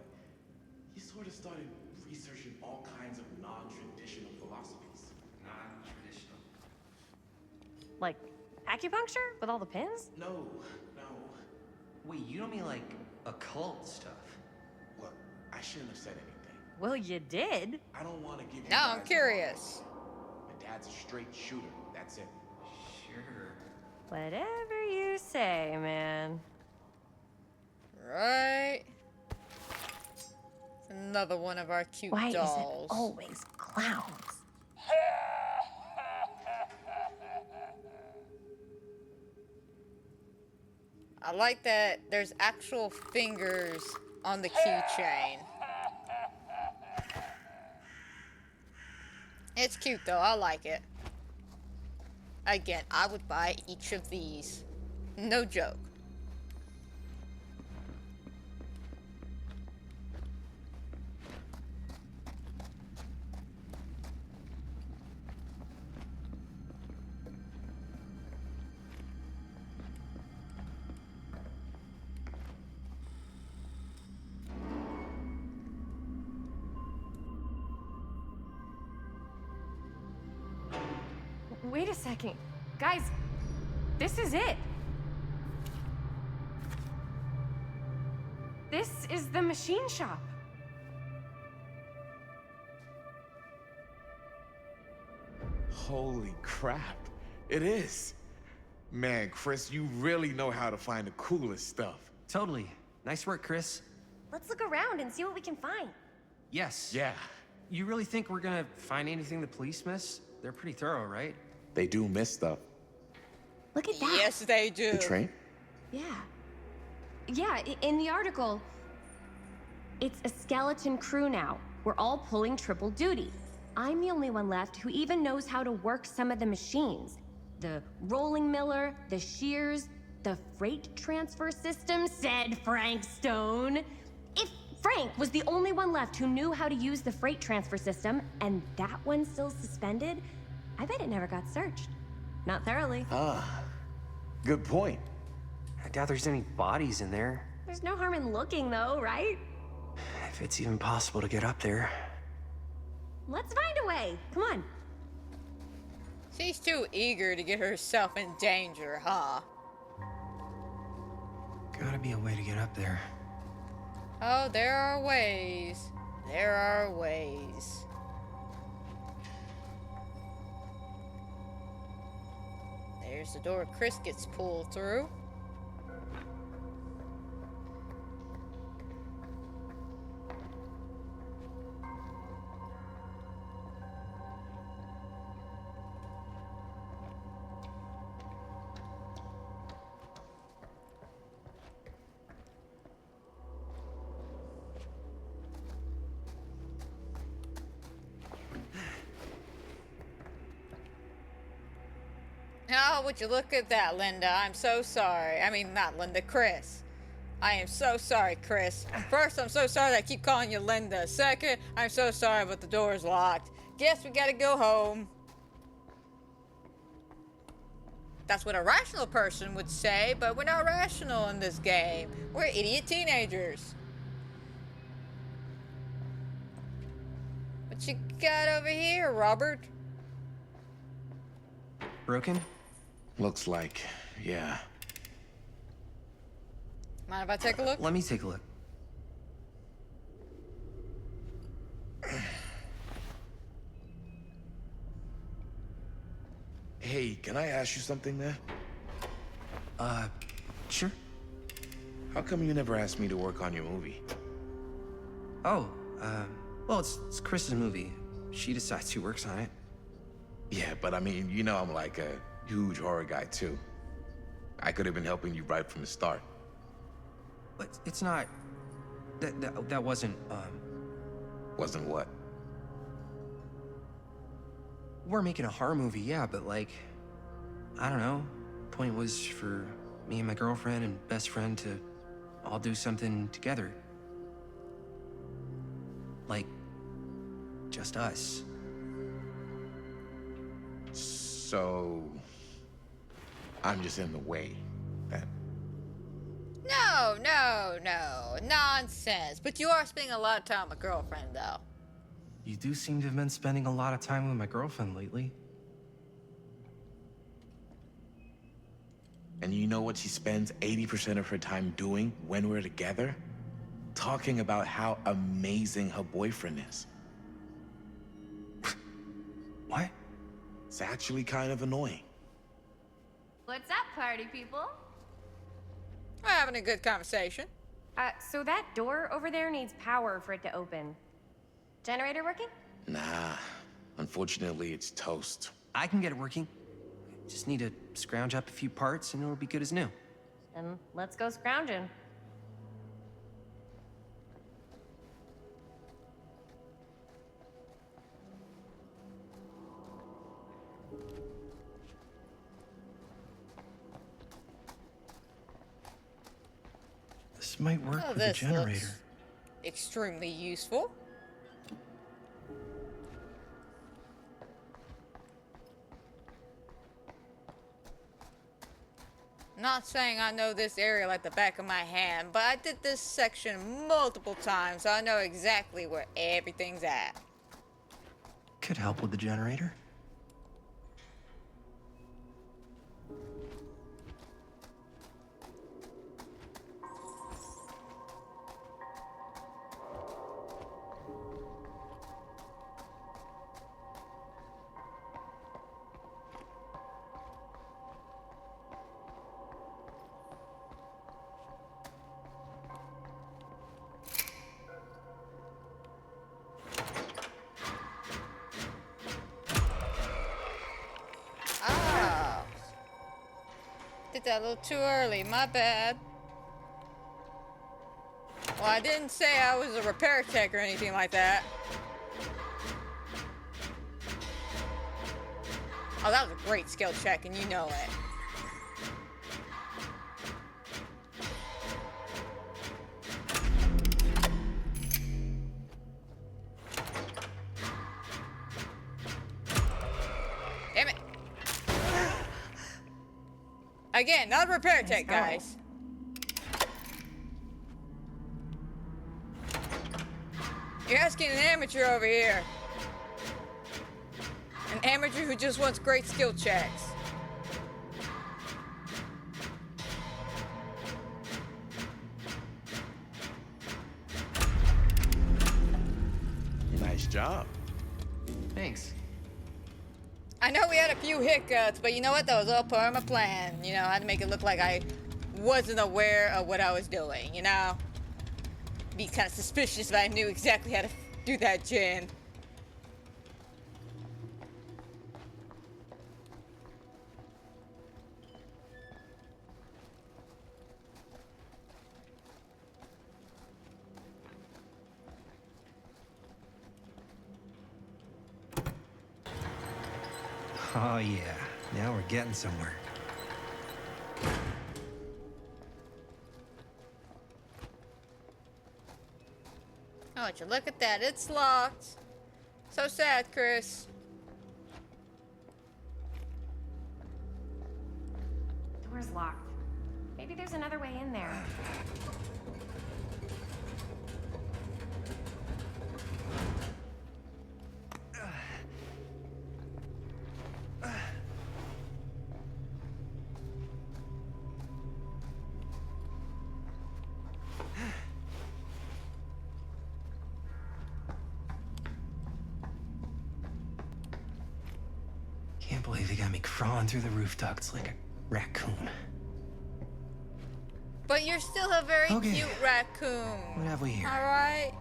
he sort of started researching all kinds of non-traditional philosophies. Non-traditional? Like acupuncture with all the pins? No. Wait, you don't mean like occult stuff? Look, I shouldn't have said anything. Well, you did. I don't want to give you Now I'm guys curious. My dad's a straight shooter. That's it. Sure. Whatever you say, man. Right. Another one of our cute Why dolls. is it always clowns? I like that there's actual fingers on the keychain. It's cute though, I like it. Again, I would buy each of these. No joke. Wait a second. Guys, this is it. This is the machine shop. Holy crap. It is. Man, Chris, you really know how to find the coolest stuff. Totally. Nice work, Chris. Let's look around and see what we can find. Yes. Yeah. You really think we're gonna find anything the police miss? They're pretty thorough, right? They do miss stuff. Look at that. Yes, they do. The train? Yeah. Yeah, in the article, it's a skeleton crew now. We're all pulling triple duty. I'm the only one left who even knows how to work some of the machines. The rolling miller, the shears, the freight transfer system, said Frank Stone. If Frank was the only one left who knew how to use the freight transfer system, and that one's still suspended, I bet it never got searched. Not thoroughly. Ah, good point. I doubt there's any bodies in there. There's no harm in looking, though, right? If it's even possible to get up there. Let's find a way. Come on. She's too eager to get herself in danger, huh? Gotta be a way to get up there. Oh, there are ways. There are ways. There's the door Chris gets pulled through. Oh, would you look at that, Linda? I'm so sorry. I mean, not Linda, Chris. I am so sorry, Chris. First, I'm so sorry that I keep calling you Linda. Second, I'm so sorry, but the door's locked. Guess we gotta go home. That's what a rational person would say, but we're not rational in this game. We're idiot teenagers. What you got over here, Robert? Broken? Looks like, yeah. Mind if I take a look? Let me take a look. Hey, can I ask you something there? Sure. How come you never asked me to work on your movie? Oh, well, it's Chris's movie. She decides who works on it. Yeah, but I mean, you know I'm like a huge horror guy too. I could have been helping you right from the start. But it's not... That wasn't, Wasn't what? We're making a horror movie, yeah, but like... I don't know. Point was for me and my girlfriend and best friend to all do something together. Like... just us. So... I'm just in the way, then. No, no, no. Nonsense. But you are spending a lot of time with a girlfriend, though. You do seem to have been spending a lot of time with my girlfriend lately. And you know what she spends 80% of her time doing when we're together? Talking about how amazing her boyfriend is. What? It's actually kind of annoying. What's up, party people? We're having a good conversation. So that door over there needs power for it to open. Generator working? Nah, unfortunately it's toast. I can get it working. Just need to scrounge up a few parts and it'll be good as new. Then let's go scrounging. This might work Oh, with the this generator. looks extremely useful. Not saying I know this area like the back of my hand, but I did this section multiple times, so I know exactly where everything's at. Could help with the generator. that a little too early. My bad. Well, I didn't say I was a repair tech or anything like that. Oh, that was a great skill check, and you know it. Damn it. Again, not a repair tech, guys. You're asking an amateur over here. An amateur who just wants great skill checks. Nice job. Thanks. I know we had a few hiccups, but you know what? That was all part of my plan. You know, I had to make it look like I wasn't aware of what I was doing, you know? Be kind of suspicious if I knew exactly how to do that, Jen. Oh, yeah. Now we're getting somewhere. Oh, would you look at that? It's locked. So sad, Chris. Door's locked. Maybe there's another way in there. Can't believe they got me crawling through the roof ducts like a raccoon. But you're still a very Okay. cute raccoon. What have we here? Alright?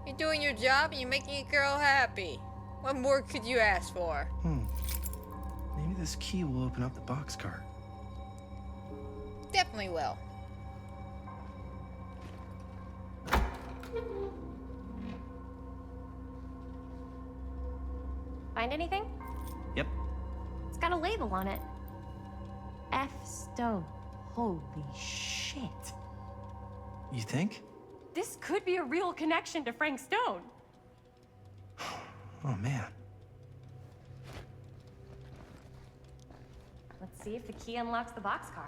You're doing your job and you're making a girl happy. What more could you ask for? Maybe this key will open up the boxcar. Definitely will. Find anything? Yep. It's got a label on it. F. Stone. Holy shit. You think? This could be a real connection to Frank Stone. Oh, man. Let's see if the key unlocks the boxcar.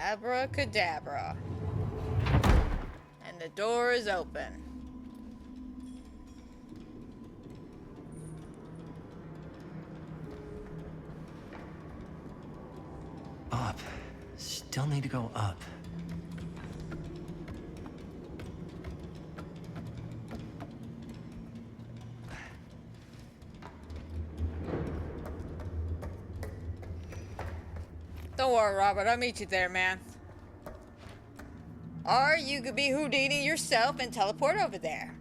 Abracadabra. And the door is open. Up. Still need to go up. Don't worry, Robert. I'll meet you there, man. Or you could be Houdini yourself and teleport over there.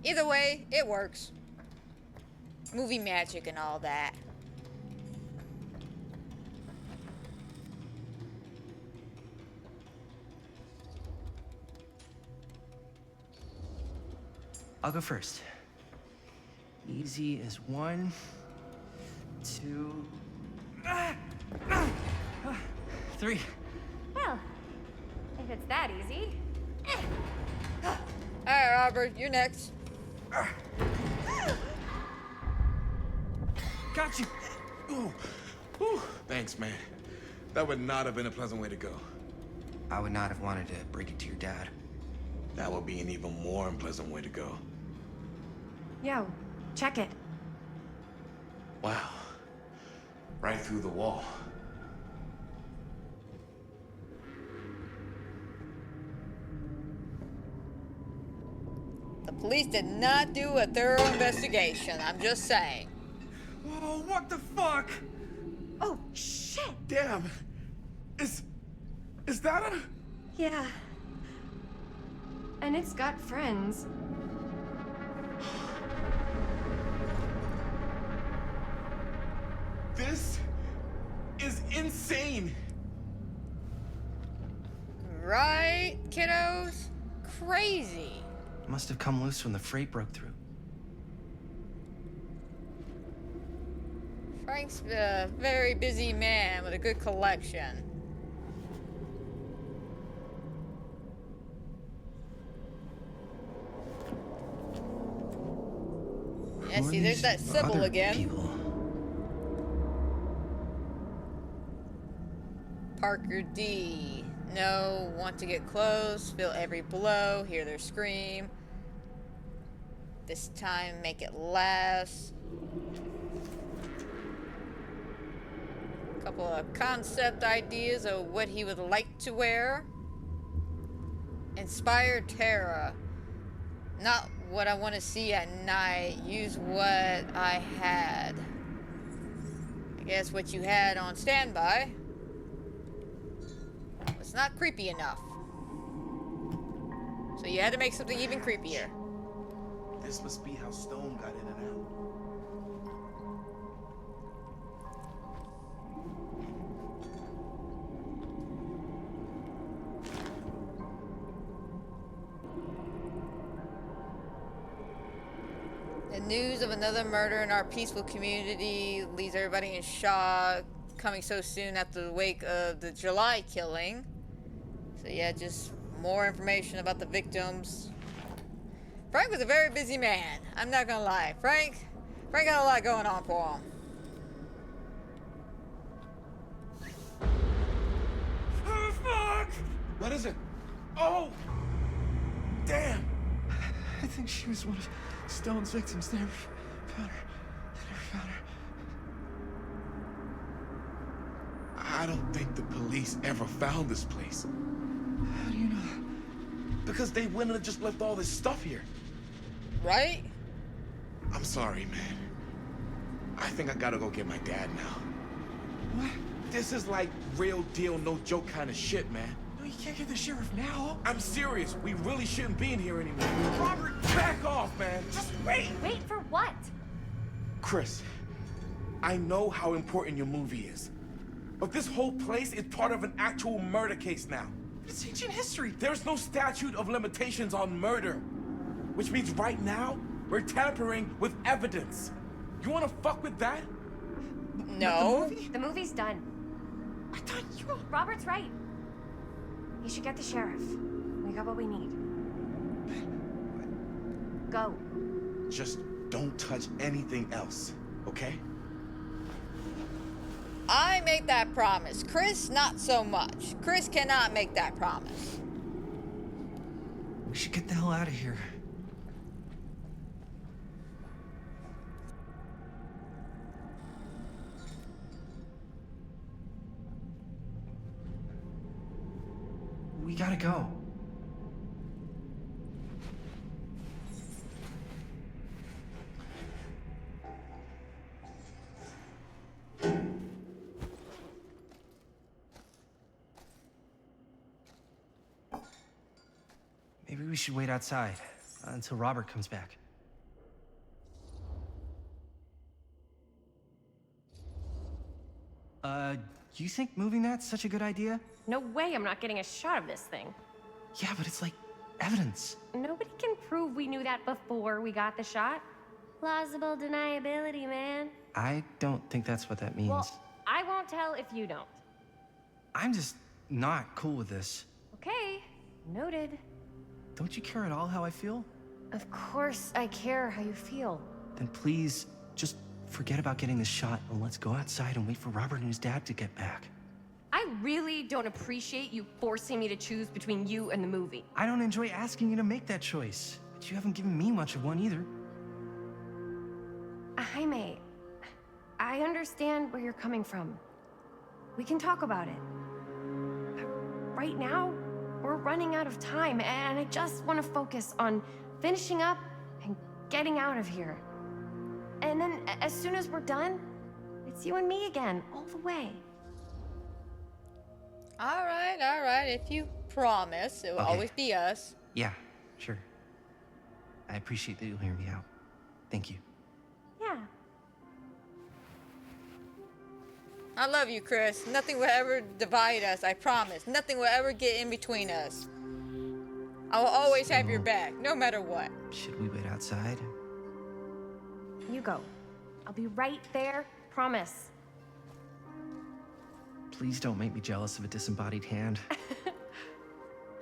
Either way, it works. Movie magic and all that. I'll go first. Easy as 1, 2, 3. Well, if it's that easy. Alright, Robert, you're next. Got you. Ooh. Ooh. Thanks, man. That would not have been a pleasant way to go. I would not have wanted to break it to your dad. That would be an even more unpleasant way to go. Yo, check it. Wow. Right through the wall. The police did not do a thorough investigation. I'm just saying. Oh, what the fuck? Oh, shit! Damn. Is that a... Yeah. And it's got friends. This is insane. Right, kiddos? Crazy. Must have come loose when the freight broke through. Frank's a very busy man with a good collection. Yeah, see, there's that Sybil again. Parker D. No, want to get close, feel every blow, hear their scream. This time, make it last. Couple of concept ideas of what he would like to wear. Inspire Terra. Not what I want to see at night. Use what I had. I guess what you had on standby. It's not creepy enough. So you had to make something even creepier. This must be how Stone got in and out. The news of another murder in our peaceful community leaves everybody in shock, coming so soon after the wake of the July killing. So yeah, just more information about the victims. Frank was a very busy man. I'm not gonna lie. Frank got a lot going on for him. Oh, fuck! What is it? Oh! Damn! I think she was one of Stone's victims. They never found her. I don't think the police ever found this place. How do you know that? Because they went and just left all this stuff here. Right? I'm sorry, man. I think I gotta go get my dad now. What? This is like real deal, no joke kind of shit, man. No, you can't get the sheriff now. I'm serious. We really shouldn't be in here anymore. Robert, back off, man. Just wait. Wait for what? Chris, I know how important your movie is. But this whole place is part of an actual murder case now. It's ancient history. There's no statute of limitations on murder. Which means right now, we're tampering with evidence. You wanna fuck with that? No. The movie's done. I thought you... Robert's right. You should get the sheriff. We got what we need. Go. Just don't touch anything else, okay? I make that promise. Chris, not so much. Chris cannot make that promise. We should get the hell out of here. We gotta go. Maybe we should wait outside until Robert comes back. You think moving that's such a good idea? No way I'm not getting a shot of this thing. Yeah, but it's like evidence. Nobody can prove we knew that before we got the shot. Plausible deniability, man. I don't think that's what that means. Well, I won't tell if you don't. I'm just not cool with this. Okay, noted. Don't you care at all how I feel? Of course I care how you feel. Then please, just forget about getting this shot and let's go outside and wait for Robert and his dad to get back. I really don't appreciate you forcing me to choose between you and the movie. I don't enjoy asking you to make that choice, but you haven't given me much of one either. Jaime, I understand where you're coming from. We can talk about it. But right now, we're running out of time, and I just want to focus on finishing up and getting out of here. And then, as soon as we're done, it's you and me again, all the way. All right. If you promise, it will Okay. always be us. Yeah, Sure. I appreciate that you'll hear me out. Thank you. Yeah. I love you, Chris. Nothing will ever divide us, I promise. Nothing will ever get in between us. I will always have your back, no matter what. Should we wait outside? You go. I'll be right there. Promise. Please don't make me jealous of a disembodied hand.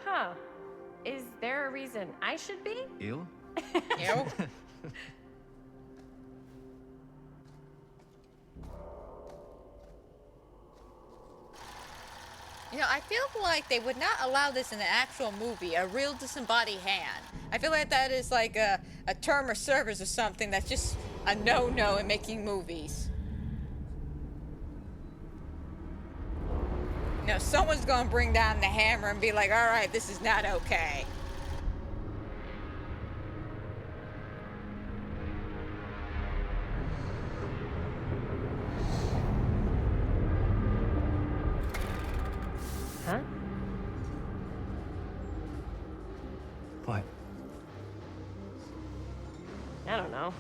Huh. Is there a reason I should be? You? You? You know, I feel like they would not allow this in an actual movie, a real disembodied hand. I feel like that is like a term of service or something that's just a no-no in making movies. You know, someone's gonna bring down the hammer and be like, alright, this is not okay. Huh? What? I don't know.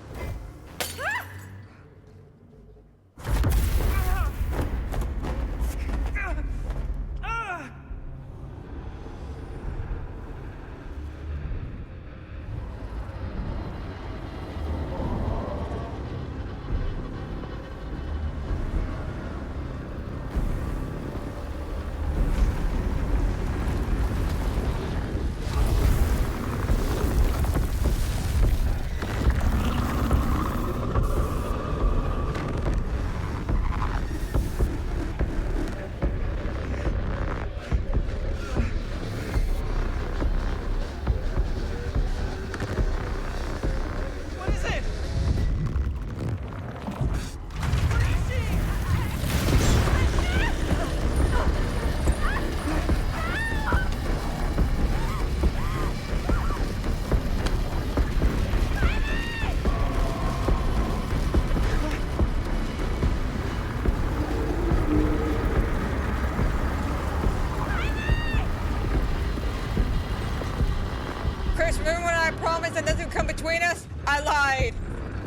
Chris, remember when I promised that nothing would come between us? I lied.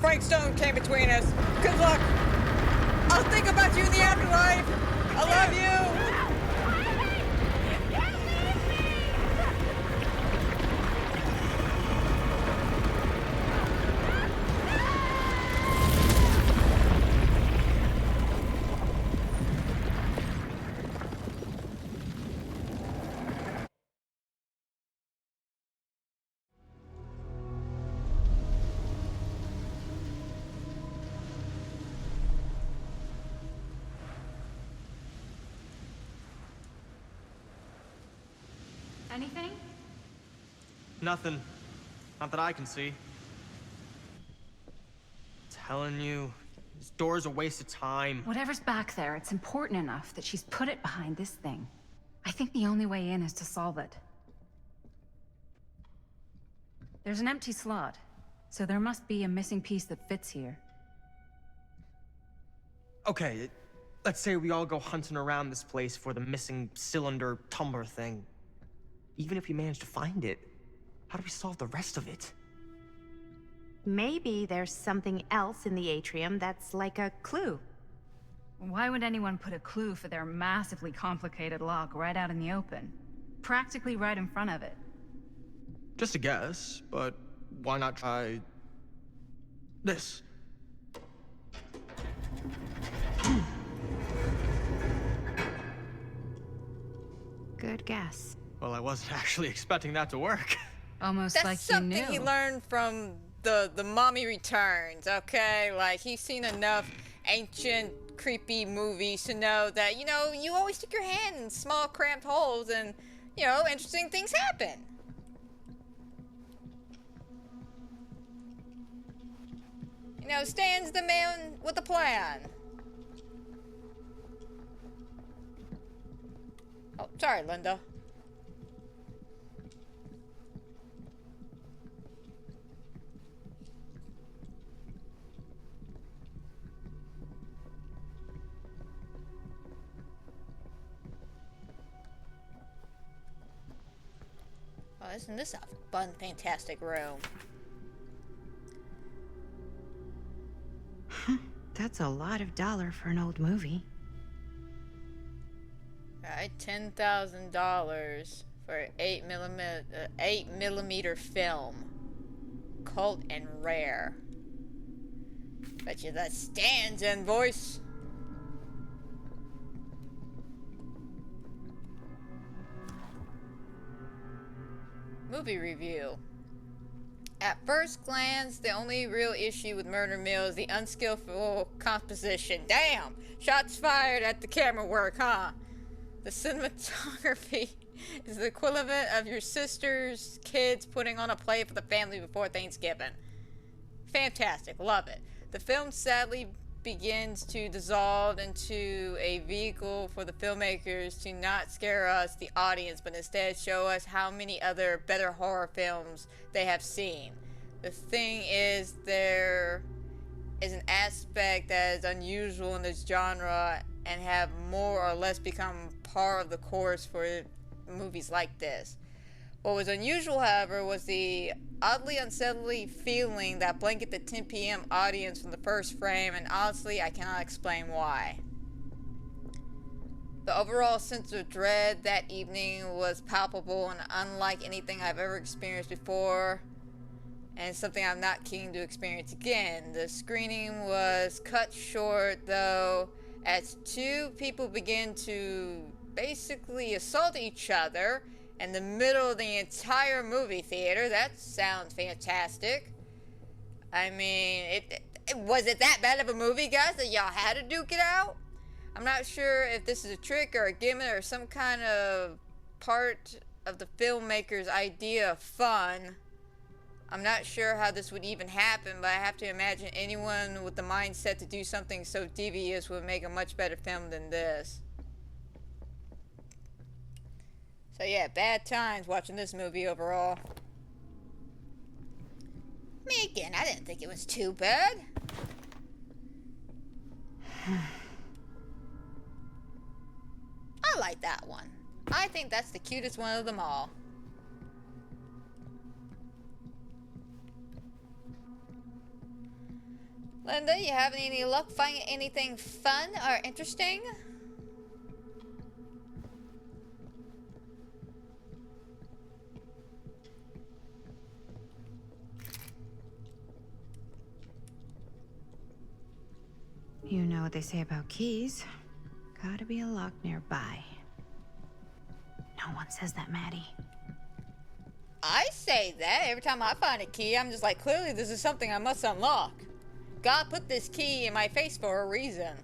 Frank Stone came between us. Good luck. I'll think about you in the afterlife. I love you. Anything? Nothing. Not that I can see. Telling you, this door's a waste of time. Whatever's back there, it's important enough that she's put it behind this thing. I think the only way in is to solve it. There's an empty slot, so there must be a missing piece that fits here. Okay, let's say we all go hunting around this place for the missing cylinder tumbler thing. Even if we manage to find it, how do we solve the rest of it? Maybe there's something else in the atrium that's like a clue. Why would anyone put a clue for their massively complicated lock right out in the open? Practically right in front of it. Just a guess, but why not try this? Good guess. Well, I wasn't actually expecting that to work. Almost That's like you something knew. he learned from the Mommy Returns, okay? Like, he's seen enough ancient, creepy movies to know that, you know, you always stick your hand in small, cramped holes and, you know, interesting things happen. You know, Stan's the man with a plan. Oh, sorry, Linda. isn't this a fun, fantastic room? That's a lot of dollar for an old movie. Alright, $10,000 for 8 millimeter film. Cult and rare. Bet you that stands in, voice. Movie review. At first glance, the only real issue with Murder Mill is the unskillful composition. Damn! Shots fired at the camera work, huh? The cinematography is the equivalent of your sister's kids putting on a play for the family before Thanksgiving. Fantastic, love it. The film sadly begins to dissolve into a vehicle for the filmmakers to not scare us, the audience, but instead show us how many other better horror films they have seen. The thing is, there is an aspect that is unusual in this genre and have more or less become par of the course for movies like this. What was unusual, however, was the oddly unsettling feeling that blanketed the 10 p.m. audience from the first frame, and honestly, I cannot explain why. The overall sense of dread that evening was palpable and unlike anything I've ever experienced before, and something I'm not keen to experience again. The screening was cut short, though, as two people begin to basically assault each other in the middle of the entire movie theater. That sounds fantastic. I mean, was it that bad of a movie, guys, that y'all had to duke it out? I'm not sure if this is a trick or a gimmick or some kind of part of the filmmaker's idea of fun. I'm not sure how this would even happen, but I have to imagine anyone with the mindset to do something so devious would make a much better film than this. So yeah, bad times watching this movie overall. Me again, I didn't think it was too bad. I like that one. I think that's the cutest one of them all. Linda, you having any luck finding anything fun or interesting? You know what they say about keys. Gotta be a lock nearby. No one says that, Maddie. I say that every time I find a key. I'm just like, clearly this is something I must unlock. God put this key in my face for a reason.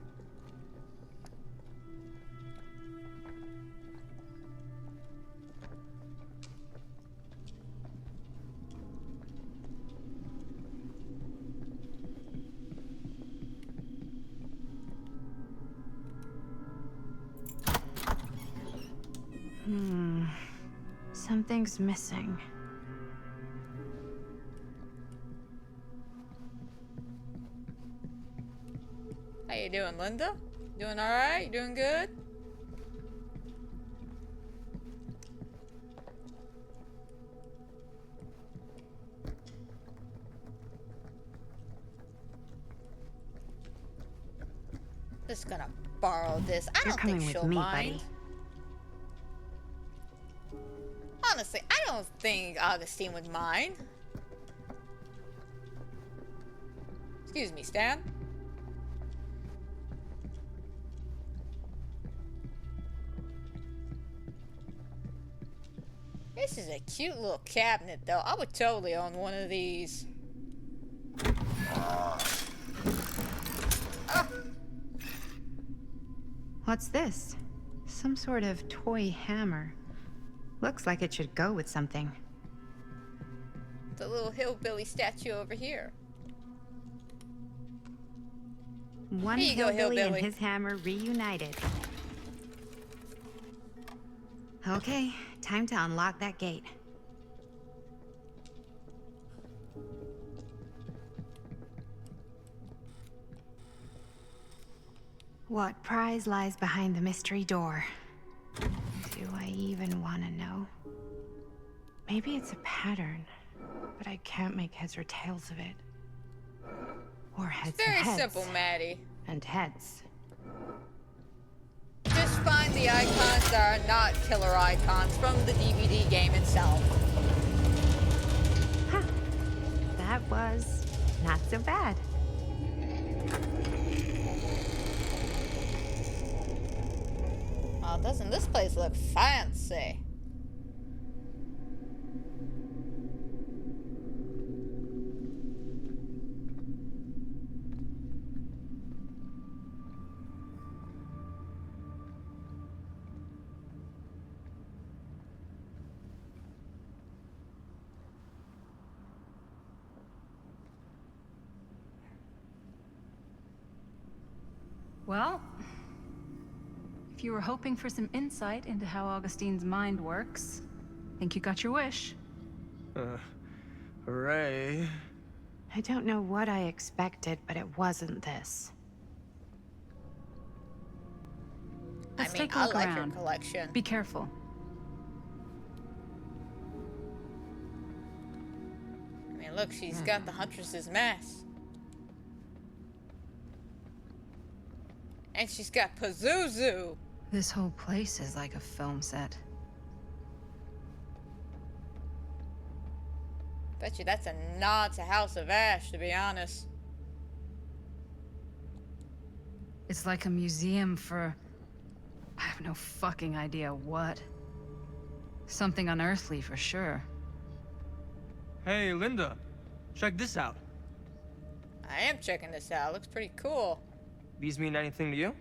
Something's missing. How you doing, Linda? Doing alright? You doing good? Just gonna borrow this. I don't think she'll mind. Buddy. Honestly, I don't think Augustine would mind. Excuse me, Stan. This is a cute little cabinet, though. I would totally own one of these. What's this? Some sort of toy hammer. Looks like it should go with something. The little hillbilly statue over here. One Here you go, hillbilly and hillbilly. his hammer reunited. Okay, time to unlock that gate. What prize lies behind the mystery door? Do I even want to know? Maybe it's a pattern, but I can't make heads or tails of it. Or heads It's very and heads. simple, Maddie. And heads. Just find the icons that are not killer icons from the DVD game itself. Huh. That was not so bad. Oh, doesn't this place look fancy? Well, if you were hoping for some insight into how Augustine's mind works, I think you got your wish. Hooray. I don't know what I expected, but it wasn't this. Let's I mean, take a look I like around. your collection. Be careful. I mean, look, she's got the Huntress's mask. And she's got Pazuzu. This whole place is like a film set. Bet you that's a nod to House of Ash, to be honest. It's like a museum for... I have no fucking idea what. Something unearthly for sure. Hey, Linda. Check this out. I am checking this out. Looks pretty cool. These mean anything to you?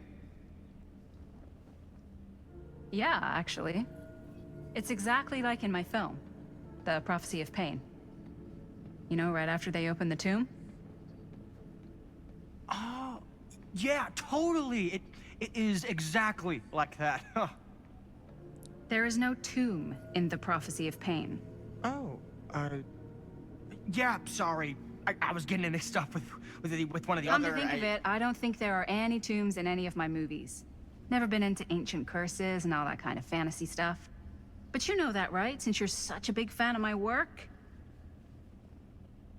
Yeah, actually. It's exactly like in my film, The Prophecy of Pain. You know, right after they open the tomb? Oh, yeah, totally. It is exactly like that. Huh. There is no tomb in The Prophecy of Pain. Oh, yeah, sorry. I was getting mixed up with one of the Come other... to think of it, I don't think there are any tombs in any of my movies. Never been into ancient curses and all that kind of fantasy stuff. But you know that, right? Since you're such a big fan of my work?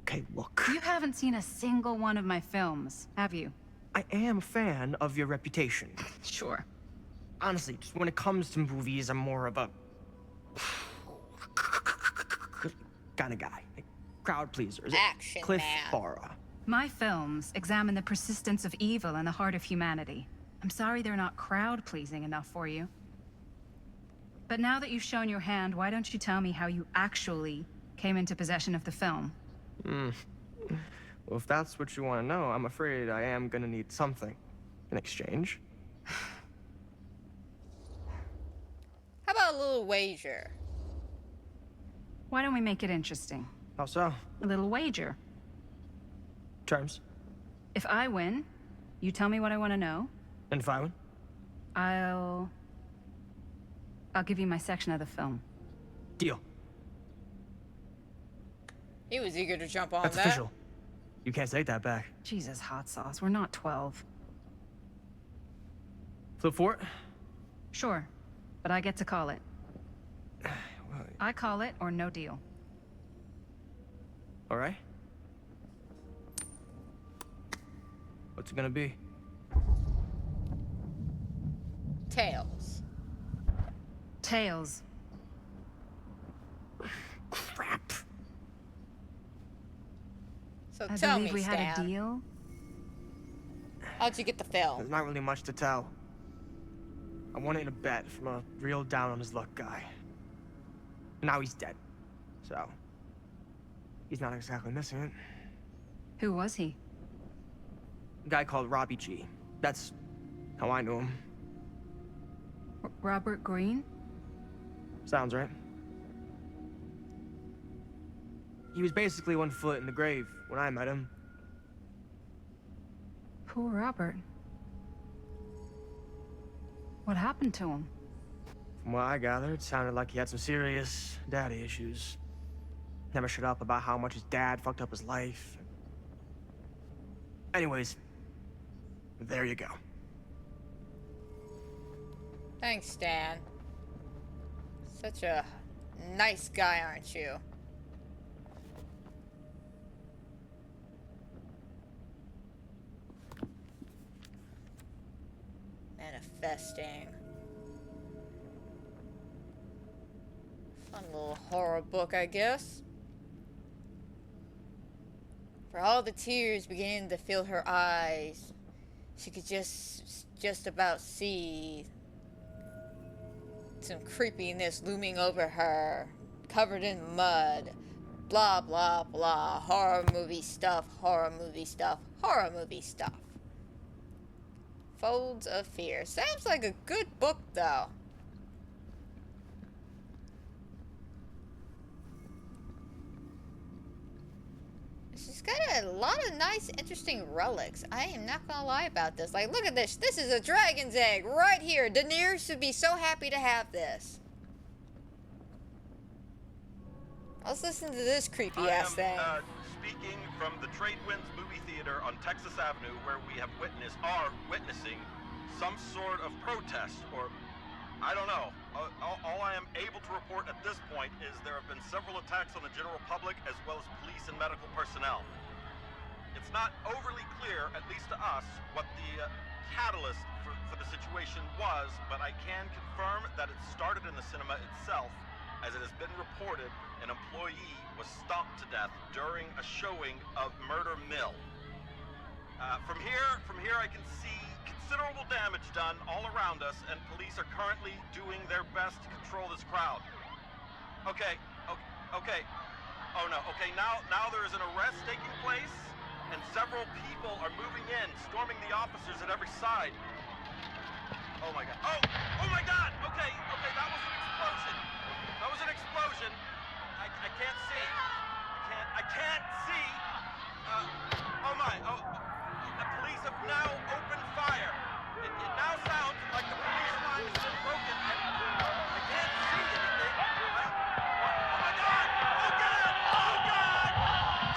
Okay, look. You haven't seen a single one of my films, have you? I am a fan of your reputation. Sure. Honestly, just when it comes to movies, I'm more of a... kind of guy. Like, crowd pleasers. Action Cliff man. Barra. My films examine the persistence of evil in the heart of humanity. I'm sorry they're not crowd-pleasing enough for you. But now that you've shown your hand, why don't you tell me how you actually came into possession of the film? Well, if that's what you want to know, I'm afraid I am gonna need something in exchange. How about a little wager? Why don't we make it interesting? How so? A little wager. Terms. If I win, you tell me what I want to know. And if I win? I'll give you my section of the film. Deal. He was eager to jump on That's that. official. You can't take that back. Jesus, hot sauce. We're not 12. Flip for it? Sure, but I get to call it. I call it or no deal. All right. What's it gonna be? Tails. Tails. Crap. So I tell believe me, we had Stan, a deal. how'd you get the film? There's not really much to tell. I won it in a bet from a real down-on-his-luck guy. Now he's dead. So, he's not exactly missing it. Who was he? A guy called Robbie G. That's how I knew him. Robert Green? Sounds right. He was basically 1 foot in the grave when I met him. Poor Robert. What happened to him? From what I gathered, it sounded like he had some serious daddy issues. Never shut up about how much his dad fucked up his life. Anyways, there you go. Thanks, Stan. Such a Nice guy, aren't you? Manifesting. Fun little horror book, I guess. For all the tears beginning to fill her eyes, she could just about see some creepiness looming over her, covered in mud. Blah, blah, blah. Horror movie stuff, horror movie stuff, horror movie stuff. Folds of Fear. Sounds like a good book, though. She's got a lot of nice, interesting relics. I am not gonna lie about this. Like, look at this. This is a dragon's egg right here. Daenerys should be so happy to have this. Let's listen to this creepy ass thing. Speaking from the Trade Winds Movie Theater on Texas Avenue, where we are witnessing some sort of protest, or I don't know. All I am able to report at this point is there have been several attacks on the general public as well as police and medical personnel. It's not overly clear, at least to us, what the catalyst for the situation was, but I can confirm that it started in the cinema itself, as it has been reported an employee was stomped to death during a showing of Murder Mill. From here I can see considerable damage done all around us, and police are currently doing their best to control this crowd. Okay. Oh no, okay, now there is an arrest taking place, and several people are moving in, storming the officers at every side. Oh my god. Oh my god! Okay, that was an explosion. That was an explosion. I can't see. I can't see. The police have now opened fire. It now sounds like the police line has been broken, and I can't see anything. Oh my god! Oh god!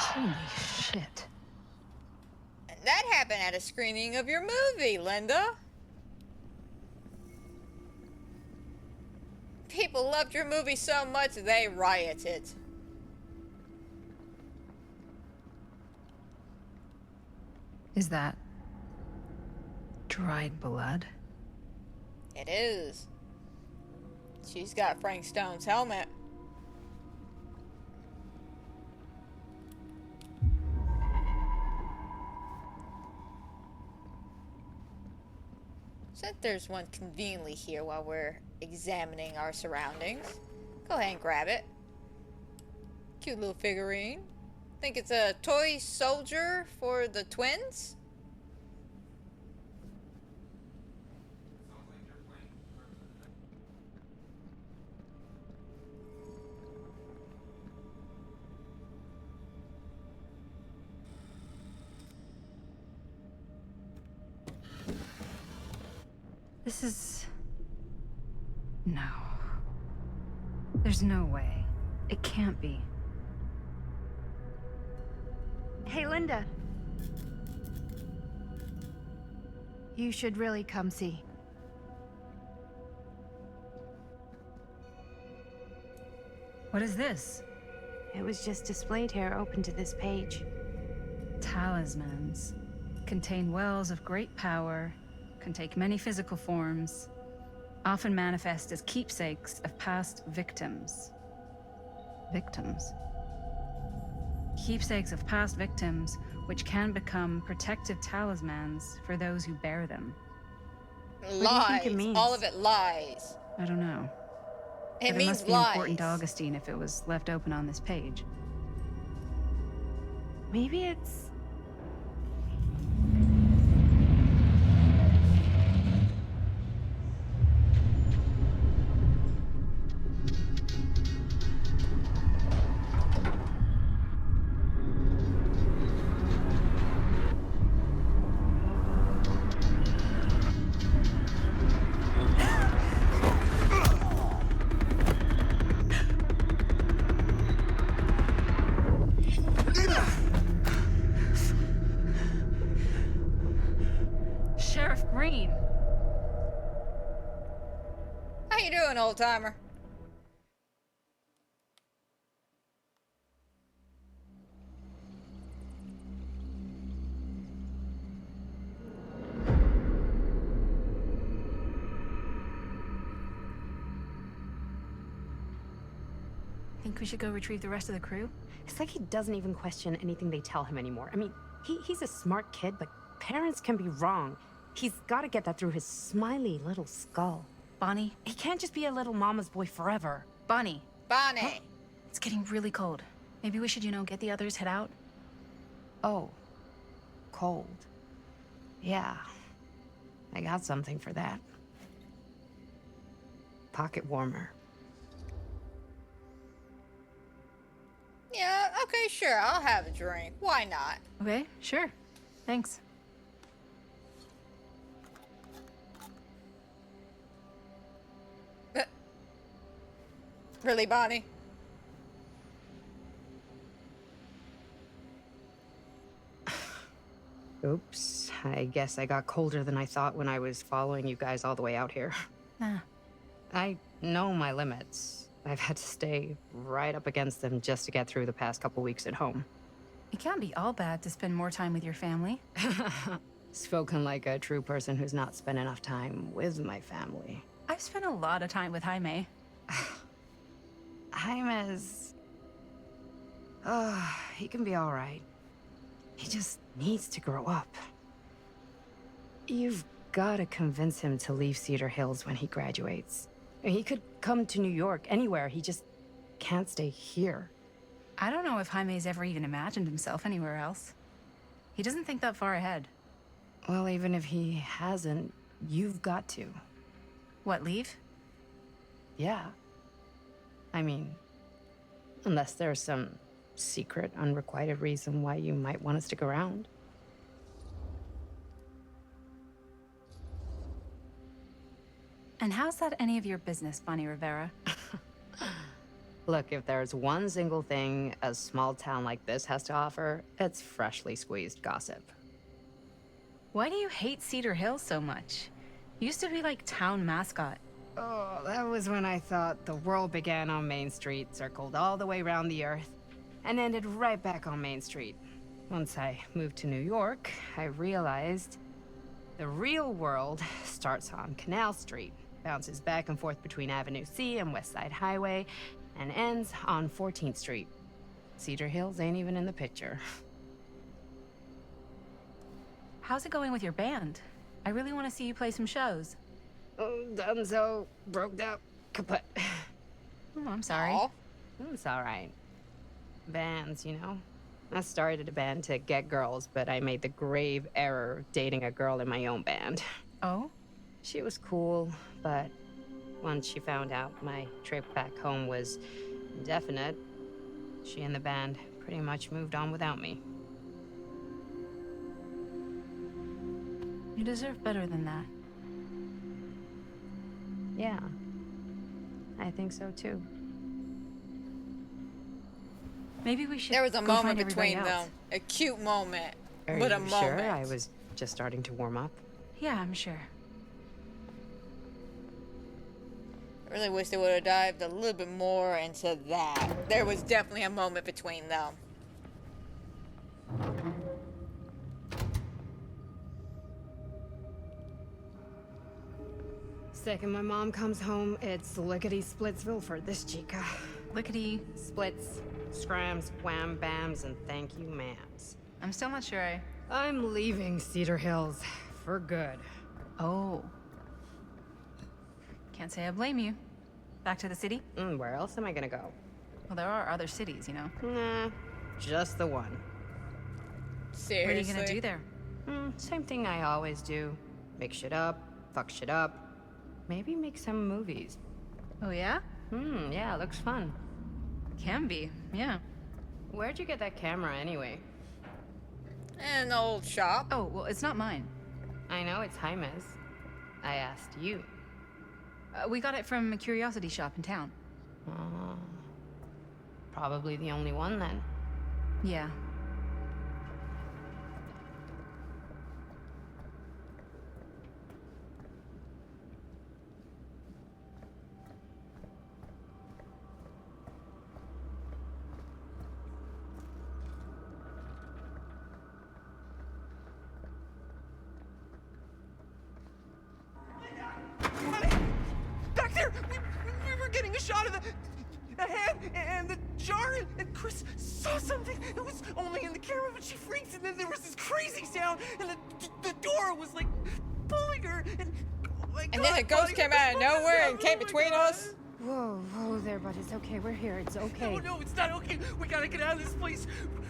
Holy shit. And that happened at a screening of your movie, Linda. People loved your movie so much they rioted. Is that dried blood? It is. She's got Frank Stone's helmet. Since there's one conveniently here while we're examining our surroundings, go ahead and grab it. Cute little figurine. Think it's a toy soldier for the twins? This is... No. There's no way. It can't be. Hey, Linda. You should really come see. What is this? It was just displayed here, open to this page. Talismans. Contain wells of great power, can take many physical forms, often manifest as keepsakes of past victims. Victims? Keepsakes of past victims, which can become protective talismans for those who bear them. Lies. What do you think it means? All of it lies. I don't know. It But means must be lies. important to Augustine if it was left open on this page. Maybe it's... Sheriff Green! How you doing, old timer? Think we should go retrieve the rest of the crew? It's like he doesn't even question anything they tell him anymore. I mean, he's a smart kid, but parents can be wrong. He's got to get that through his smiley little skull. Bonnie? He can't just be a little mama's boy forever. Bonnie. Bonnie! Huh? It's getting really cold. Maybe we should, get the others, head out? Oh. Cold. Yeah. I got something for that. Pocket warmer. Yeah, okay, sure, I'll have a drink. Why not? Okay, sure. Thanks. Really, Bonnie? Oops. I guess I got colder than I thought when I was following you guys all the way out here. Nah. I know my limits. I've had to stay right up against them just to get through the past couple weeks at home. It can't be all bad to spend more time with your family. Spoken like a true person who's not spent enough time with my family. I've spent a lot of time with Jaime. Jaime's... he can be all right. He just needs to grow up. You've got to convince him to leave Cedar Hills when he graduates. He could come to New York, anywhere. He just can't stay here. I don't know if Jaime's ever even imagined himself anywhere else. He doesn't think that far ahead. Well, even if he hasn't, you've got to. What, leave? Yeah. I mean, unless there's some secret, unrequited reason why you might want to stick around. And how's that any of your business, Bonnie Rivera? Look, if there's one single thing a small town like this has to offer, it's freshly squeezed gossip. Why do you hate Cedar Hills so much? You used to be like town mascot. Oh, that was when I thought the world began on Main Street, circled all the way around the earth, and ended right back on Main Street. Once I moved to New York, I realized the real world starts on Canal Street, bounces back and forth between Avenue C and West Side Highway, and ends on 14th Street. Cedar Hills ain't even in the picture. How's it going with your band? I really want to see you play some shows. Oh, done so. Broke up. Kaput. Oh, I'm sorry. It's all right. Bands, you know? I started a band to get girls, but I made the grave error of dating a girl in my own band. Oh? She was cool, but once she found out my trip back home was indefinite, she and the band pretty much moved on without me. You deserve better than that. Yeah. I think so too. Maybe we should. There was a go moment find between everybody else. them. A cute moment. Are But you a moment. sure? I was just starting to warm up. Yeah, I'm sure. I really wish they would have dived a little bit more into that. There was definitely a moment between them. Second my mom comes home, it's lickety-splitsville for this chica. Lickety... Splits, scrams, wham bams, and thank you ma'ams. I'm still not sure I'm leaving Cedar Hills for good. Oh. Can't say I blame you. Back to the city? Where else am I gonna go? Well, there are other cities, you know. Nah, just the one. Seriously? What are you gonna do there? Same thing I always do. Make shit up, fuck shit up. Maybe make some movies. Oh, yeah? Yeah, looks fun. Can be, yeah. Where'd you get that camera anyway? An old shop. Oh, well, it's not mine. I know it's Jaime's. I asked you. We got it from a curiosity shop in town. Probably the only one then. Yeah. Back there! We were getting a shot of a hand and the jar, and Chris saw something. It was only in the camera, but she freaked, and then there was this crazy sound, and the door was like pulling her, and oh my And God, then a ghost buddy, came what out of the fuck is nowhere that? and came Oh my between God. us. Whoa, whoa there, bud. It's okay. We're here. It's okay. No, it's not okay. We gotta get out of this place.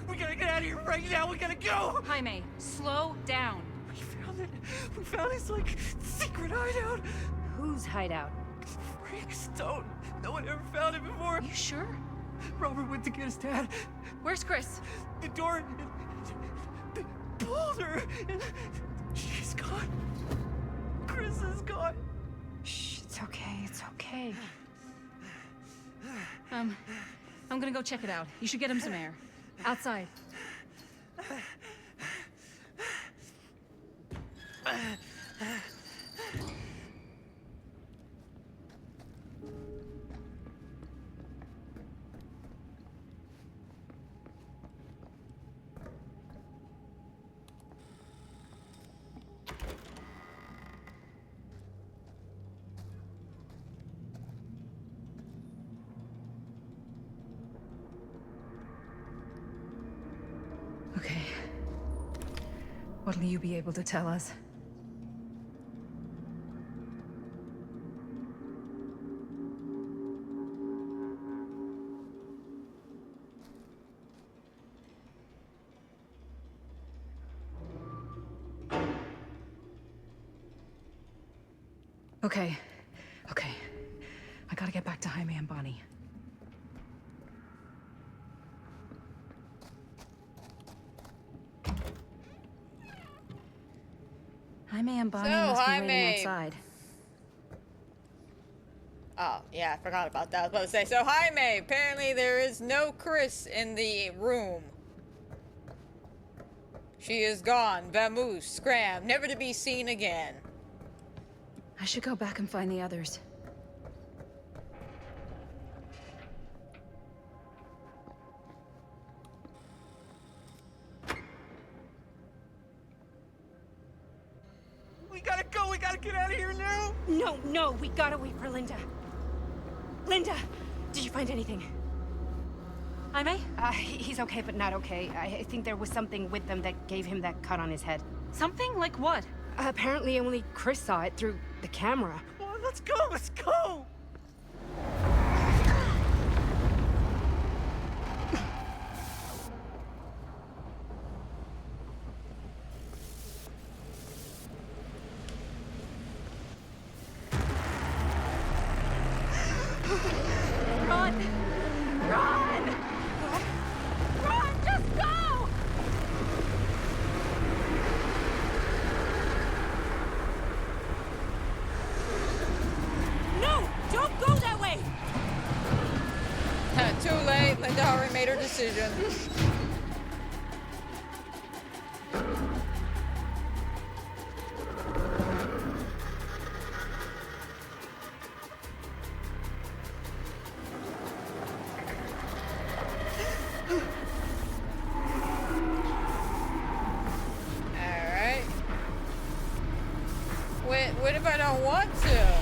We gotta get out of here right now. We gotta go. Jaime, slow down. We found his, like, secret hideout. Whose hideout? Stone. No one ever found it before. Are you sure? Robert went to get his dad. Where's Chris? The door. They pulled her. And she's gone. Chris is gone. Shh, it's okay. It's okay. I'm gonna go check it out. You should get him some air. Outside. Okay. What'll you be able to tell us? Okay. Okay. I gotta get back to Jaime and Bonnie. Jaime and Bonnie must be waiting outside. Oh, yeah, I forgot about that. I was about to say, so Jaime, apparently there is no Chris in the room. She is gone, vamoose, scram, never to be seen again. I should go back and find the others. We gotta go. We gotta get out of here now. No, we gotta wait for Linda. Linda, did you find anything? Jaime? He's okay, but not okay. I think there was something with them that gave him that cut on his head. Something? Like what? Apparently only Chris saw it through the camera. Well, let's go. Let's go. Run! Run! What? Run! Just go! No! Don't go that way! Too late, Linda already made her decision. Alright. What if I don't want to?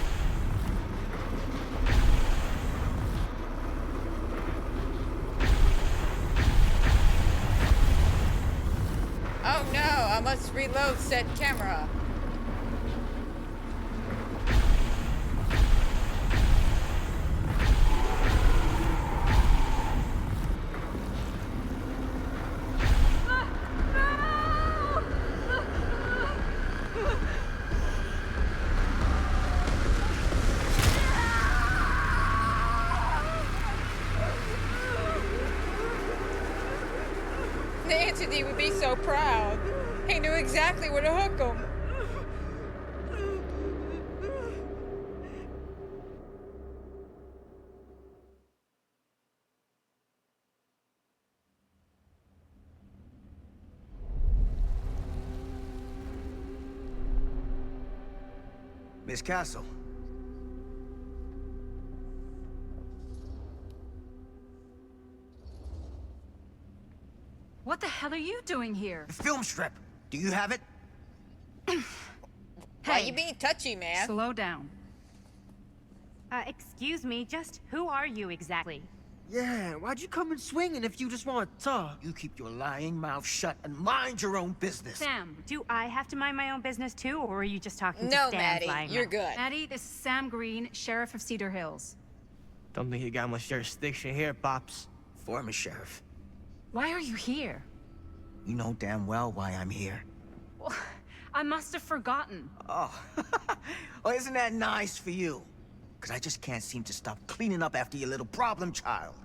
Oh no, I must reload said camera. Anthony would be so proud. He knew exactly where to hook him. Miss Castle. What the hell are you doing here? The film strip. Do you have it? Why you being touchy, man? Slow down. Excuse me, just who are you exactly? Yeah, why'd you come in swinging if you just want to talk? You keep your lying mouth shut and mind your own business. Sam. Do I have to mind my own business too, or are you just talking to No, Stan's Maddie, lying you're mouth? good. Maddie, this is Sam Green, Sheriff of Cedar Hills. Don't think you got much jurisdiction here, Pops. Former sheriff. Why are you here? You know damn well why I'm here. Well, I must have forgotten. Oh, oh, isn't that nice for you? Because I just can't seem to stop cleaning up after your little problem child.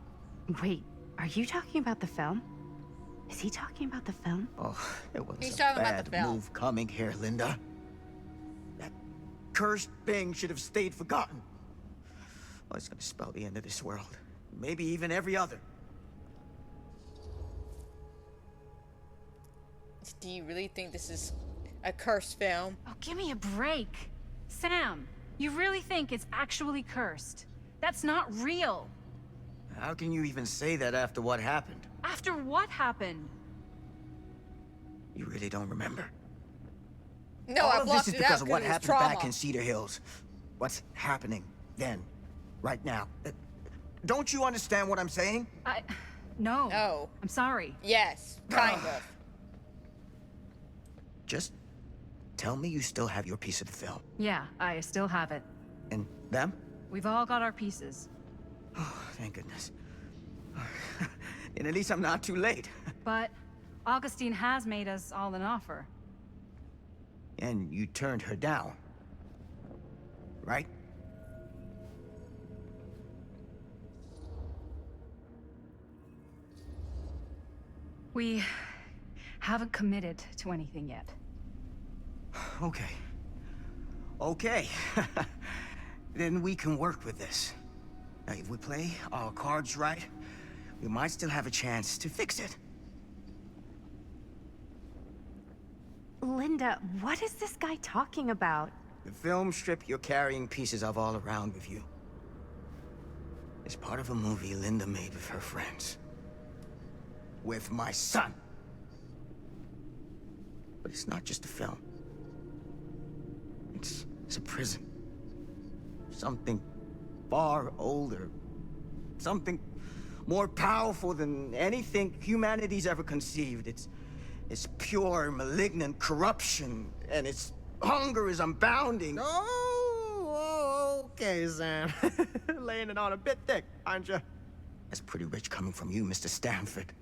Wait, are you talking about the film? Is he talking about the film? Oh, it was He's a talking about bad the film. move coming here, Linda. That cursed thing should have stayed forgotten. Oh, it's gonna spell the end of this world. Maybe even every other. Do you really think this is a cursed film? Oh, give me a break. Sam, you really think it's actually cursed? That's not real. How can you even say that after what happened? After what happened? You really don't remember? No, All I of blocked this is it because out of what because it was happened trauma. back in Cedar Hills. What's happening then, right now? Don't you understand what I'm saying? No. No. I'm sorry. Yes, kind of. Just tell me you still have your piece of the film. Yeah, I still have it. And them? We've all got our pieces. Oh, thank goodness. And at least I'm not too late. But Augustine has made us all an offer. And you turned her down, right? We haven't committed to anything yet. Okay. Okay. Then we can work with this. Now, if we play our cards right, we might still have a chance to fix it. Linda, what is this guy talking about? The film strip you're carrying pieces of all around with you is part of a movie Linda made with her friends. With my son. But it's not just a film. It's a prison. Something far older. Something more powerful than anything humanity's ever conceived. It's pure, malignant corruption, and its hunger is unbounding. Oh, okay, Sam. Laying it on a bit thick, aren't you? That's pretty rich coming from you, Mr. Stanford.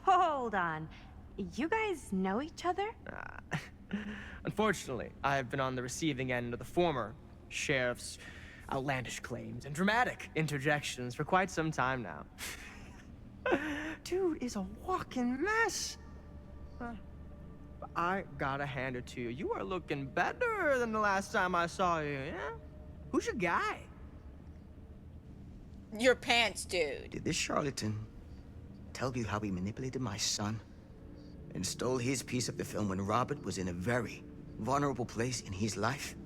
Hold on. You guys know each other? Unfortunately, I've been on the receiving end of the former sheriff's outlandish claims and dramatic interjections for quite some time now. Dude is a walking mess. I gotta hand it to you. You are looking better than the last time I saw you, yeah? Who's your guy? Your pants, dude. Did this charlatan tell you how he manipulated my son and stole his piece of the film when Robert was in a very vulnerable place in his life?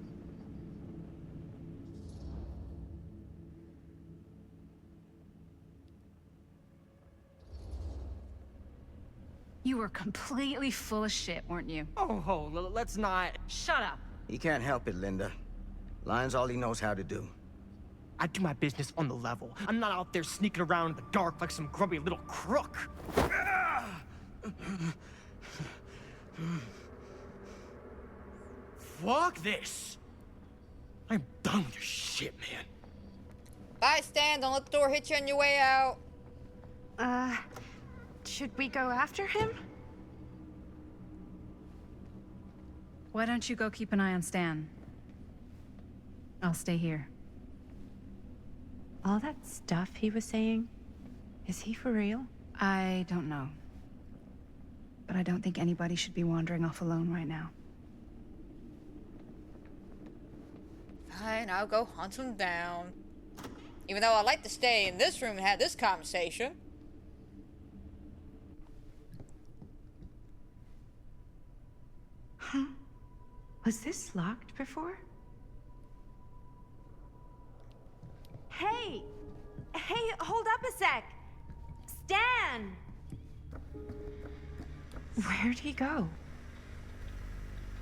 You were completely full of shit, weren't you? Oh, let's not. Shut up. He can't help it, Linda. Lying's all he knows how to do. I do my business on the level. I'm not out there sneaking around in the dark like some grubby little crook. Fuck this. I'm done with your shit, man. Bye, Stan. Don't let the door hit you on your way out. Should we go after him? Why don't you go keep an eye on Stan? I'll stay here. All that stuff he was saying, is he for real? I don't know. But I don't think anybody should be wandering off alone right now. Fine, I'll go hunt him down. Even though I'd like to stay in this room and have this conversation. Huh? Was this locked before? Hey! Hey, hold up a sec! Stan! Where'd he go?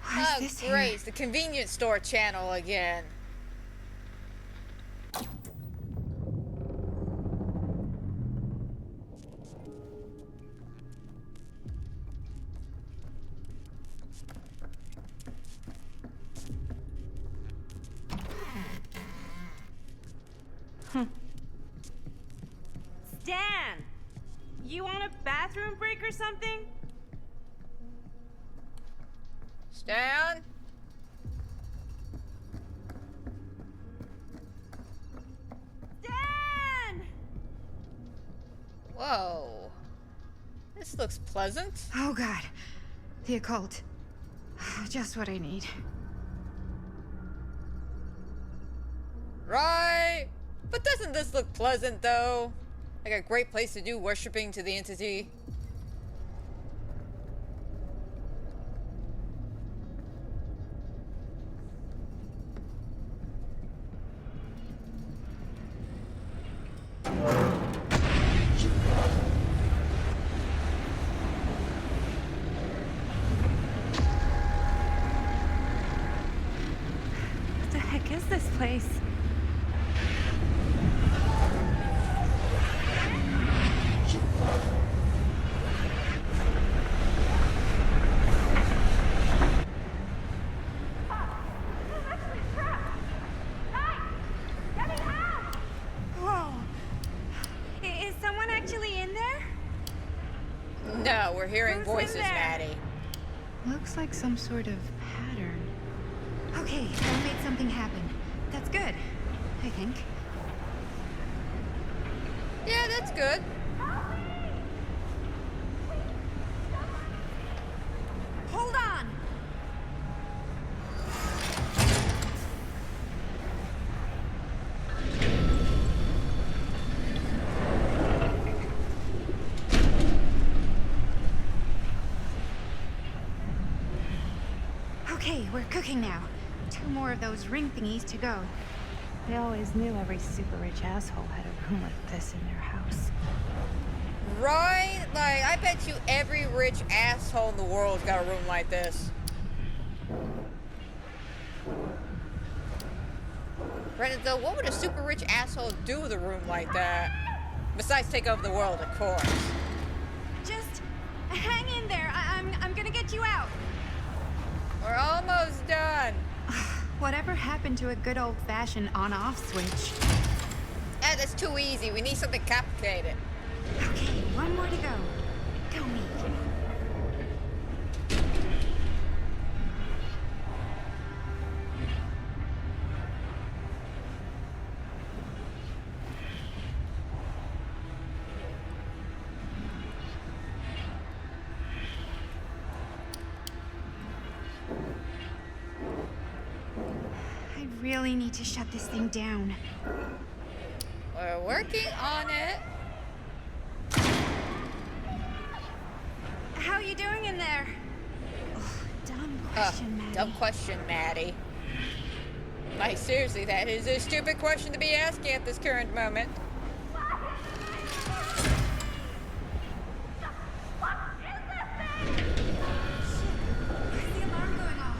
Why is Oh, this great. here? It's the convenience store channel again. Stan! You want a bathroom break or something? Stan? Stan! Whoa. This looks pleasant. Oh god. The occult. Just what I need. Right? But doesn't this look pleasant, though? Like a great place to do worshipping to the entity? What the heck is this place? Whoa. Is someone actually in there? No, we're hearing Who's voices, in there? Maddie. Looks like some sort of pattern. Okay, I made something happen. That's good, I think. Yeah, that's good. Hold on! Okay, we're cooking now. 2 more of those ring thingies to go. I always knew every super rich asshole had a room like this in their house. Right? Like, I bet you every rich asshole in the world's got a room like this. Granted, though, what would a super rich asshole do with a room like that? Besides take over the world, of course. Just hang in there. I'm gonna get you out. We're almost done. Whatever happened to a good old-fashioned on-off switch? That's too easy. We need something complicated. Okay, 1 more to go. Go me. I really need to shut this thing down. We're working on it. How you doing in there? Oh, dumb question, Maddie. Dumb question, Maddie. Like, seriously, that is a stupid question to be asking at this current moment. Where's the alarm going off?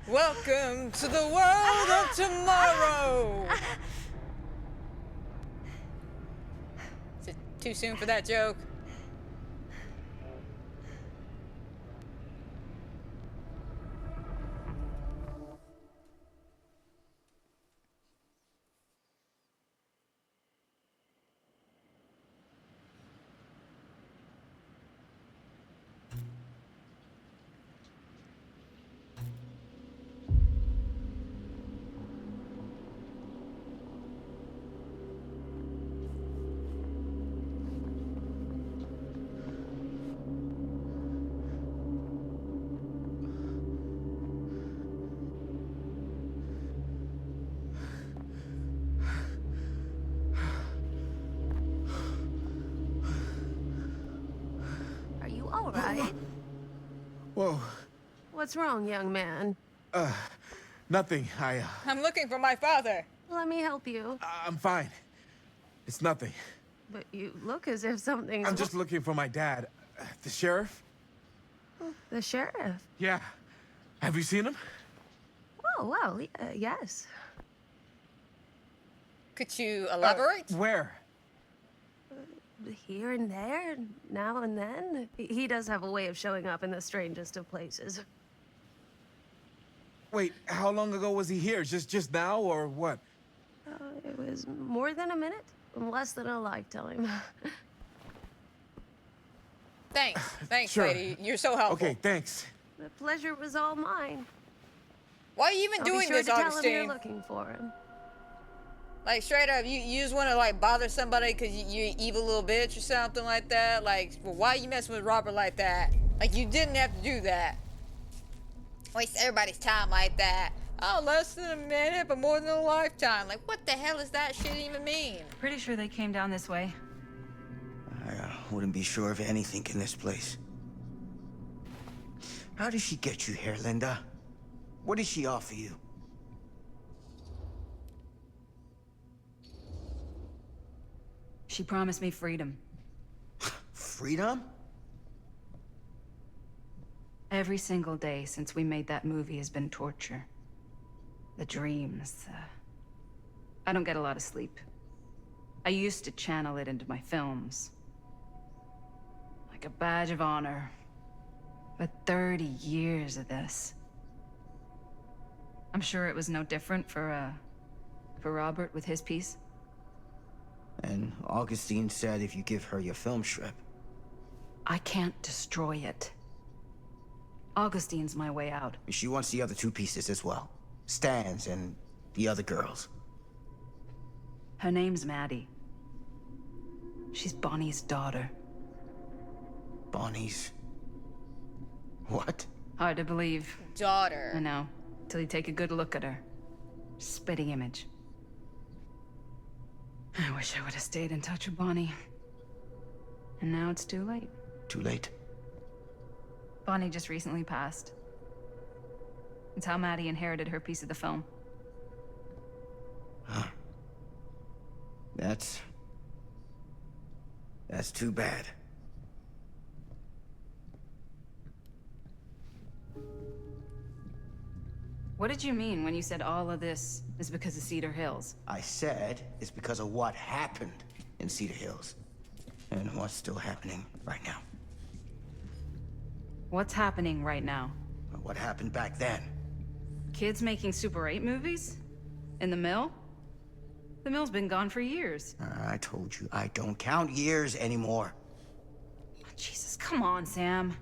Welcome to the world of tomorrow! Is it too soon for that joke? all right? Whoa. What's wrong, young man? Nothing. I'm looking for my father. Let me help you. I'm fine. It's nothing. But you look as if something's I'm just looking for my dad. The sheriff? The sheriff? Yeah. Have you seen him? Oh, well, yes. Could you elaborate? Where? Here and there, now and then. He does have a way of showing up in the strangest of places. Wait, how long ago was he here? Just now, or what? It was more than a minute, less than a lifetime. Thanks. Thanks, Sure. lady. You're so helpful. Okay, thanks. The pleasure was all mine. Why are you even I'll doing be sure this, to tell him Augustine? you're looking for him. Like, straight up, you just want to, like, bother somebody because you're an evil little bitch or something like that? Like, well, why are you messing with Robert like that? Like, you didn't have to do that. Waste everybody's time like that. Oh, less than a minute, but more than a lifetime. Like, what the hell does that shit even mean? Pretty sure they came down this way. I wouldn't be sure of anything in this place. How did she get you here, Linda? What did she offer you? She promised me freedom. Freedom? Every single day since we made that movie has been torture. The dreams, I don't get a lot of sleep. I used to channel it into my films. Like a badge of honor. But 30 years of this. I'm sure it was no different for Robert with his piece. And Augustine said if you give her your film strip. I can't destroy it. Augustine's my way out. She wants the other two pieces as well. Stan's and the other girls. Her name's Maddie. She's Bonnie's daughter. Bonnie's... what? Hard to believe. Daughter. I know. Till you take a good look at her. Spitting image. I wish I would have stayed in touch with Bonnie. And now it's too late. Too late. Bonnie just recently passed. It's how Maddie inherited her piece of the film. Huh. That's too bad. What did you mean when you said all of this is because of Cedar Hills? I said it's because of what happened in Cedar Hills. And what's still happening right now. What's happening right now? What happened back then? Kids making Super 8 movies? In the mill? The mill's been gone for years. I told you, I don't count years anymore. Jesus, come on, Sam.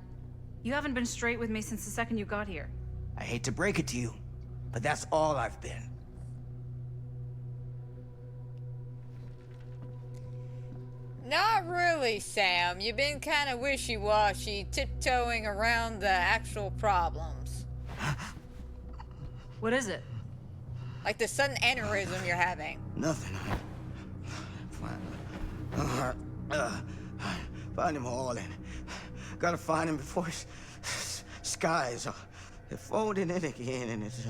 You haven't been straight with me since the second you got here. I hate to break it to you, but that's all I've been. Not really, Sam. You've been kind of wishy-washy, tiptoeing around the actual problems. What is it? Like the sudden aneurysm you're having. Nothing. Find him all and gotta find him before his skies are folding in again and it's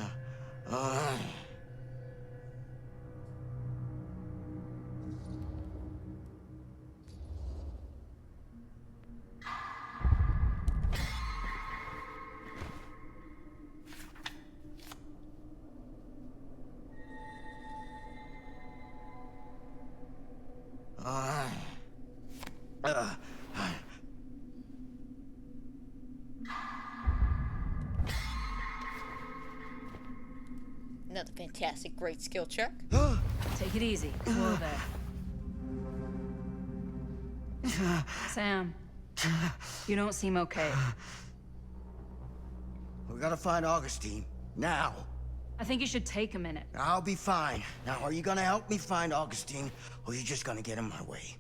Another fantastic, great skill check. Take it easy. Whoa there. Sam, you don't seem okay. We gotta find Augustine. Now. I think you should take a minute. I'll be fine. Now, are you gonna help me find Augustine, or are you just gonna get in my way?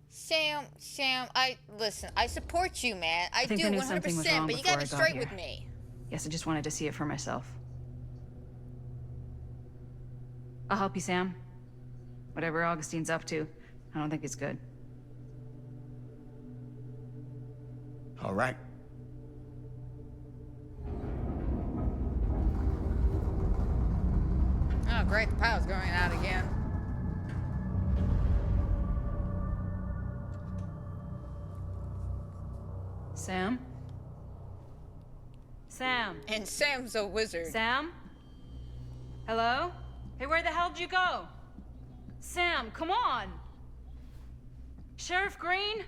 Sam, listen, I support you, man. I think do I knew something was 100%, wrong but you before gotta be I got straight with here. me. Guess I just wanted to see it for myself. I'll help you, Sam. Whatever Augustine's up to, I don't think it's good. All right. Oh, great. The power's going out again. Sam? Sam? And Sam's a wizard. Sam? Hello? Hey, where the hell did you go? Sam, come on! Sheriff Green?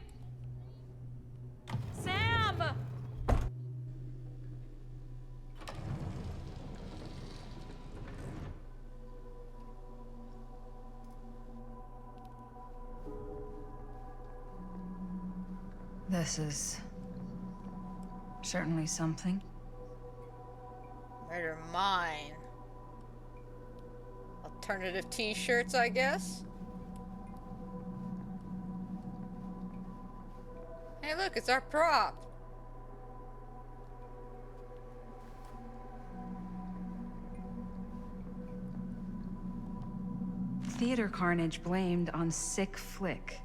Sam! This is certainly something. Murder mine. Alternative t-shirts, I guess? Hey, look, it's our prop. Theater carnage blamed on sick flick.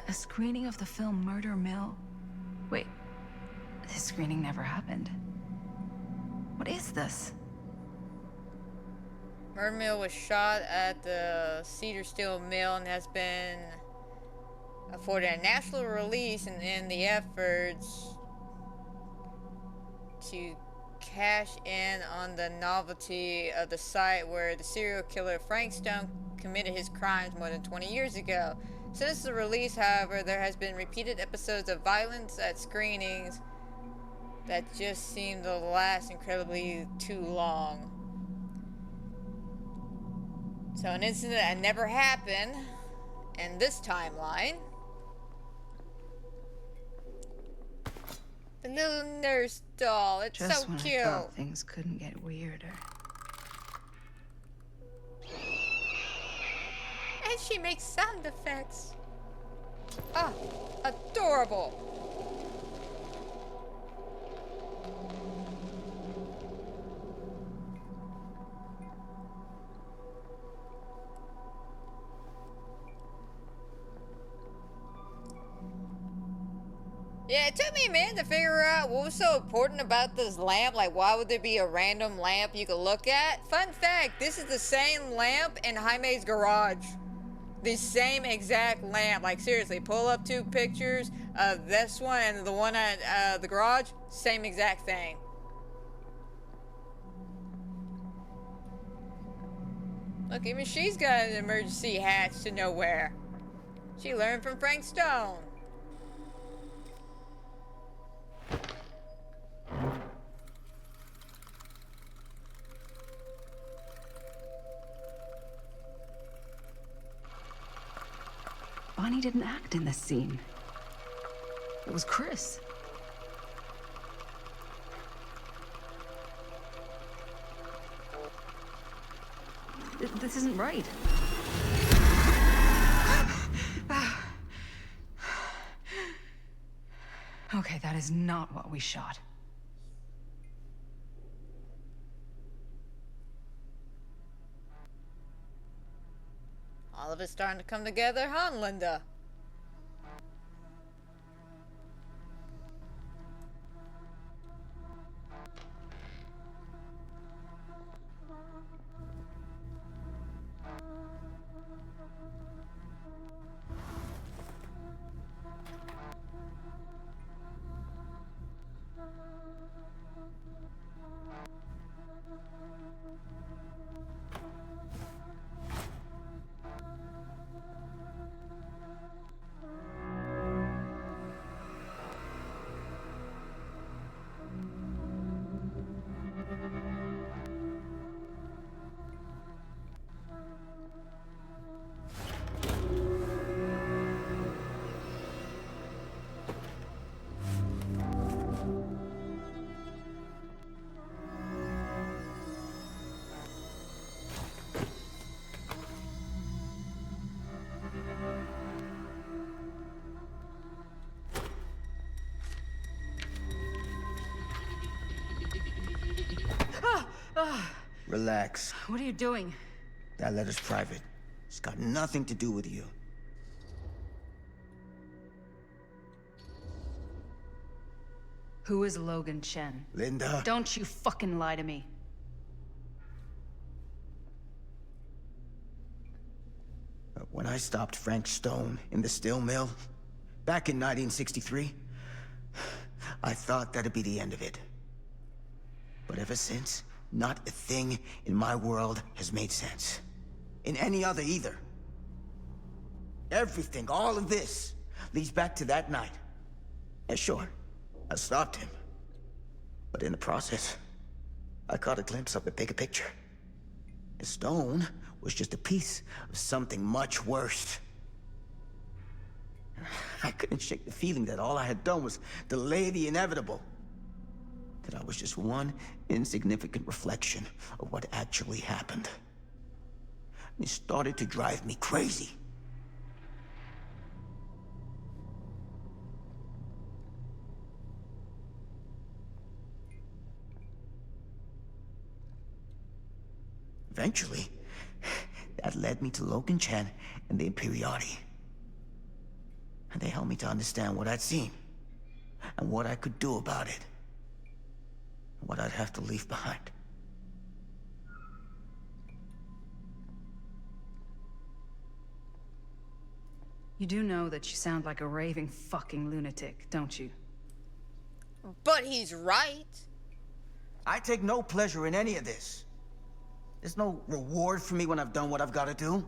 A screening of the film Murder Mill? Wait, this screening never happened. What is this? Murder Mill was shot at the Cedar Steel Mill and has been afforded a national release in the efforts to cash in on the novelty of the site where the serial killer Frank Stone committed his crimes more than 20 years ago. Since the release, however, there has been repeated episodes of violence at screenings that just seem to last incredibly too long. So an incident that never happened in this timeline. The little nurse doll, it's Just so when cute. I thought things couldn't get weirder. And she makes sound effects. Oh, adorable. Yeah, it took me a minute to figure out what was so important about this lamp. Like, why would there be a random lamp you could look at? Fun fact, this is the same lamp in Jaime's garage. The same exact lamp. Like, seriously, pull up two pictures of this one and the one at the garage. Same exact thing. Look, even she's got an emergency hatch to nowhere. She learned from Frank Stone. Bonnie didn't act in this scene. It was Chris. This isn't right. Okay, that is not what we shot. All of it's starting to come together, huh, Linda? Relax. What are you doing? That letter's private. It's got nothing to do with you. Who is Logan Chen? Linda. Don't you fucking lie to me. When I stopped Frank Stone in the steel mill, back in 1963, I thought that'd be the end of it. But ever since, not a thing in my world has made sense. In any other either. Everything, all of this, leads back to that night. And sure, I stopped him. But in the process, I caught a glimpse of the bigger picture. And Stone was just a piece of something much worse. I couldn't shake the feeling that all I had done was delay the inevitable. That I was just one insignificant reflection of what actually happened. It started to drive me crazy. Eventually, that led me to Logan Chen and the Imperiati. And they helped me to understand what I'd seen, and what I could do about it, and what I'd have to leave behind. You do know that you sound like a raving fucking lunatic, don't you? But he's right. I take no pleasure in any of this. There's no reward for me when I've done what I've got to do.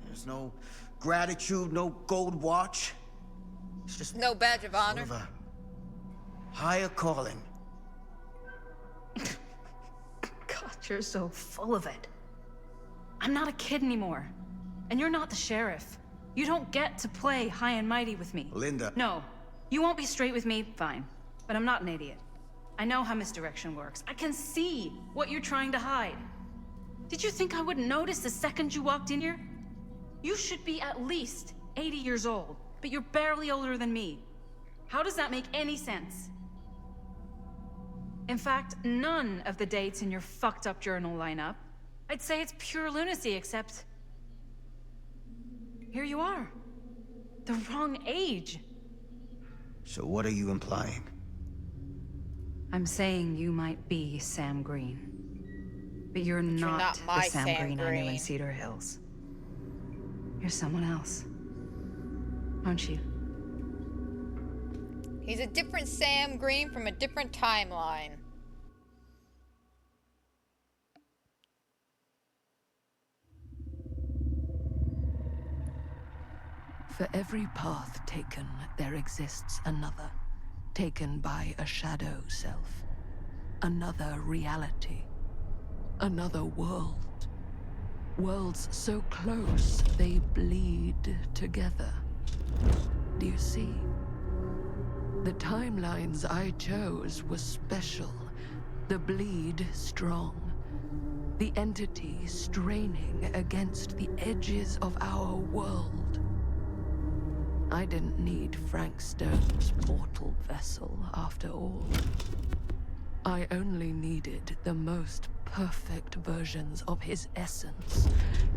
There's no gratitude, no gold watch. It's just no badge of honor. Sort of a higher calling. God, you're so full of it. I'm not a kid anymore. And you're not the sheriff. You don't get to play high and mighty with me. Linda. No. You won't be straight with me, fine. But I'm not an idiot. I know how misdirection works. I can see what you're trying to hide. Did you think I wouldn't notice the second you walked in here? You should be at least 80 years old, but you're barely older than me. How does that make any sense? In fact, none of the dates in your fucked up journal line up. I'd say it's pure lunacy, except... here you are. The wrong age. So what are you implying? I'm saying you might be Sam Green. But you're not the my Sam Sam Green I knew in Green. Cedar Hills. You're someone else. Aren't you? He's a different Sam Green from a different timeline. For every path taken, there exists another, taken by a shadow self. Another reality. Another world. Worlds so close, they bleed together. Do you see? The timelines I chose were special. The bleed strong. The entity straining against the edges of our world. I didn't need Frank Stone's mortal vessel, after all. I only needed the most perfect versions of his essence,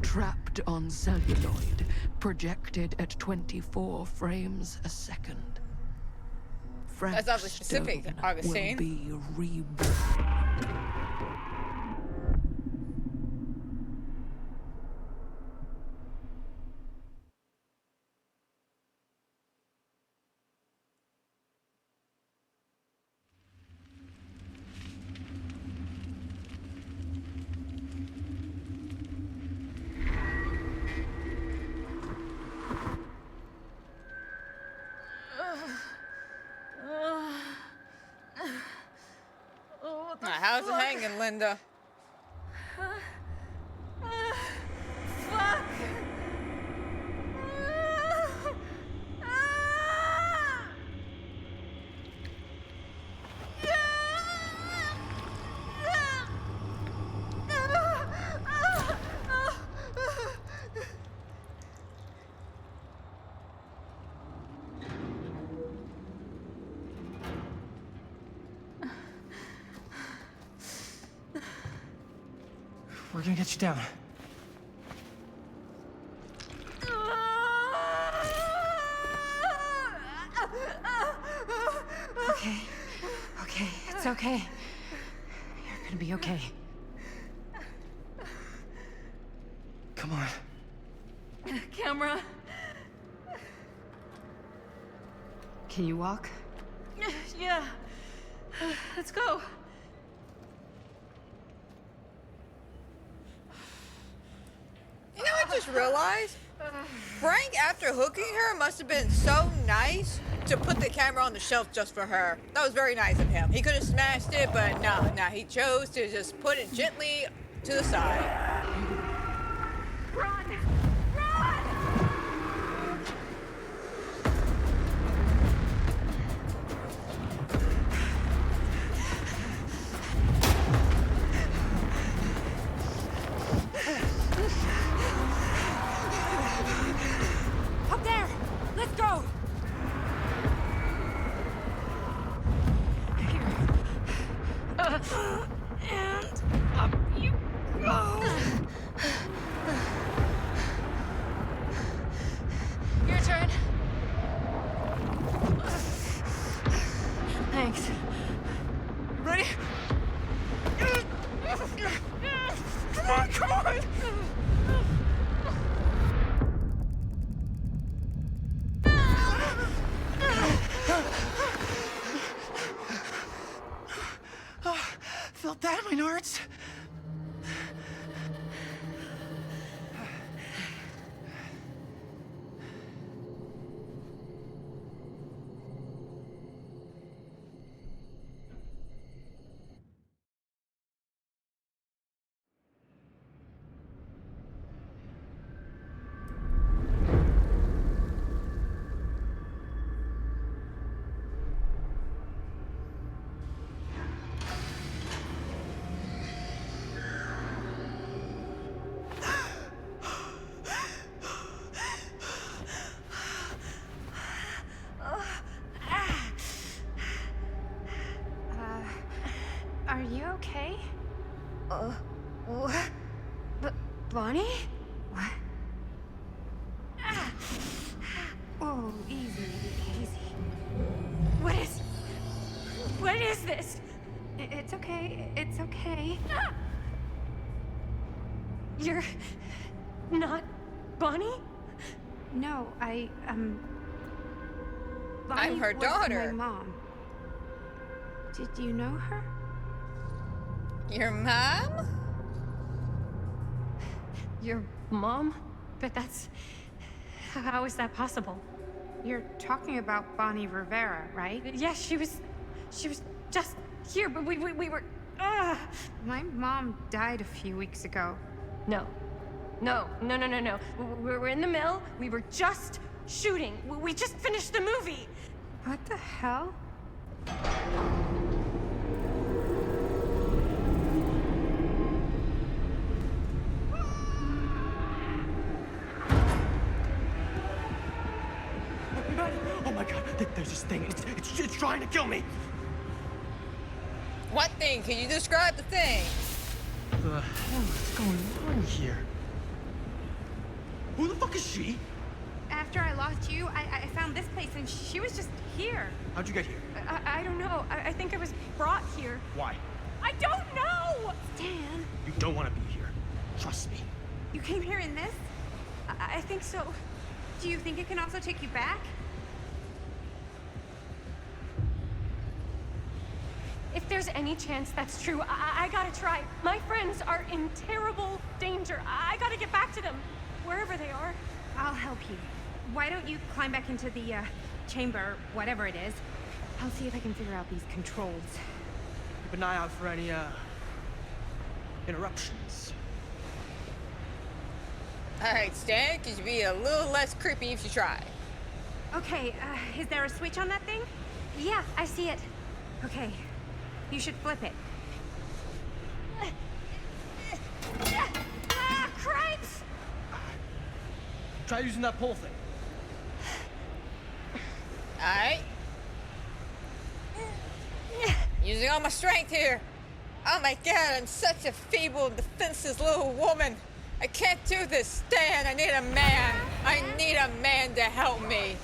trapped on celluloid, projected at 24 frames a second. Frank That's oddly specific, Stone Augustine. will be reborn. How's it hanging, Linda? Fuck! We're gonna get you down. Okay. It's okay. You're gonna be okay. Come on. Camera. Can you walk? Yeah. Let's go. You know, I just realized Frank, after hooking her, must have been so nice to put the camera on the shelf just for her. That was very nice of him. He could have smashed it, but no, he chose to just put it gently to the side. Run! Up there! Let's go! And up you go. Your turn. Thanks. Ready? Come on, come on! Felt that in my nards. Are you okay? What? Bonnie? What? Oh, easy, easy. What is this? It's okay, it's okay. You're not Bonnie? No, Bonnie I'm her was daughter. my mom. Did you know her? Your mom? Your mom? But that's... How is that possible? You're talking about Bonnie Rivera, right? Yeah, she was just here, but we were... My mom died a few weeks ago. No. We were in the mill. We were just shooting. We just finished the movie. What the hell? Oh my god, there's this thing. It's trying to kill me. What thing? Can you describe the thing? The hell is going on here? Who the fuck is she? After I lost you, I found this place and she was just here. How'd you get here? I don't know. I think I was brought here. Why? I don't know! Dan, You don't want to be here. Trust me. you came here in this? I think so. Do you think it can also take you back? If there's any chance that's true, I gotta try. My friends are in terrible danger. I gotta get back to them, wherever they are. I'll help you. Why don't you climb back into the chamber, whatever it is? I'll see if I can figure out these controls. Keep an eye out for any, interruptions. Alright, Stan, could you be a little less creepy if you try? Okay, is there a switch on that thing? Yeah, I see it. Okay, you should flip it. Cripes! Try using that pole thing. Alright. Using all my strength here. Oh my god, I'm such a feeble and defenseless little woman. I can't do this, Stan. I need a man. I need a man to help me.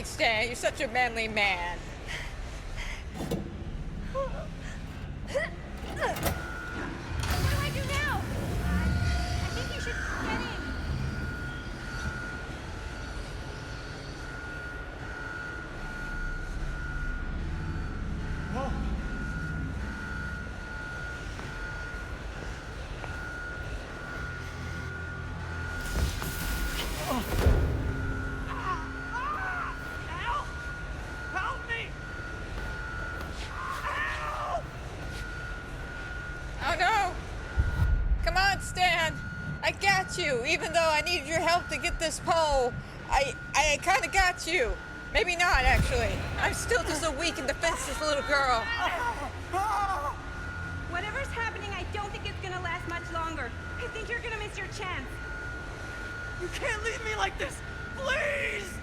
Stan. You're such a manly man. What do I do now? I think you should get in. Whoa. Oh no! Come on, Stan! I got you! Even though I needed your help to get this pole, I kinda got you! Maybe not, actually. I'm still just a weak and defenseless little girl. Whatever's happening, I don't think it's gonna last much longer. I think you're gonna miss your chance. You can't leave me like this! Please!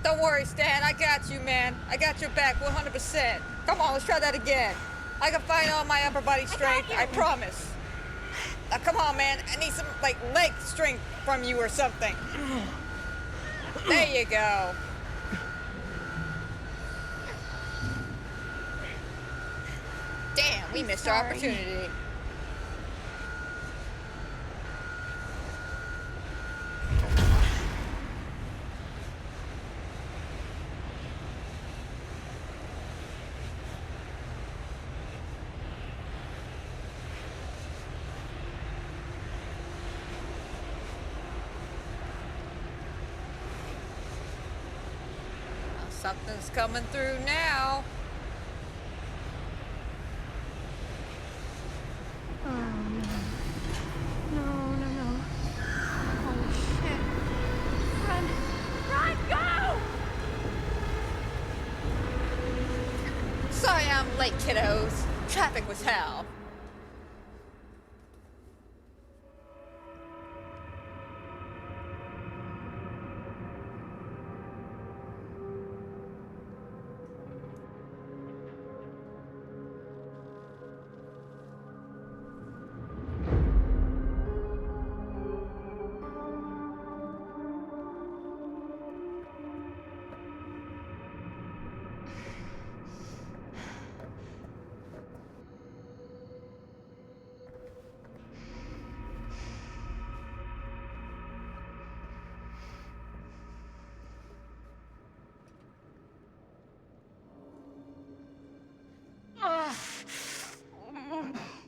Don't worry, Stan. I got you, man. I got your back 100%. Come on, let's try that again. I can find all my upper body strength, I promise. Now, come on, man. I need some, like, leg strength from you or something. There you go. Damn, we missed our opportunity. Something's coming through now. Oh, no. No, no, no. Holy shit. Run! Run! Go! Sorry I'm late, kiddos. Traffic was hell.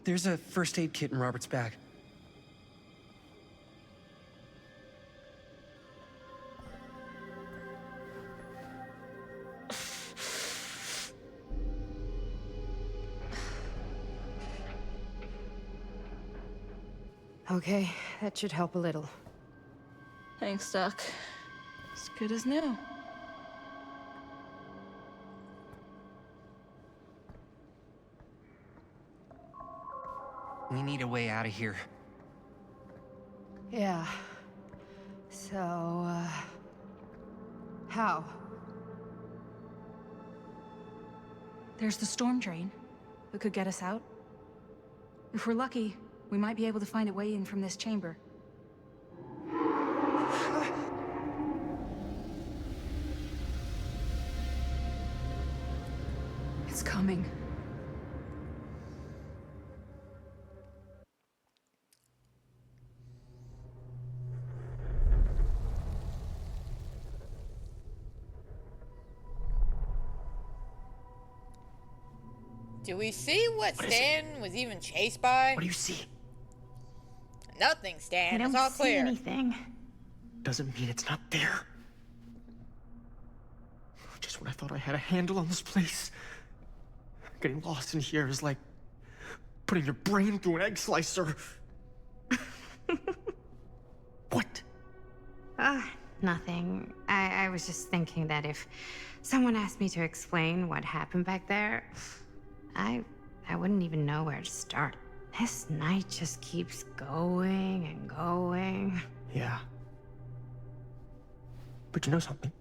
There's a first aid kit in Robert's bag. Okay, that should help a little. Thanks, Doc. As good as new. We need a way out of here. Yeah. So, how? There's the storm drain that could get us out. If we're lucky, we might be able to find a way in from this chamber. It's coming. Do we see what Stan was even chased by? What do you see? Nothing, Stan. I don't It's all see clear. anything. Doesn't mean it's not there. Just when I thought I had a handle on this place. Getting lost in here is like putting your brain through an egg slicer. What? Nothing. I was just thinking that if someone asked me to explain what happened back there, I wouldn't even know where to start. This night just keeps going and going. Yeah. But you know something?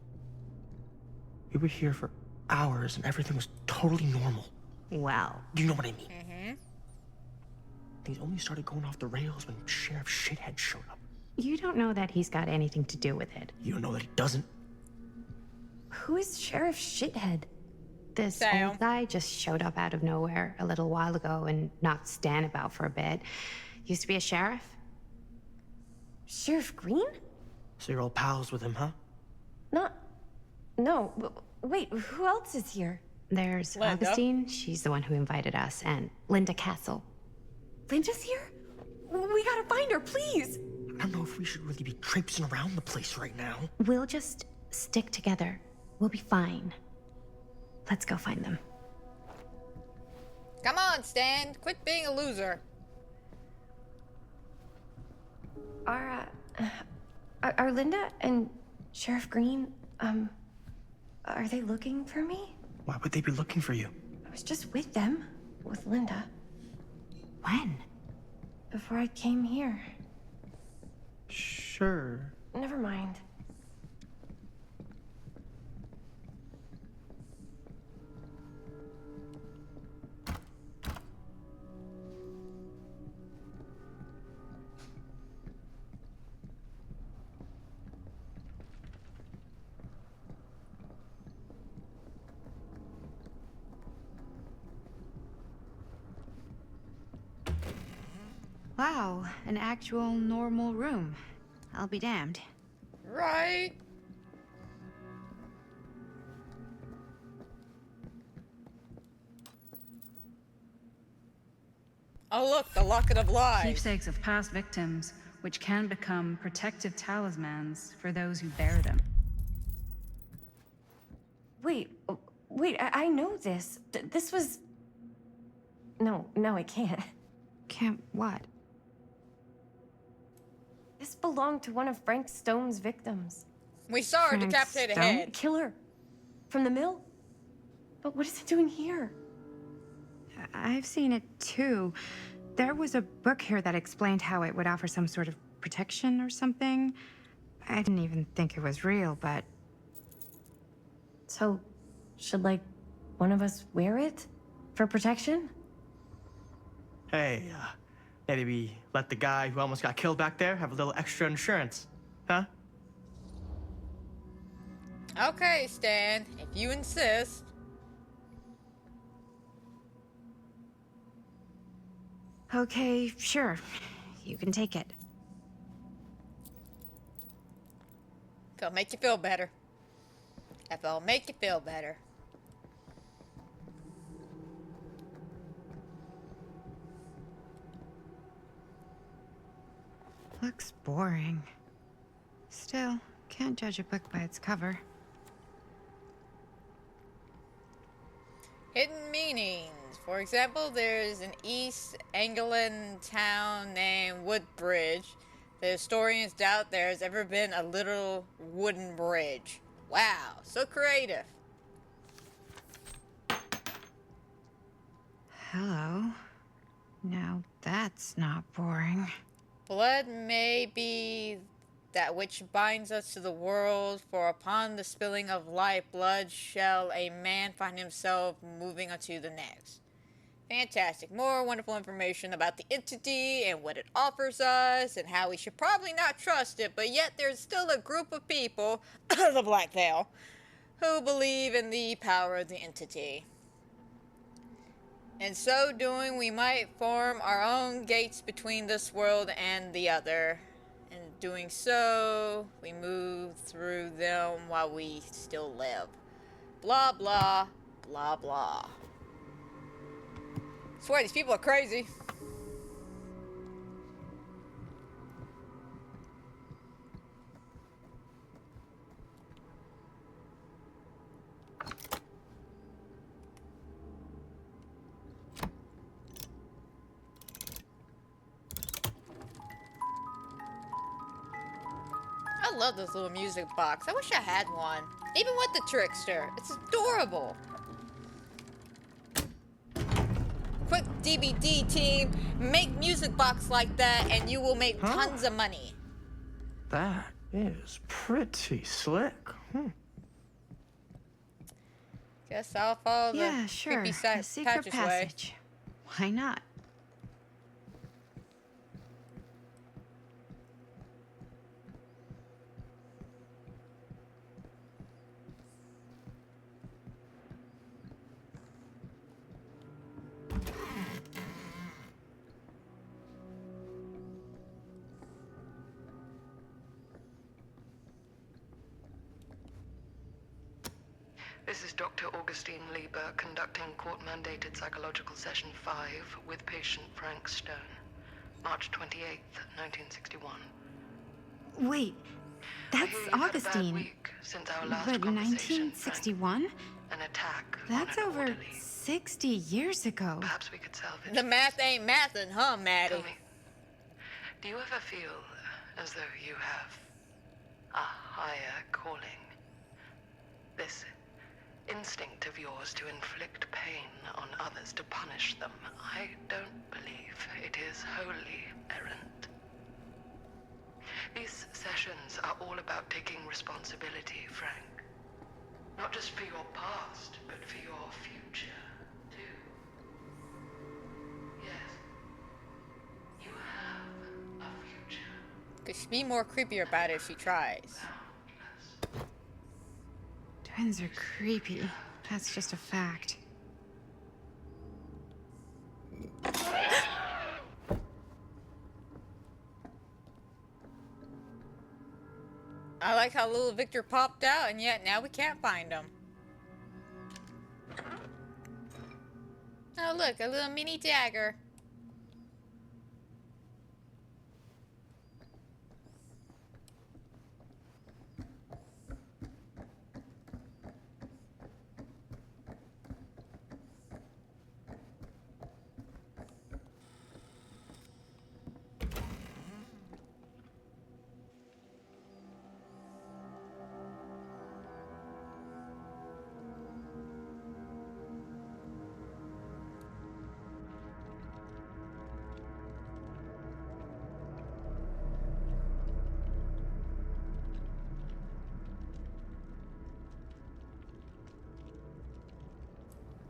We were here for hours and everything was totally normal. Well. Do you know what I mean? Mm-hmm. Things only started going off the rails when Sheriff Shithead showed up. You don't know that he's got anything to do with it. You don't know that he doesn't? Who is Sheriff Shithead? This Sam. old guy just showed up out of nowhere a little while ago and knocked Stan about for a bit. Used to be a sheriff. Sheriff Green? So you're all pals with him, huh? No. Wait, who else is here? There's Linda. Augustine. She's the one who invited us. And Linda Castle. Linda's here? We gotta find her, please! I don't know if we should really be traipsing around the place right now. We'll just stick together. We'll be fine. Let's go find them. Come on, Stan. Quit being a loser. Are Linda and Sheriff Green, are they looking for me? Why would they be looking for you? I was just with them, with Linda. When? Before I came here. Sure. Never mind. Wow, an actual normal room. I'll be damned. Right. Oh look, the Locket of Lies. Keepsakes of past victims, which can become protective talismans for those who bear them. Wait, I know this. This was... No, I can't. Can't what? This belonged to one of Frank Stone's victims. We saw her Frank decapitated Stone? head. Killer. From the mill? But what is it doing here? I've seen it too. There was a book here that explained how it would offer some sort of protection or something. I didn't even think it was real, but... So, should, like, one of us wear it? For protection? Hey, maybe we let the guy who almost got killed back there have a little extra insurance, huh? Okay, Stan, if you insist. Okay, sure. You can take it. If it'll make you feel better. If it'll make you feel better. Looks boring. Still, can't judge a book by its cover. Hidden meanings. For example, there's an East Anglian town named Woodbridge. The historians doubt there's ever been a literal wooden bridge. Wow, so creative. Hello. Now that's not boring. Blood may be that which binds us to the world, for upon the spilling of life blood shall a man find himself moving unto the next. Fantastic. More wonderful information about the entity and what it offers us and how we should probably not trust it, but yet there's still a group of people, the Black Veil, who believe in the power of the entity. In so doing, we might form our own gates between this world and the other. In doing so, we move through them while we still live. Blah, blah, blah, blah. I swear, these people are crazy. I love this little music box. I wish I had one. Even with the trickster. It's adorable. Quick DVD team, make music box like that and you will make tons of money. That is pretty slick. Guess I'll follow the Yeah, sure. creepy A secret passage. Why not? Dr. Augustine Lieber conducting court-mandated psychological session 5 with patient Frank Stone. March 28th, 1961. Wait, that's You've had a bad Augustine. week since our last But conversation, 1961? An attack That's on an over orderly. 60 years ago. Perhaps we could salvage The math ain't mathin', huh, Maddie? Tell me, do you ever feel as though you have a higher calling? This instinct of yours to inflict pain on others, to punish them. I don't believe it is wholly errant. These sessions are all about taking responsibility, Frank. Not just for your past, but for your future, too. Yes. You have a future. Could she be more creepier about it if she tries? Twins are creepy. That's just a fact. I like how little Victor popped out, and yet now we can't find him. Oh look, a little mini dagger.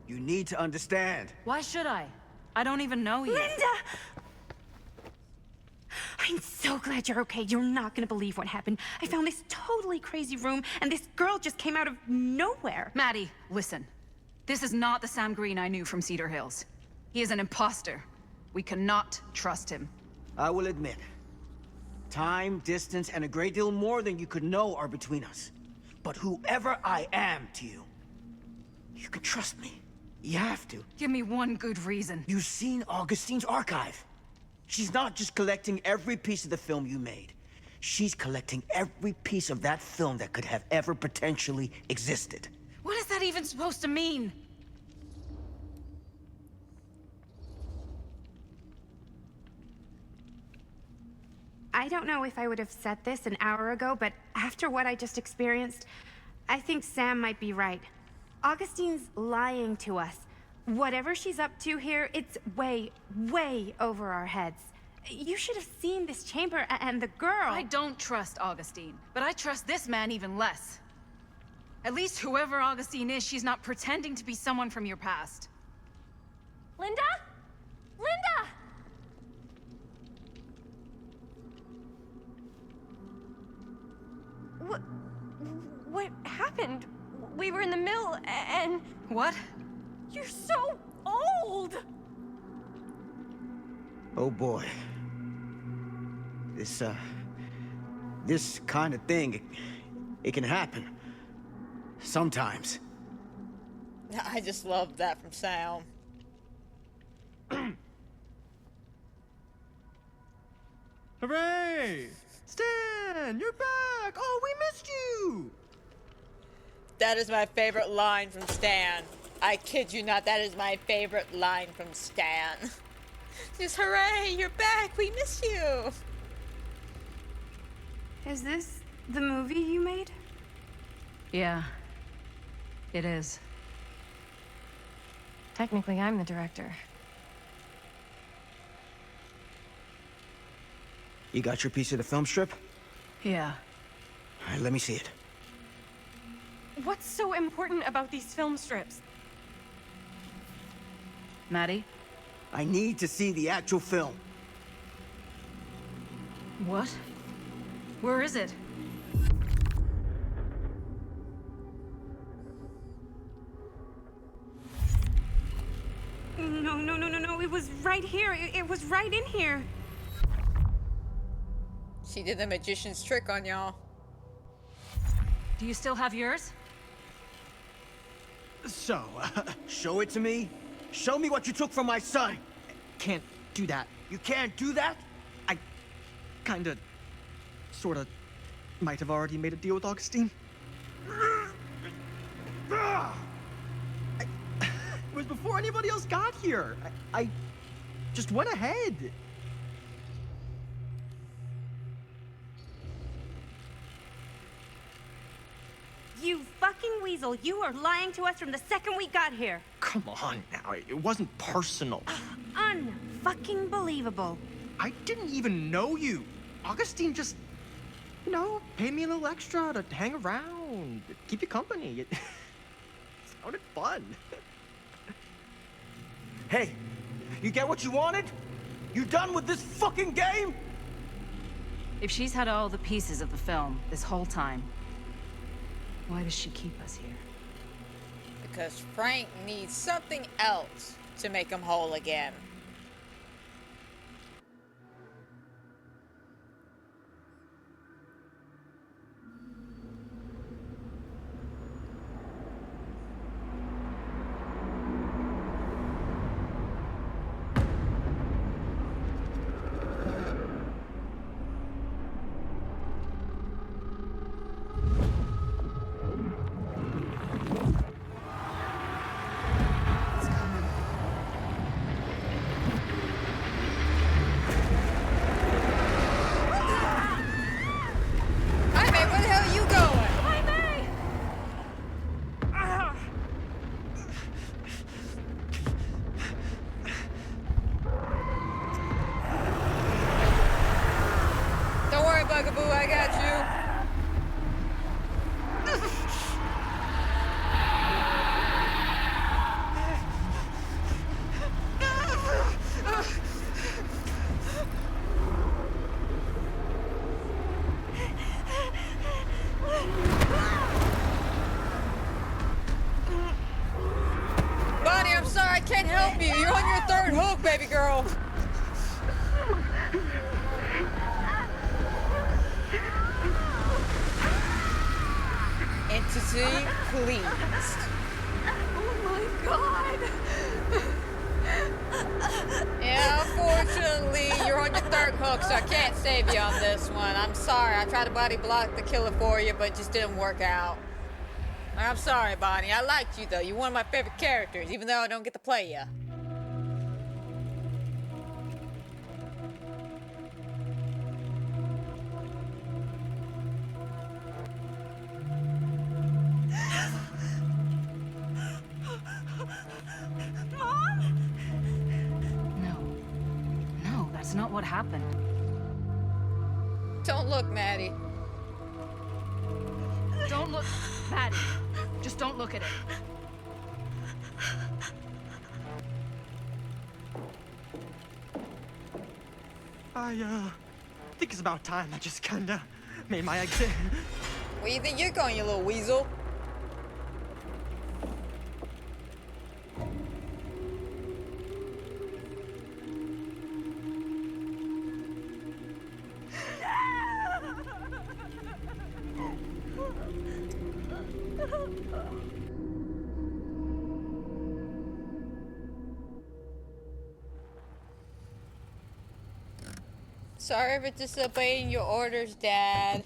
You need to understand. Why should I? I don't even know you. Linda! I'm so glad you're okay. You're not gonna believe what happened. I found this totally crazy room, and this girl just came out of nowhere. Maddie, listen. This is not the Sam Green I knew from Cedar Hills. He is an imposter. We cannot trust him. I will admit, time, distance, and a great deal more than you could know are between us. But whoever I am to you, you can trust me. You have to. Give me one good reason. You've seen Augustine's archive. She's not just collecting every piece of the film you made. She's collecting every piece of that film that could have ever potentially existed. What is that even supposed to mean? I don't know if I would have said this an hour ago, but after what I just experienced, I think Sam might be right. Augustine's lying to us. Whatever she's up to here, it's way, way over our heads. You should have seen this chamber and the girl. I don't trust Augustine, but I trust this man even less. At least whoever Augustine is, she's not pretending to be someone from your past. Linda? Linda! What happened? We were in the mill and... What? You're so old! Oh boy. This kind of thing, it can happen. Sometimes. I just love that from Sam. Hooray! Stan, you're back! Oh, we missed you! That is my favorite line from Stan. I kid you not, that is my favorite line from Stan. Just hooray, you're back, we miss you. Is this the movie you made? Yeah, it is. Technically, I'm the director. You got your piece of the film strip? Yeah. All right, let me see it. What's so important about these film strips? Maddie? I need to see the actual film. What? Where is it? No. It was right here. It was right in here. She did the magician's trick on y'all. Do you still have yours? So, Show it to me. Show me what you took from my son. can't do that. You can't do that? Kinda, sorta, might have already made a deal with Augustine. It was before anybody else got here. I just went ahead. You fucking weasel, you are lying to us from the second we got here. Come on now, it wasn't personal. Unfucking believable. I didn't even know you. Augustine just, paid me a little extra to hang around, keep you company. It sounded fun. Hey, you get what you wanted? You done with this fucking game? If she's had all the pieces of the film this whole time, why does she keep us here? Because Frank needs something else to make him whole again. Bugaboo, I got you. Bonnie, I'm sorry, I can't help you. You're on your third hook, baby girl. Entity pleased. Oh my god! Yeah, unfortunately, you're on your third hook, so I can't save you on this one. I'm sorry. I tried to body block the killer for you, but it just didn't work out. I'm sorry, Bonnie. I liked you, though. You're one of my favorite characters, even though I don't get to play you. No, that's not what happened. Don't look, Maddie. Don't look, Maddie. Just don't look at it. I think it's about time I just kinda made my exit. Where you think you're going, you little weasel? Sorry for disobeying your orders, Dad.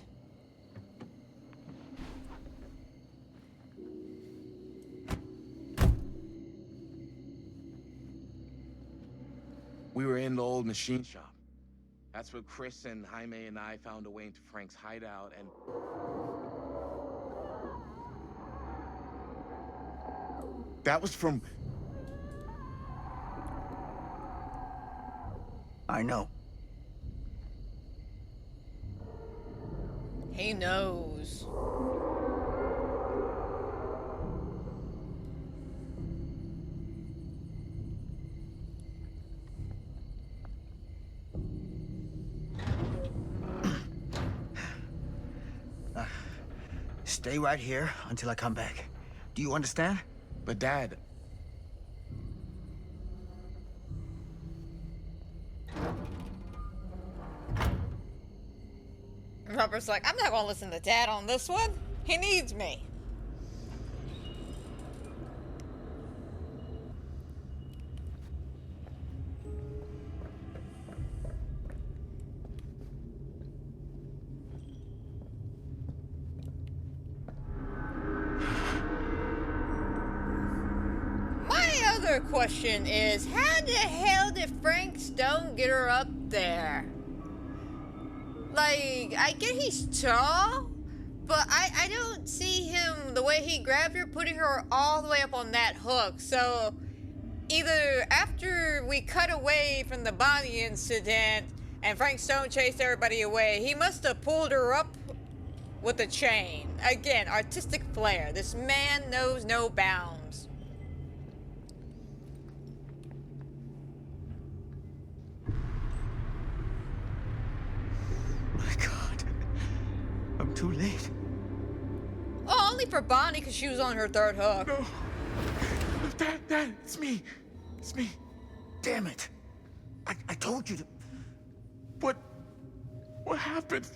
We were in the old machine shop. That's where Chris and Jaime and I found a way into Frank's hideout and... That was from... I know. He knows. Stay right here until I come back. Do you understand? But Dad... Robert's like, I'm not gonna listen to Dad on this one. He needs me. other question is, how the hell did Frank Stone get her up there? Like, I get he's tall, but I don't see him, the way he grabbed her, putting her all the way up on that hook. So, either after we cut away from the Bonnie incident and Frank Stone chased everybody away, he must have pulled her up with a chain. Again, artistic flair. This man knows no bounds. My God. I'm too late. Oh, only for Bonnie because she was on her third hook. No. Dad, it's me. It's me. Damn it. I told you to... What happened?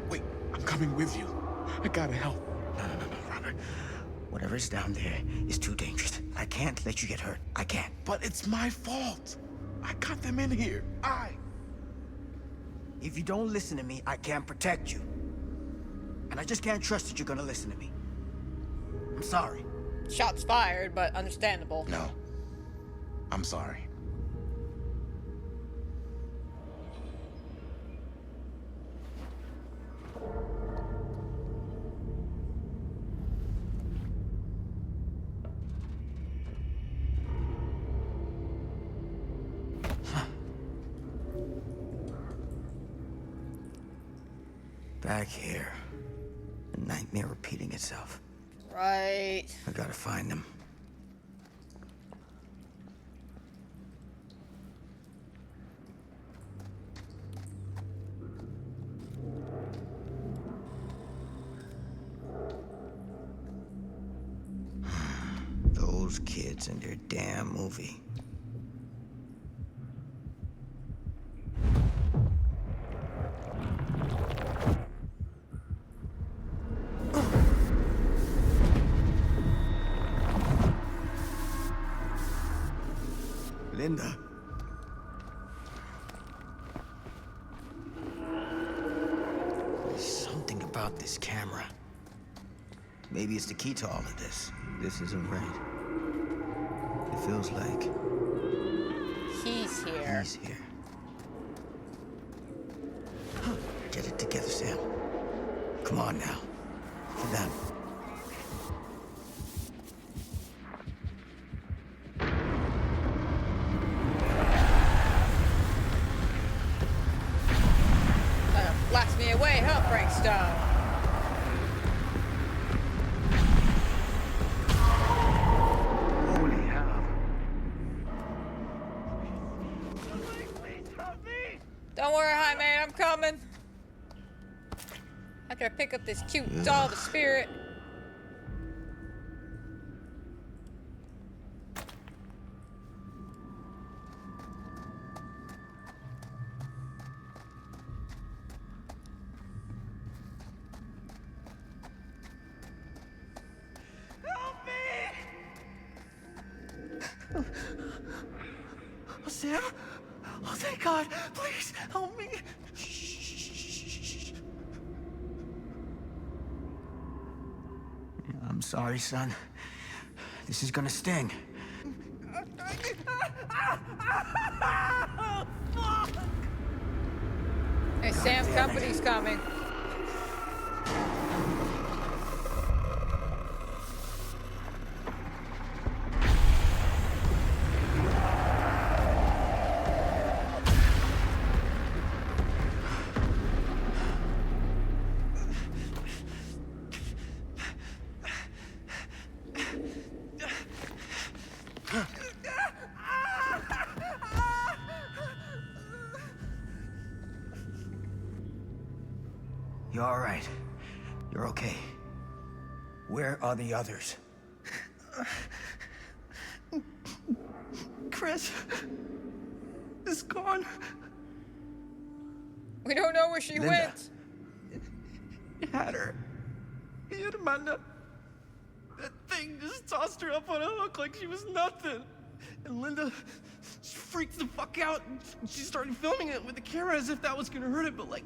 Wait, I'm coming with you. I gotta help. No, Robert. Whatever's down there is too dangerous. I can't let you get hurt. I can't. But it's my fault. I got them in here. If you don't listen to me, I can't protect you. And I just can't trust that you're gonna listen to me. I'm sorry. Shots fired, but understandable. No. I'm sorry. Back here. The nightmare repeating itself. Right. I gotta find them. Those kids and their damn movie. Linda. There's something about this camera. Maybe it's the key to all of this. This isn't right. It feels like... He's here. He's here. Get it together, Sam. Come on now. For them. Blast me away, huh, Frank Stone? Holy hell. Don't worry, hi, man, I'm coming. After I pick up this cute doll, the spirit. Oh, Sam? Oh, thank God. Please, help me. I'm sorry, son. This is gonna sting. Hey, Sam's company's coming. You're all right. You're okay. Where are the others? Chris is gone. We don't know where she Linda. went. He had her. He had Amanda. That thing just tossed her up on a hook like she was nothing. And Linda freaked the fuck out. She started filming it with the camera as if that was gonna hurt it, but like,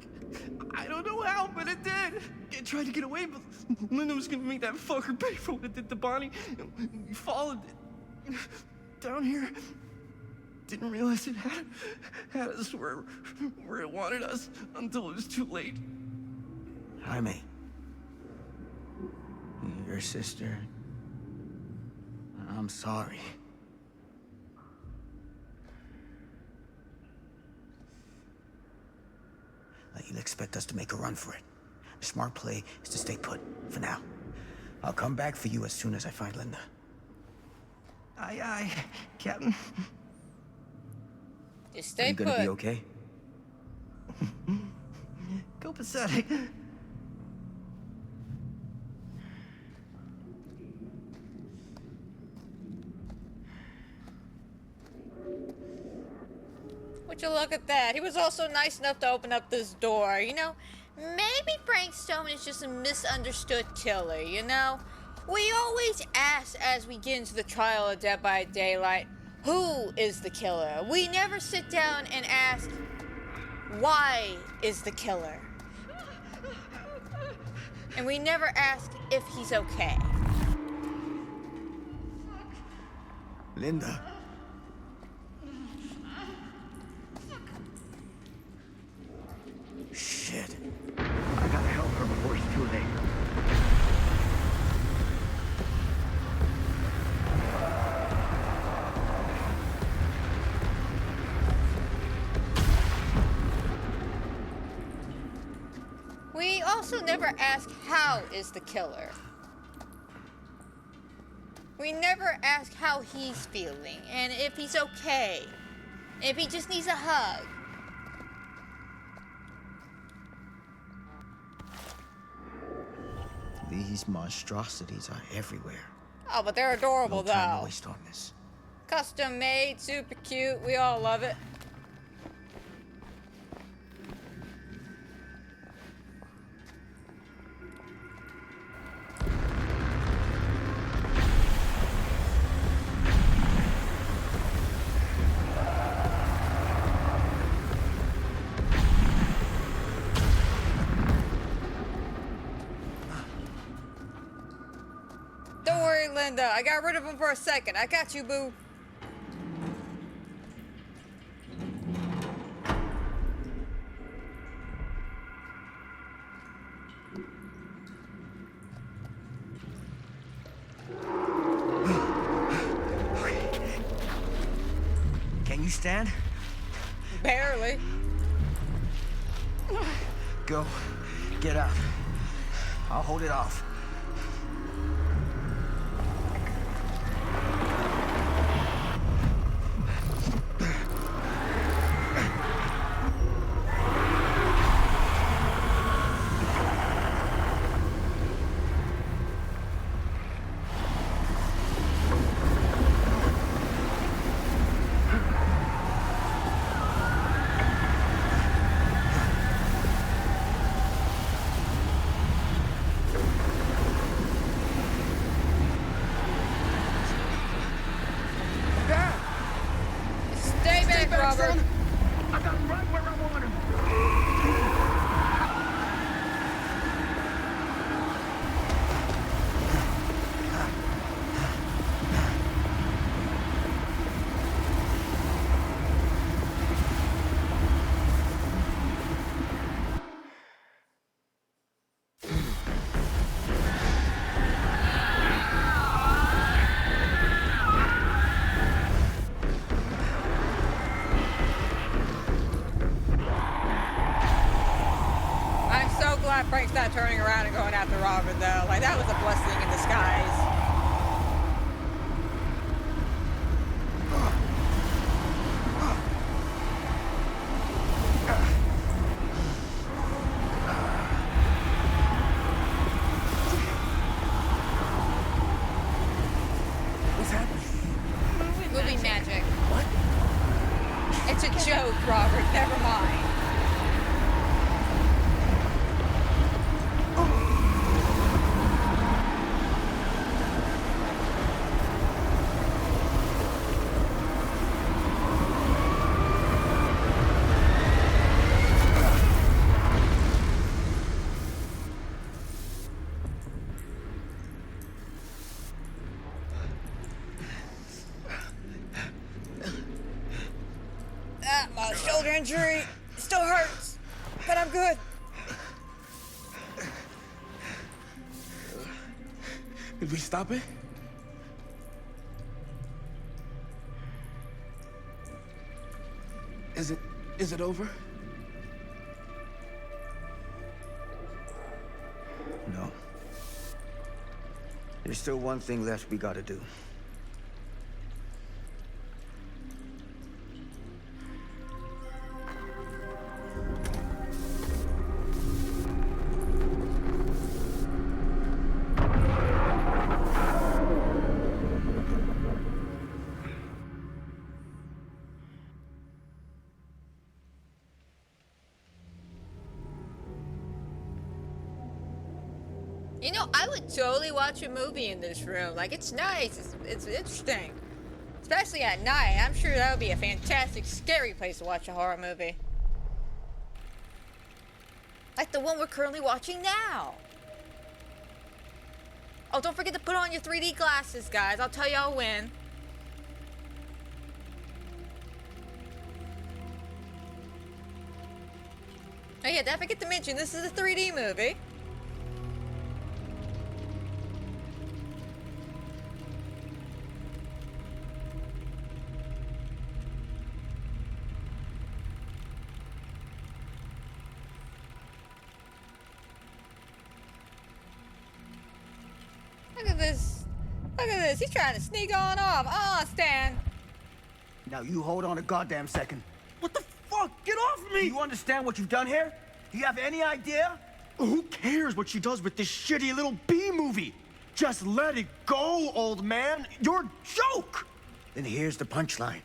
I don't know how, but it did. I tried to get away, but Linda was gonna make that fucker pay for what it did to Bonnie. We followed it down here. Didn't realize it had us where it wanted us until it was too late. Jaime. Your sister. I'm sorry. You'll expect us to make a run for it. The smart play is to stay put, for now. I'll come back for you as soon as I find Linda. Aye, aye, Captain. Just stay Are you put. gonna be okay? Copacetic. Would you look at that? He was also nice enough to open up this door, you know? Maybe Frank Stone is just a misunderstood killer, you know? We always ask as we get into the trial of Dead by Daylight, who is the killer? We never sit down and ask, why is the killer? And we never ask if he's okay. Linda. Shit. I gotta help her before it's too late. We also never ask how is the killer. We never ask how he's feeling and if he's okay. If he just needs a hug. These monstrosities are everywhere. Oh, but they're adorable No time to though. waste on this. Custom made, super cute. We all love it. Don't worry, Linda. I got rid of him for a second. I got you, boo. Can you stand? Barely. Go. Get out. I'll hold it off. Stay back, Robert. I got him right where I want him. I'm so glad Frank's not turning around and going after Robert, though. Like, that was a blessing in disguise. What's happening? Movie magic. What? It's a joke, Robert. Never mind. injury. It still hurts, but I'm good. Did we stop it? Is it over? No. There's still one thing left we gotta do. You know, I would totally watch a movie in this room. Like, it's nice. It's interesting. Especially at night. I'm sure that would be a fantastic, scary place to watch a horror movie. Like the one we're currently watching now. Oh, don't forget to put on your 3D glasses, guys. I'll tell y'all when. Oh yeah, don't forget to mention this is a 3D movie. Look at this. Look at this. He's trying to sneak on off. Oh, Stan. Now you hold on a goddamn second. What the fuck? Get off me! Do you understand what you've done here? Do you have any idea? Who cares what she does with this shitty little B movie? Just let it go, old man. You're a joke! Then here's the punchline.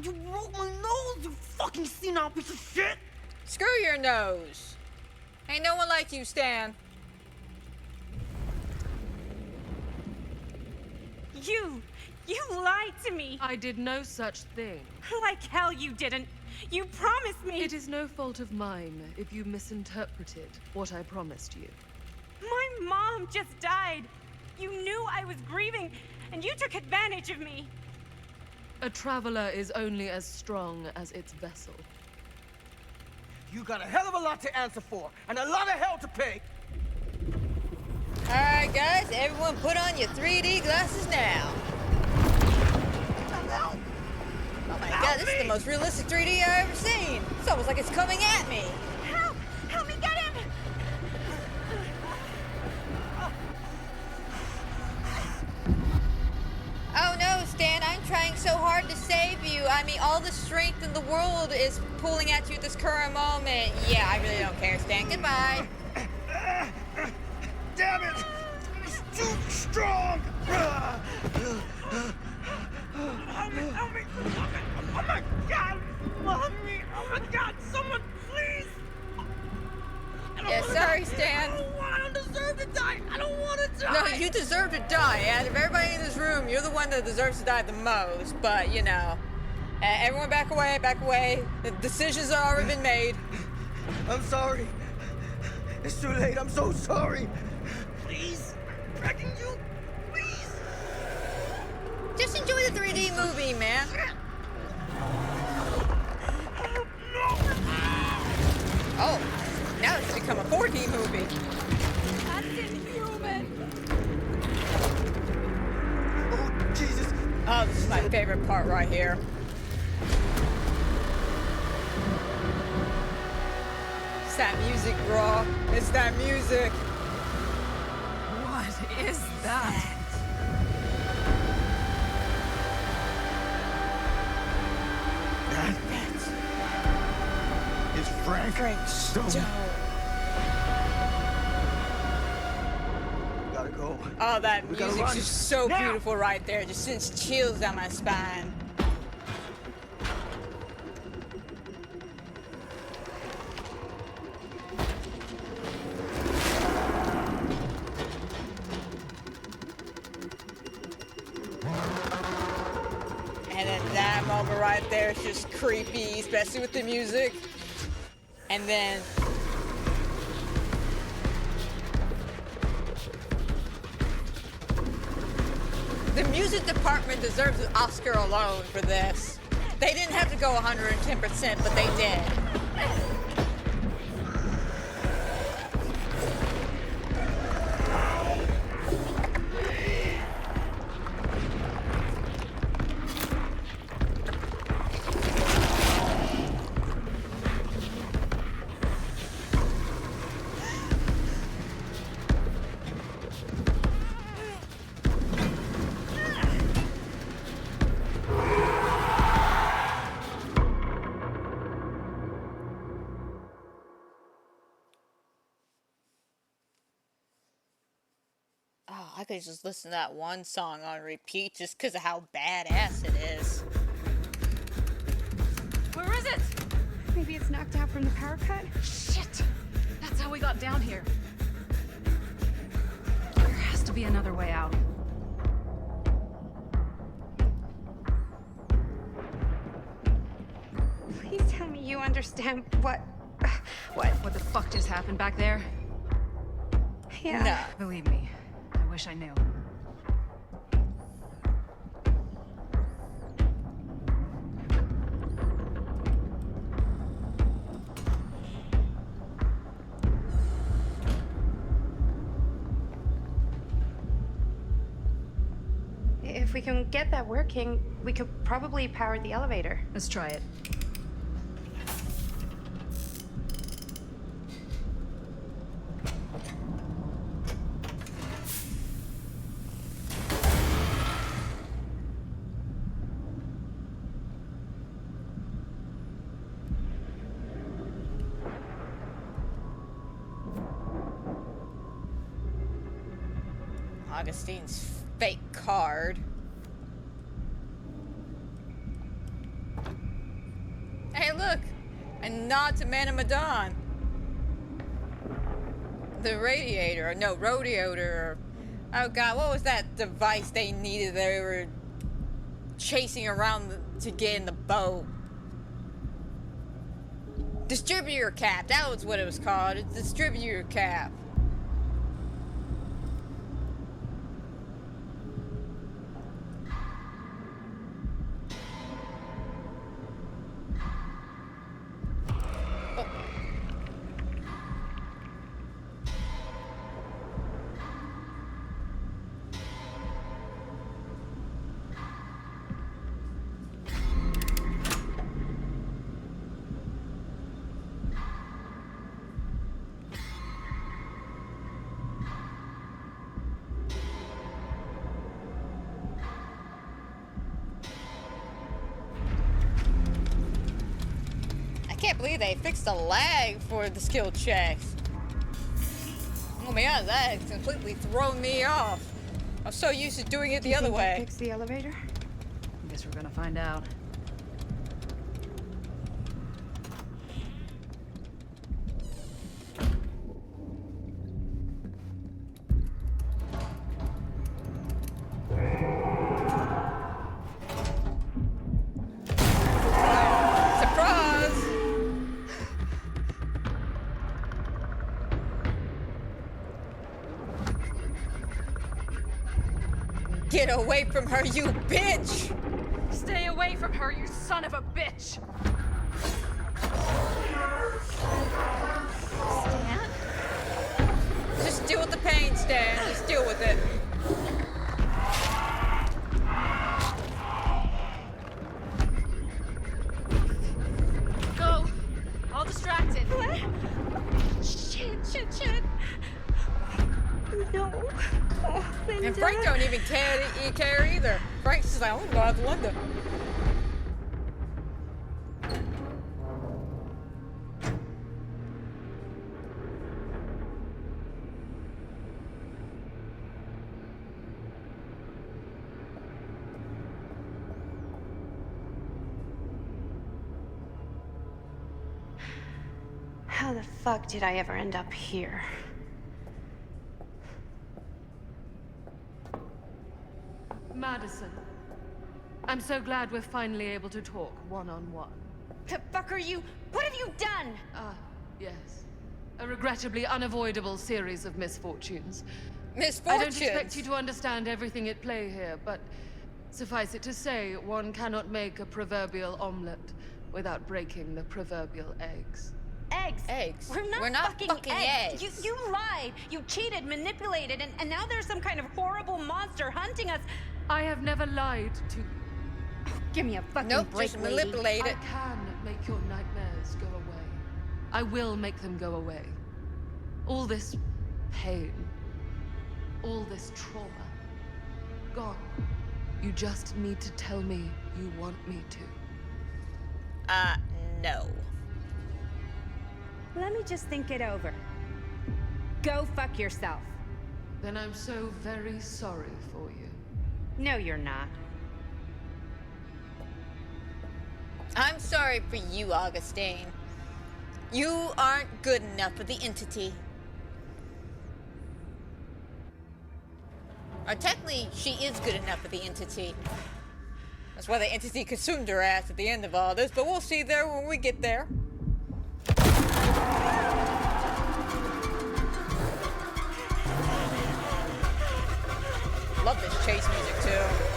You broke my nose, you fucking senile piece of shit! Screw your nose. Ain't no one like you, Stan. You lied to me. I did no such thing. Like hell you didn't. You promised me. It is no fault of mine if you misinterpreted what I promised you. My mom just died. You knew I was grieving, and you took advantage of me. A traveler is only as strong as its vessel. You got a hell of a lot to answer for, and a lot of hell to pay. Alright, guys, everyone put on your 3D glasses now. Oh my god, this is the most realistic 3D I've ever seen. It's almost like it's coming at me. Help! Help me get him! Oh no, Stan, I'm trying so hard to save you. I mean, all the strength in the world is pulling at you at this current moment. Yeah, I really don't care, Stan. Goodbye. Damn it! It's too strong! Help me! Oh my god! Mommy! Oh my god! Someone, please! Yeah, sorry, Stan. I don't deserve to die! I don't want to die! No, you deserve to die. Out of everybody in this room, you're the one that deserves to die the most. But, you know, everyone back away, back away. The decisions have already been made. I'm sorry. It's too late. I'm so sorry. Please! I'm begging you! Please! Just enjoy the 3D movie, man. Oh, now it's become a 4D movie. That's inhuman. Oh, Jesus. Oh, this is my favorite part right here. It's that music, bro. It's that music. What is that? It's Frank Stone. Gotta go. Oh, that We gotta music's run. just so Now. beautiful right there. Just sends chills down my spine. And then that moment right there is just creepy, especially with the music. And then The music department deserves an Oscar alone for this. They didn't have to go 110%, but they did. Oh, I could just listen to that one song on repeat just because of how badass it is. Where is it? Maybe it's knocked out from the power cut? Shit! That's how we got down here. There has to be another way out. Please tell me you understand what the fuck just happened back there? Yeah. No. Believe me, I wish I knew. If we can get that working, we could probably power the elevator. Let's try it. Augustine's fake card. Hey, look! A nod to Man of Medan. The radiator. No, radiator. Oh god, what was that device they needed? They were chasing around to get in the boat. Distributor cap. That was what it was called. It's distributor cap. I can't believe they fixed the lag for the skill checks. Oh my god, that has completely thrown me off. I'm so used to doing it the other way. Fix the elevator? I guess we're gonna find out. Surprise! Get away from her, you bitch! Stay away from her, you son of a bitch! Stan? Just deal with the pain, Stan. Just deal with it. Go! All distracted. What? Shit. No. Oh, Linda. And Frank don't even care either. Frank's just like, I'm gonna go out the window. How the fuck did I ever end up here? Madison, I'm so glad we're finally able to talk one-on-one. The fuck are you? What have you done? Yes. A regrettably unavoidable series of misfortunes. Misfortunes? I don't expect you to understand everything at play here, but suffice it to say, one cannot make a proverbial omelet without breaking the proverbial eggs. Eggs? Eggs? We're not fucking eggs. You lied. You cheated, manipulated, and now there's some kind of horrible monster hunting us. I have never lied to you. Give me a fucking break, just lady. manipulate it. I can make your nightmares go away. I will make them go away. All this pain, all this trauma, gone. You just need to tell me you want me to. No. Let me just think it over. Go fuck yourself. Then I'm so very sorry for you. No, you're not. I'm sorry for you, Augustine. You aren't good enough for the entity. Or technically, she is good enough for the entity. That's why the entity consumed her ass at the end of all this, but we'll see there when we get there. Love this chase music too.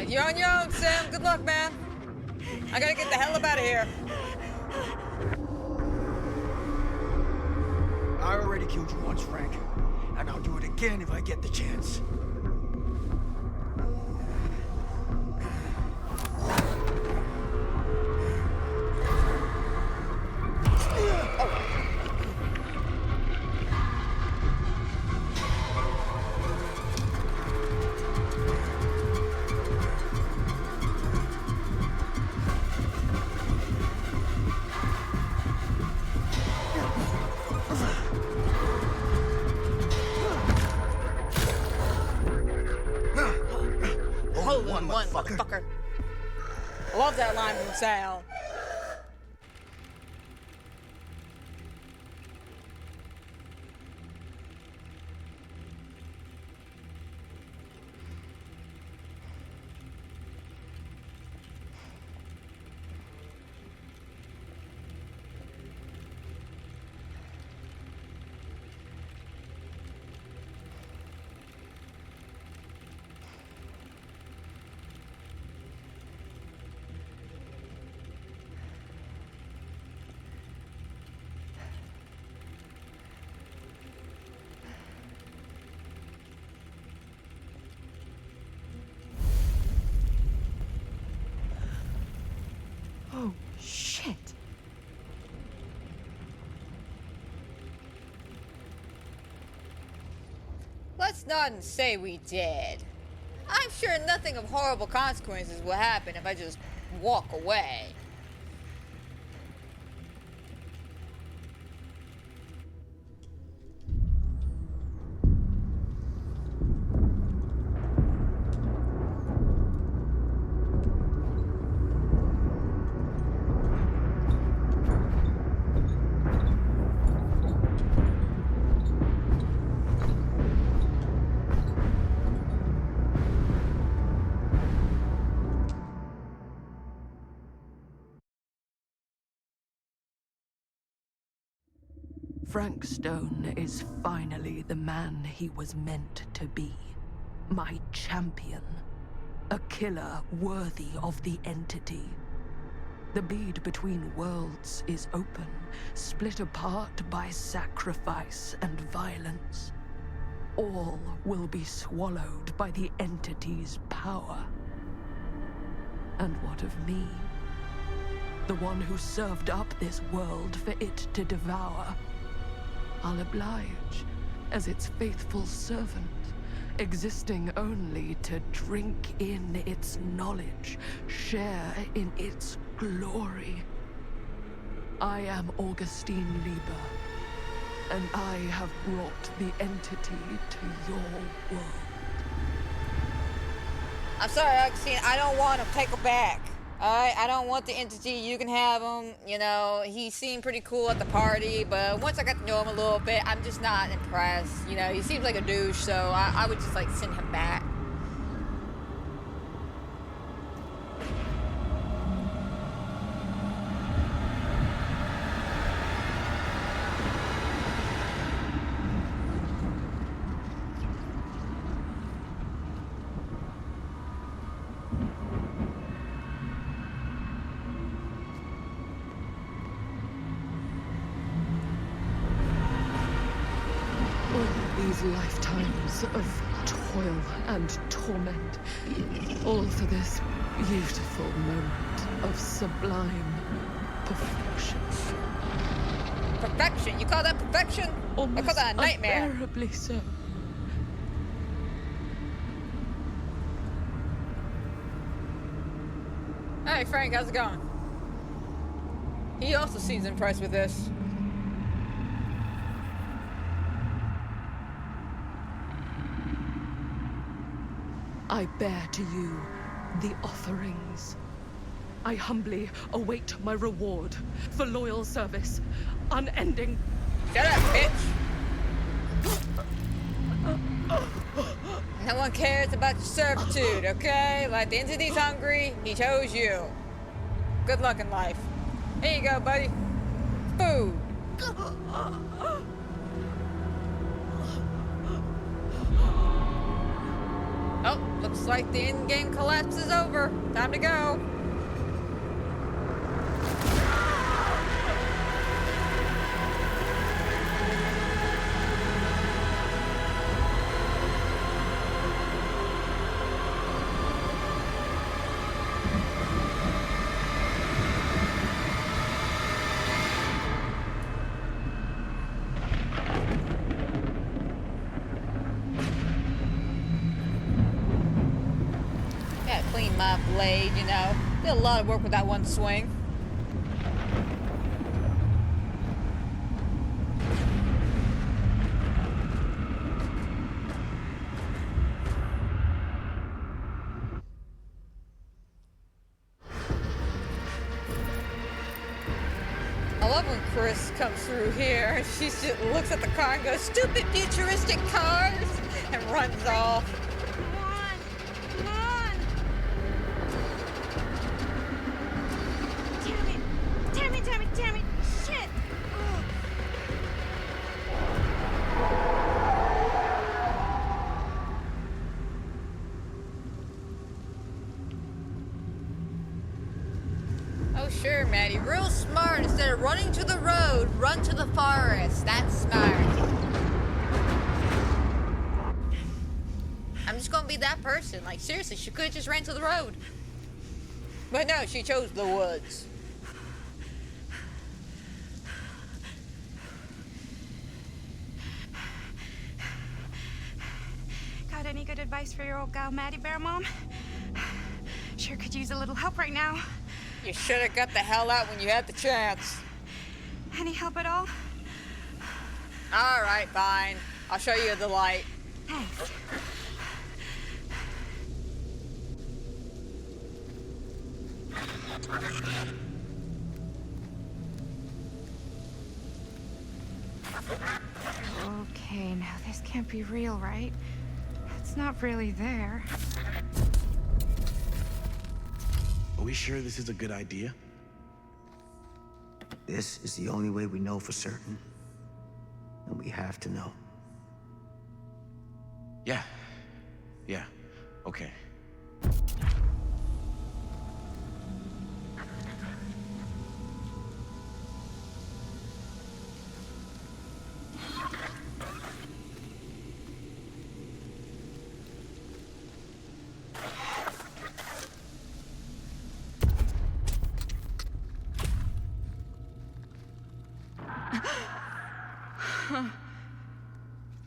You're on your own, Sam. Good luck, man. I gotta get the hell up out of here. I already killed you once, Frank. And I'll do it again if I get the chance. One, motherfucker. I love that line from Sal. Oh, shit. Let's nod and say we did. I'm sure nothing of horrible consequences will happen if I just walk away. Frank Stone is finally the man he was meant to be. My champion. A killer worthy of the entity. The bead between worlds is open, split apart by sacrifice and violence. All will be swallowed by the entity's power. And what of me? the one who served up this world for it to devour. I'll oblige as its faithful servant, existing only to drink in its knowledge, share in its glory. I am Augustine Lieber, and I have brought the entity to your world. I'm sorry, Augustine. I don't want him. Take him back. Alright? I don't want the entity. You can have him. You know, he seemed pretty cool at the party, but once I got to know him a little bit, I'm just not impressed. You know, he seems like a douche, so I would just, like, send him back. These lifetimes of toil and torment, all for this beautiful moment of sublime perfection. Perfection? You call that perfection? I call that a nightmare. Unbearably so. Hey, Frank, how's it going? He also seems impressed with this. I bear to you the offerings. I humbly await my reward for loyal service, unending. Shut up, bitch! No one cares about your servitude, okay? Like, the entity's hungry, he chose you. Good luck in life. Here you go, buddy. Food. Oh, looks like the in-game collapse is over. Time to go. Clean my blade, you know. Did a lot of work with that one swing. I love when Chris comes through here. She just looks at the car and goes, "Stupid futuristic cars," and runs off. Damn it, shit! Oh, sure, Maddie. Real smart. Instead of running to the road, run to the forest. That's smart. I'm just gonna be that person. Like, seriously, she could have just ran to the road. But no, she chose the woods. Got any good advice for your old gal Maddie Bear, Mom? Sure could use a little help right now. You should have got the hell out when you had the chance. Any help at all? All right, fine. I'll show you the light. Thanks. Okay, now this can't be real, right? It's not really there. Are we sure this is a good idea? This is the only way we know for certain. And we have to know. Yeah. Yeah. Okay.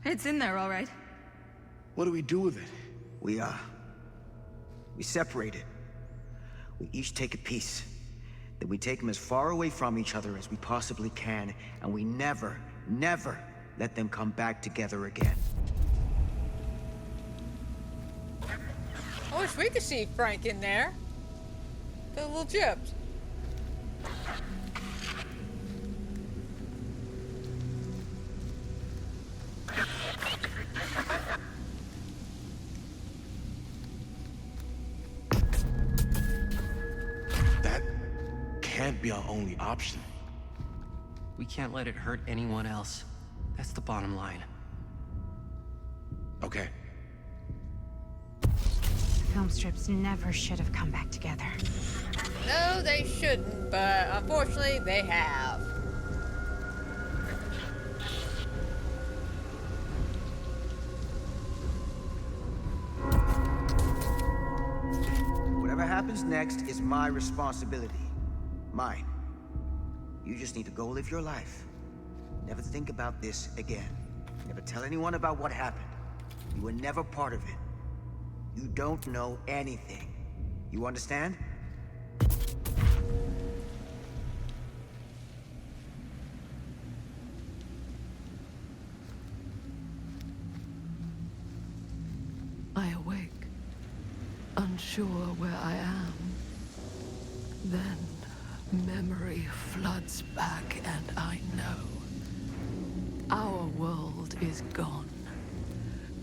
It's in there, all right. What do we do with it? We separate it. We each take a piece. Then we take them as far away from each other as we possibly can, and we never, never let them come back together again. I wish we could see Frank in there. Feel a little gypped. That can't be our only option. We can't let it hurt anyone else. That's the bottom line. Okay. Film strips never should have come back together. No, they shouldn't, but unfortunately, they have. Whatever happens next is my responsibility. Mine. You just need to go live your life. Never think about this again. Never tell anyone about what happened. You were never part of it. You don't know anything. You understand? I awake, unsure where I am. Then memory floods back, and I know. Our world is gone,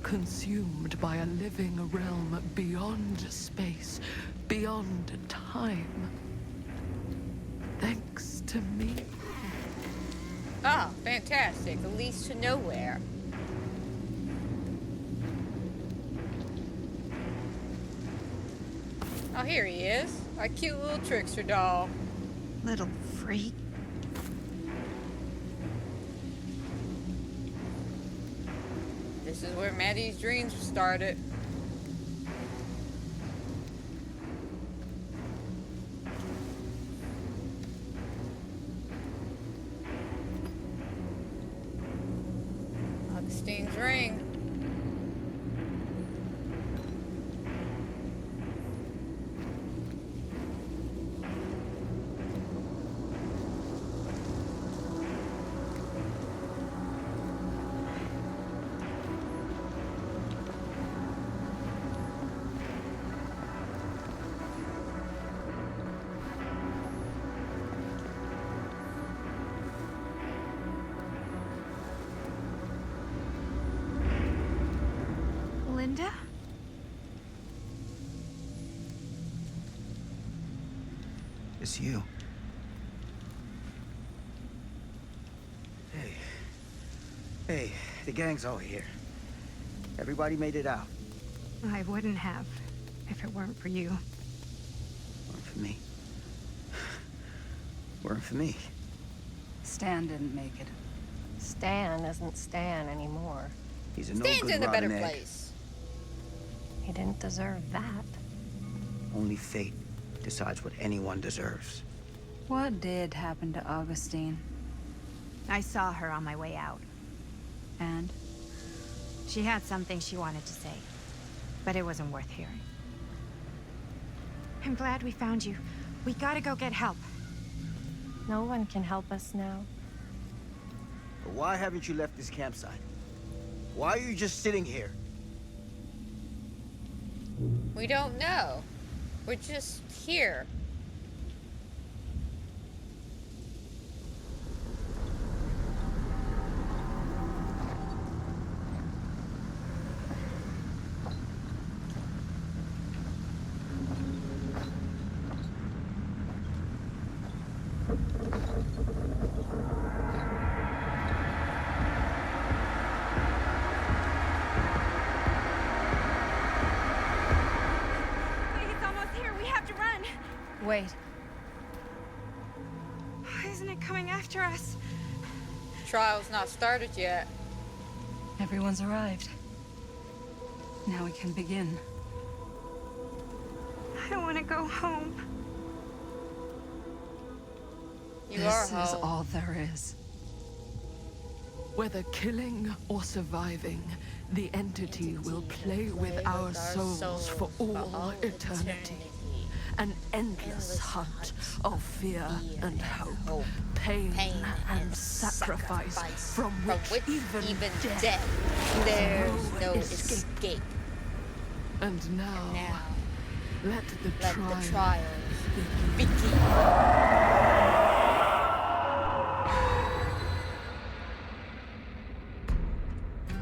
consumed by a living realm beyond space, beyond time. Thanks to me. Ah, fantastic. At least to nowhere. Oh, here he is. Our cute little trickster doll. Little freak. This is where Maddie's dreams started. Augustine's ring. Linda? It's you. Hey. Hey, the gang's all here. Everybody made it out. I wouldn't have if it weren't for you. Weren't for me. Weren't for me. Stan didn't make it. Stan isn't Stan anymore. He's a no Stan's good in a better rotten egg. place. He didn't deserve that. Only fate decides what anyone deserves. What did happen to Augustine? I saw her on my way out. And? She had something she wanted to say, but it wasn't worth hearing. I'm glad we found you. We gotta go get help. No one can help us now. But why haven't you left this campsite? Why are you just sitting here? We don't know. We're just here. It's almost here. We have to run. Wait. Why isn't it coming after us? Trial's not started yet. Everyone's arrived. Now we can begin. I want to go home. You This are is home. all there is. Whether killing or surviving, the entity will play with our souls for all eternity. An endless hunt of fear and hope, pain and sacrifice, from which even death, there's no escape. And now, let the trials begin.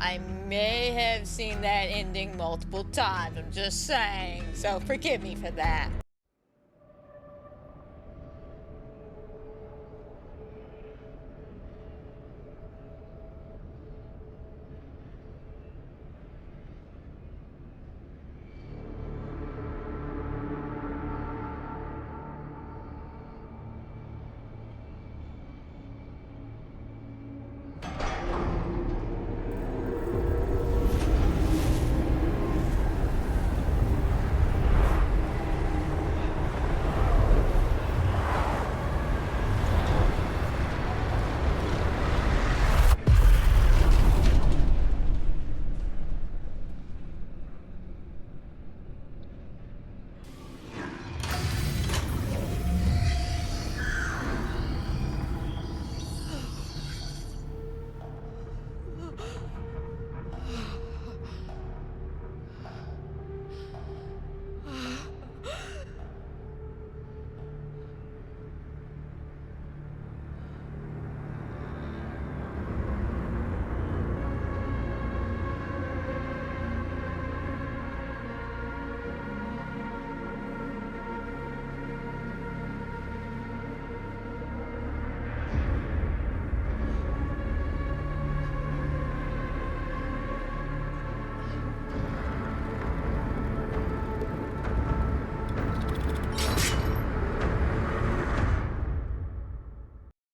I may have seen that ending multiple times, I'm just saying, so forgive me for that.